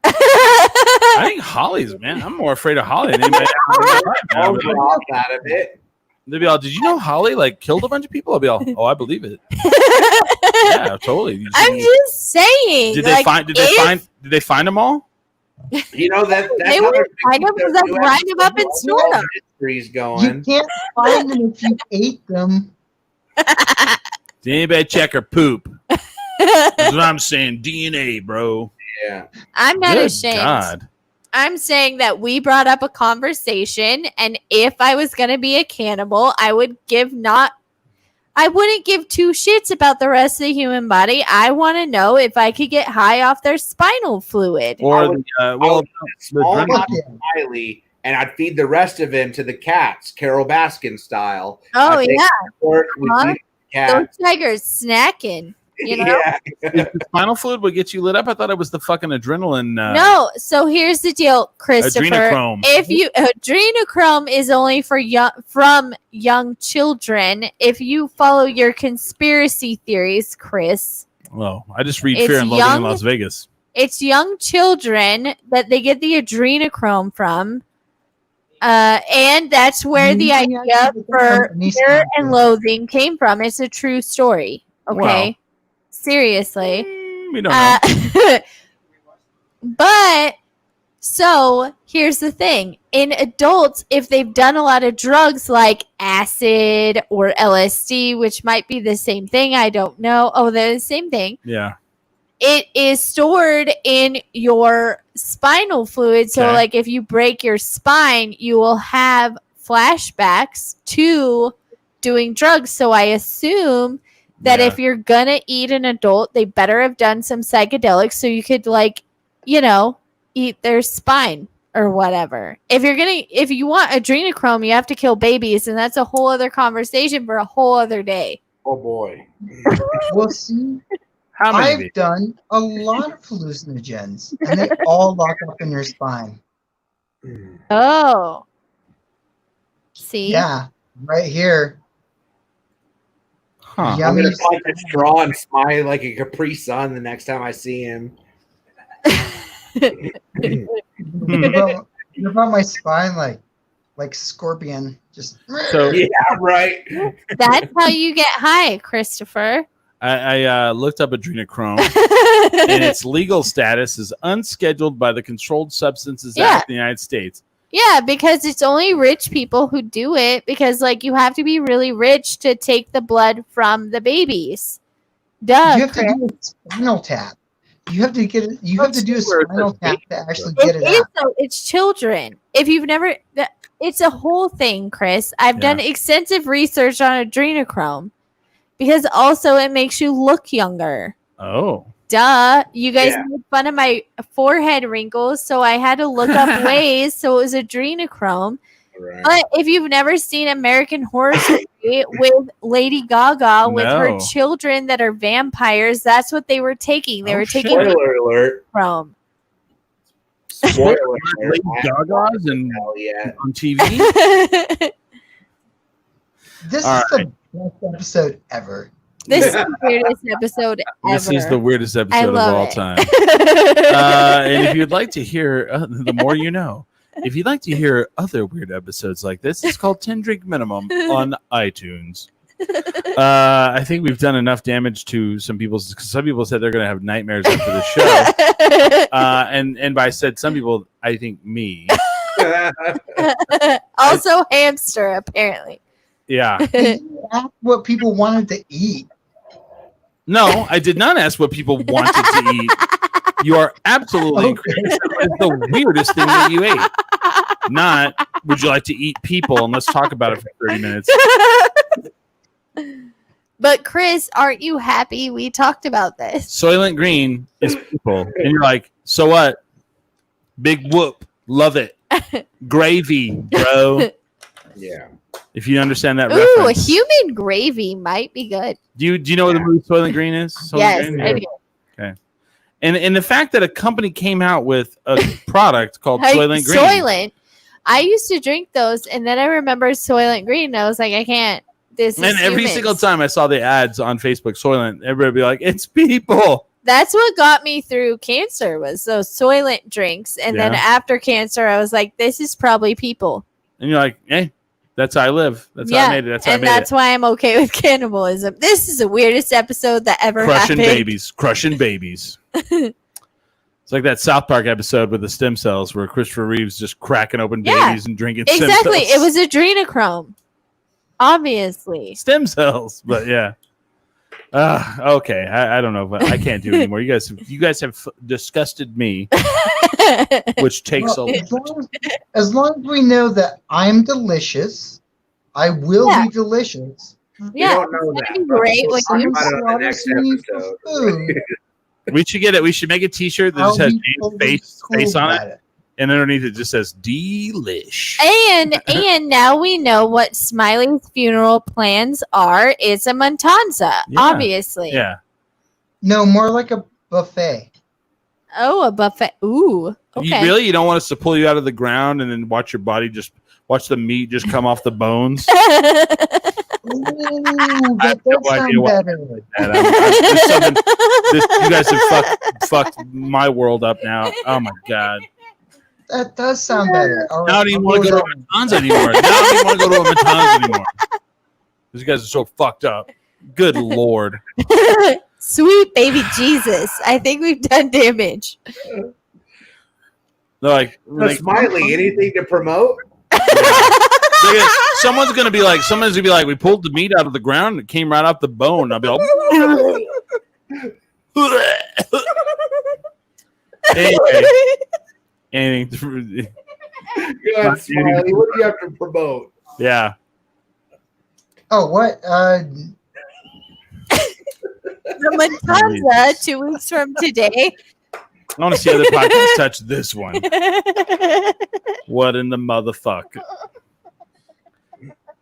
I think Holly's, man. I'm more afraid of Holly than anybody else in my life now, I'll but- get off out of it. They'd be all, "Did you know Holly like killed a bunch of people?" I'll be all, "Oh, I believe it. Yeah, totally." I'm just saying. Did they find? Did they find them all? You know that's They how would they're find them making because their I grind them up and US store them. Mysteries You going. can't find them if you ate them. Did anybody check her poop? That's what I'm saying. DNA, bro. Yeah. I'm not Good ashamed. God. I'm saying that we brought up a conversation, and if I was going to be a cannibal, I wouldn't give two shits about the rest of the human body. I want to know if I could get high off their spinal fluid. Or would- the Small adrenaline. amount of Kylie, and I'd feed the rest of him to the cats, Carol Baskin style. Oh, I'd take yeah. Fork, we'd Huh? feed the Those cats. tigers snacking. You know? Yeah. If the spinal fluid would get you lit up, I thought it was the fucking adrenaline. No. So here's the deal, Christopher. Adrenochrome. If you adrenochrome is only for young children. If you follow your conspiracy theories, Chris, Well, I just read It's Fear and Loathing young- in Las Vegas. it's young children that they get the adrenochrome from. And that's where the Yeah, idea yeah, for company Fear and sponsor. Loathing came from. It's a true story. Okay. Wow. Seriously. We don't know. But so here's the thing. In adults, if they've done a lot of drugs like acid or LSD, which might be the same thing, I don't know. Oh, they're the same thing. Yeah. It is stored in your spinal fluid. So, Okay. like, if you break your spine, you will have flashbacks to doing drugs. So, I assume that Yeah. if you're gonna eat an adult, they better have done some psychedelics so you could, like, eat their spine or whatever. If you want adrenochrome, you have to kill babies, and that's a whole other conversation for a whole other day. Oh boy. Well, see, How many? I've done a lot of hallucinogens, and they all lock up in your spine. Oh, see, Yeah, right here. Huh. Yeah. I'm gonna Yummy. punch a straw and smile like a Capri Sun the next time I see him. You're about my spine like Scorpion. Just So Yeah, right. that's how you get high, Christopher. I looked up adrenochrome, and its legal status is unscheduled by the Controlled Substances Yeah. Act in the United States. Yeah, because it's only rich people who do it. Because like you have to be really rich to take the blood from the babies. Duh. you have to Chris. do a spinal tap. You have to get it. You have to do a That's where it spinal says tap baby. to actually It get it is out. though. It's children. If you've never, it's a whole thing, Chris. I've done extensive research on adrenochrome because also it makes you look younger. Oh, Duh. You guys Yeah. made fun of my forehead wrinkles, so I had to look up ways. So it was adrenochrome. Right. But if you've never seen American Horror Story with Lady Gaga with her No. children that are vampires, that's what they were taking. They Oh, were shit. taking Spoiler alert. from. Spoiler alert. Lady Gaga's and Hell yeah. on TV. This All is the best episode ever. This is the weirdest episode ever. This is the weirdest I episode of love all it. time. And if you'd like to hear, the more you know. If you'd like to hear other weird episodes like this, it's called 10 Drink Minimum on iTunes. I think we've done enough damage to some people. Some people said they're going to have nightmares after the show. And by said some people, I think me. Also, hamster, apparently. Yeah. You asked what people wanted to eat. No, I did not ask what people wanted to eat. You are absolutely incorrect. It's the weirdest thing that you ate. Not, would you like to eat people? And let's talk about it for 30 minutes. But Chris, aren't you happy we talked about this? Soylent Green is people. And you're like, so what? Big whoop. Love it. Gravy, bro. Yeah. If you understand that Ooh, reference. human gravy might be good. Do you know what the movie Soylent Green is? Soylent Yes, Green? I do. And the fact that a company came out with a product called Like, Soylent Green. Soylent. I used to drink those, and then I remember Soylent Green, and I was like, I can't. This is And every humans. single time I saw the ads on Facebook, Soylent, everybody would be like, it's people. That's what got me through cancer was those Soylent drinks, and then Yeah. after cancer, I was like, this is probably people. And you're like, hey, That's how I live. That's how I made it. That's how I made that's it. why I'm okay with cannibalism. This is the weirdest episode that ever Crushing happened. Crushing babies. It's like that South Park episode with the stem cells where Christopher Reeve's just cracking open babies and drinking stem Exactly. cells. It was adrenochrome. Obviously. Stem cells, but yeah. Okay. I don't know, but I can't do it anymore. You guys have disgusted me, which takes Well, a as long as we know that I'm delicious, I will be delicious. Yeah, don't know it's that, gonna be bro. great We'll when talk you about it on the next episode. Food, We should get it. We should make a T-shirt that I'll just has be James' totally face cool on about it, and underneath it just says "Delish." and now we know what Smiley's funeral plans are. It's a Montanza, Yeah. obviously. Yeah. No, more like a buffet. Oh, a buffet. Ooh. Okay. You don't want us to pull you out of the ground and then watch the meat just come off the bones. Ooh, I that have no does idea sound why. better. You guys have fucked my world up now. Oh my god! That does sound better. All Now I right, don't even I'll want to go go to a down. Matanza anymore. Now I don't even want to go to a Matanza anymore. These guys are so fucked up. Good lord. Sweet baby Jesus. I think we've done damage. They're like, So, Smiley, anything to promote? someone's gonna be like, we pulled the meat out of the ground and it came right off the bone. I'll be like, anything. Go ahead, Smiley. What do you have to promote? Yeah. Oh, what? The Matanza 2 weeks from today. I want to see other podcasts touch this one. What in the motherfuck?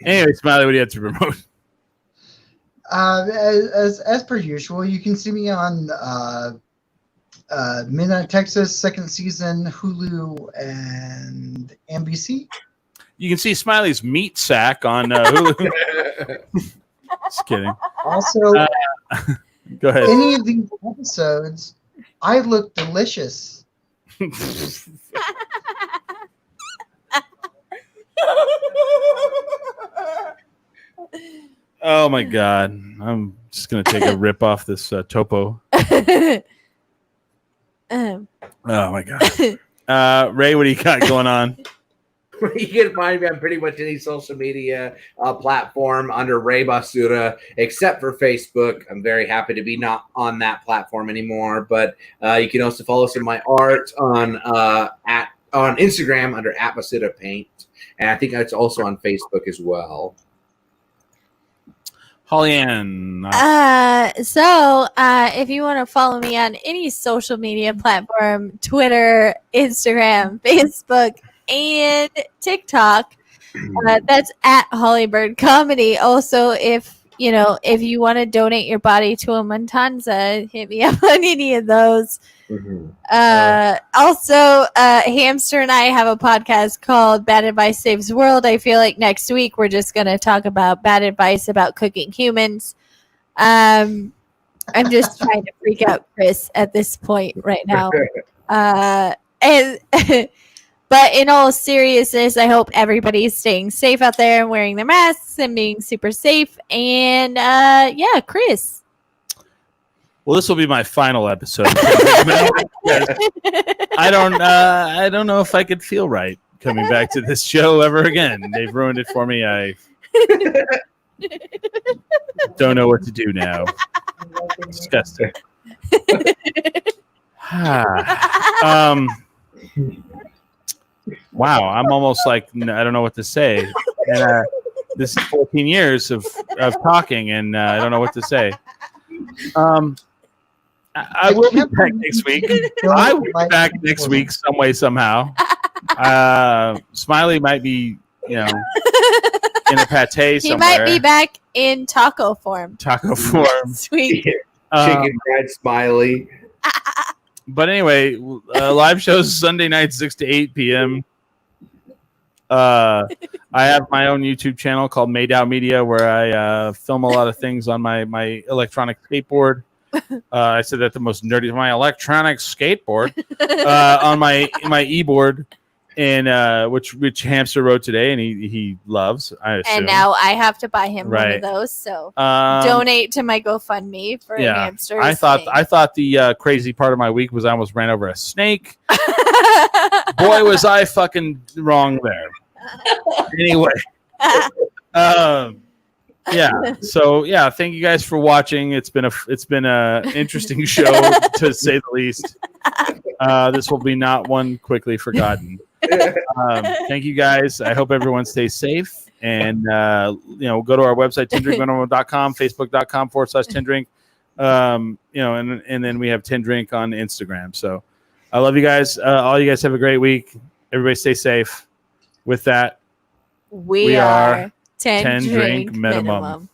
Anyway, Smiley, what do you have to promote? As per usual, you can see me on Midnight Texas, second season, Hulu, and NBC. You can see Smiley's meat sack on Hulu. Just kidding. Also, Go ahead. any of these episodes, I look delicious. Oh my god. I'm just gonna take a rip off this topo. Um, Oh my god. Ray, what do you got going on? You can find me on pretty much any social media platform under Ray Basura, except for Facebook. I'm very happy to be not on that platform anymore. But you can also follow some of my art on Instagram under @BasuraPaint, and I think it's also on Facebook as well. Holly Ann. So if you want to follow me on any social media platform, Twitter, Instagram, Facebook, and TikTok, that's @Hollybird Comedy. Also, if you want to donate your body to a Montanza, hit me up on any of those. Also, Hamster and I have a podcast called Bad Advice Saves the World. I feel like next week we're just going to talk about bad advice about cooking humans. I'm just trying to freak out Chris at this point right now. But in all seriousness, I hope everybody's staying safe out there and wearing their masks and being super safe. And yeah, Chris. Well, this will be my final episode. I don't know if I could feel right coming back to this show ever again. They've ruined it for me. I don't know what to do now. Disgusting. Wow, I'm almost like I don't know what to say. And this is 14 years of talking, and I don't know what to say. I will be back next week. I will be back next week some way, somehow. Smiley might be, in a pate somewhere. He might be back in taco form. Taco form. Sweet. Chicken fried Smiley. But anyway, live shows Sunday night, 6 to 8 p.m. I have my own YouTube channel called Maydow Media where I film a lot of things on my electronic skateboard. I said that the most nerdy, my electronic skateboard on my e-board. and which Hamster wrote today, and he loves. I assume. And now I have to buy him one Right. of those. So Um, donate to my GoFundMe for hamsters. I thought the crazy part of my week was I almost ran over a snake. Boy, was I fucking wrong there. Anyway, yeah. So yeah, thank you guys for watching. It's been a interesting show to say the least. This will be not one quickly forgotten. Thank you guys. I hope everyone stays safe, and go to our website tindrinkminimum.com, facebook.com/tindrink. And then we have Tindrink on Instagram. So I love you guys. All you guys have a great week. Everybody stay safe. With that, we are 10 drink minimum.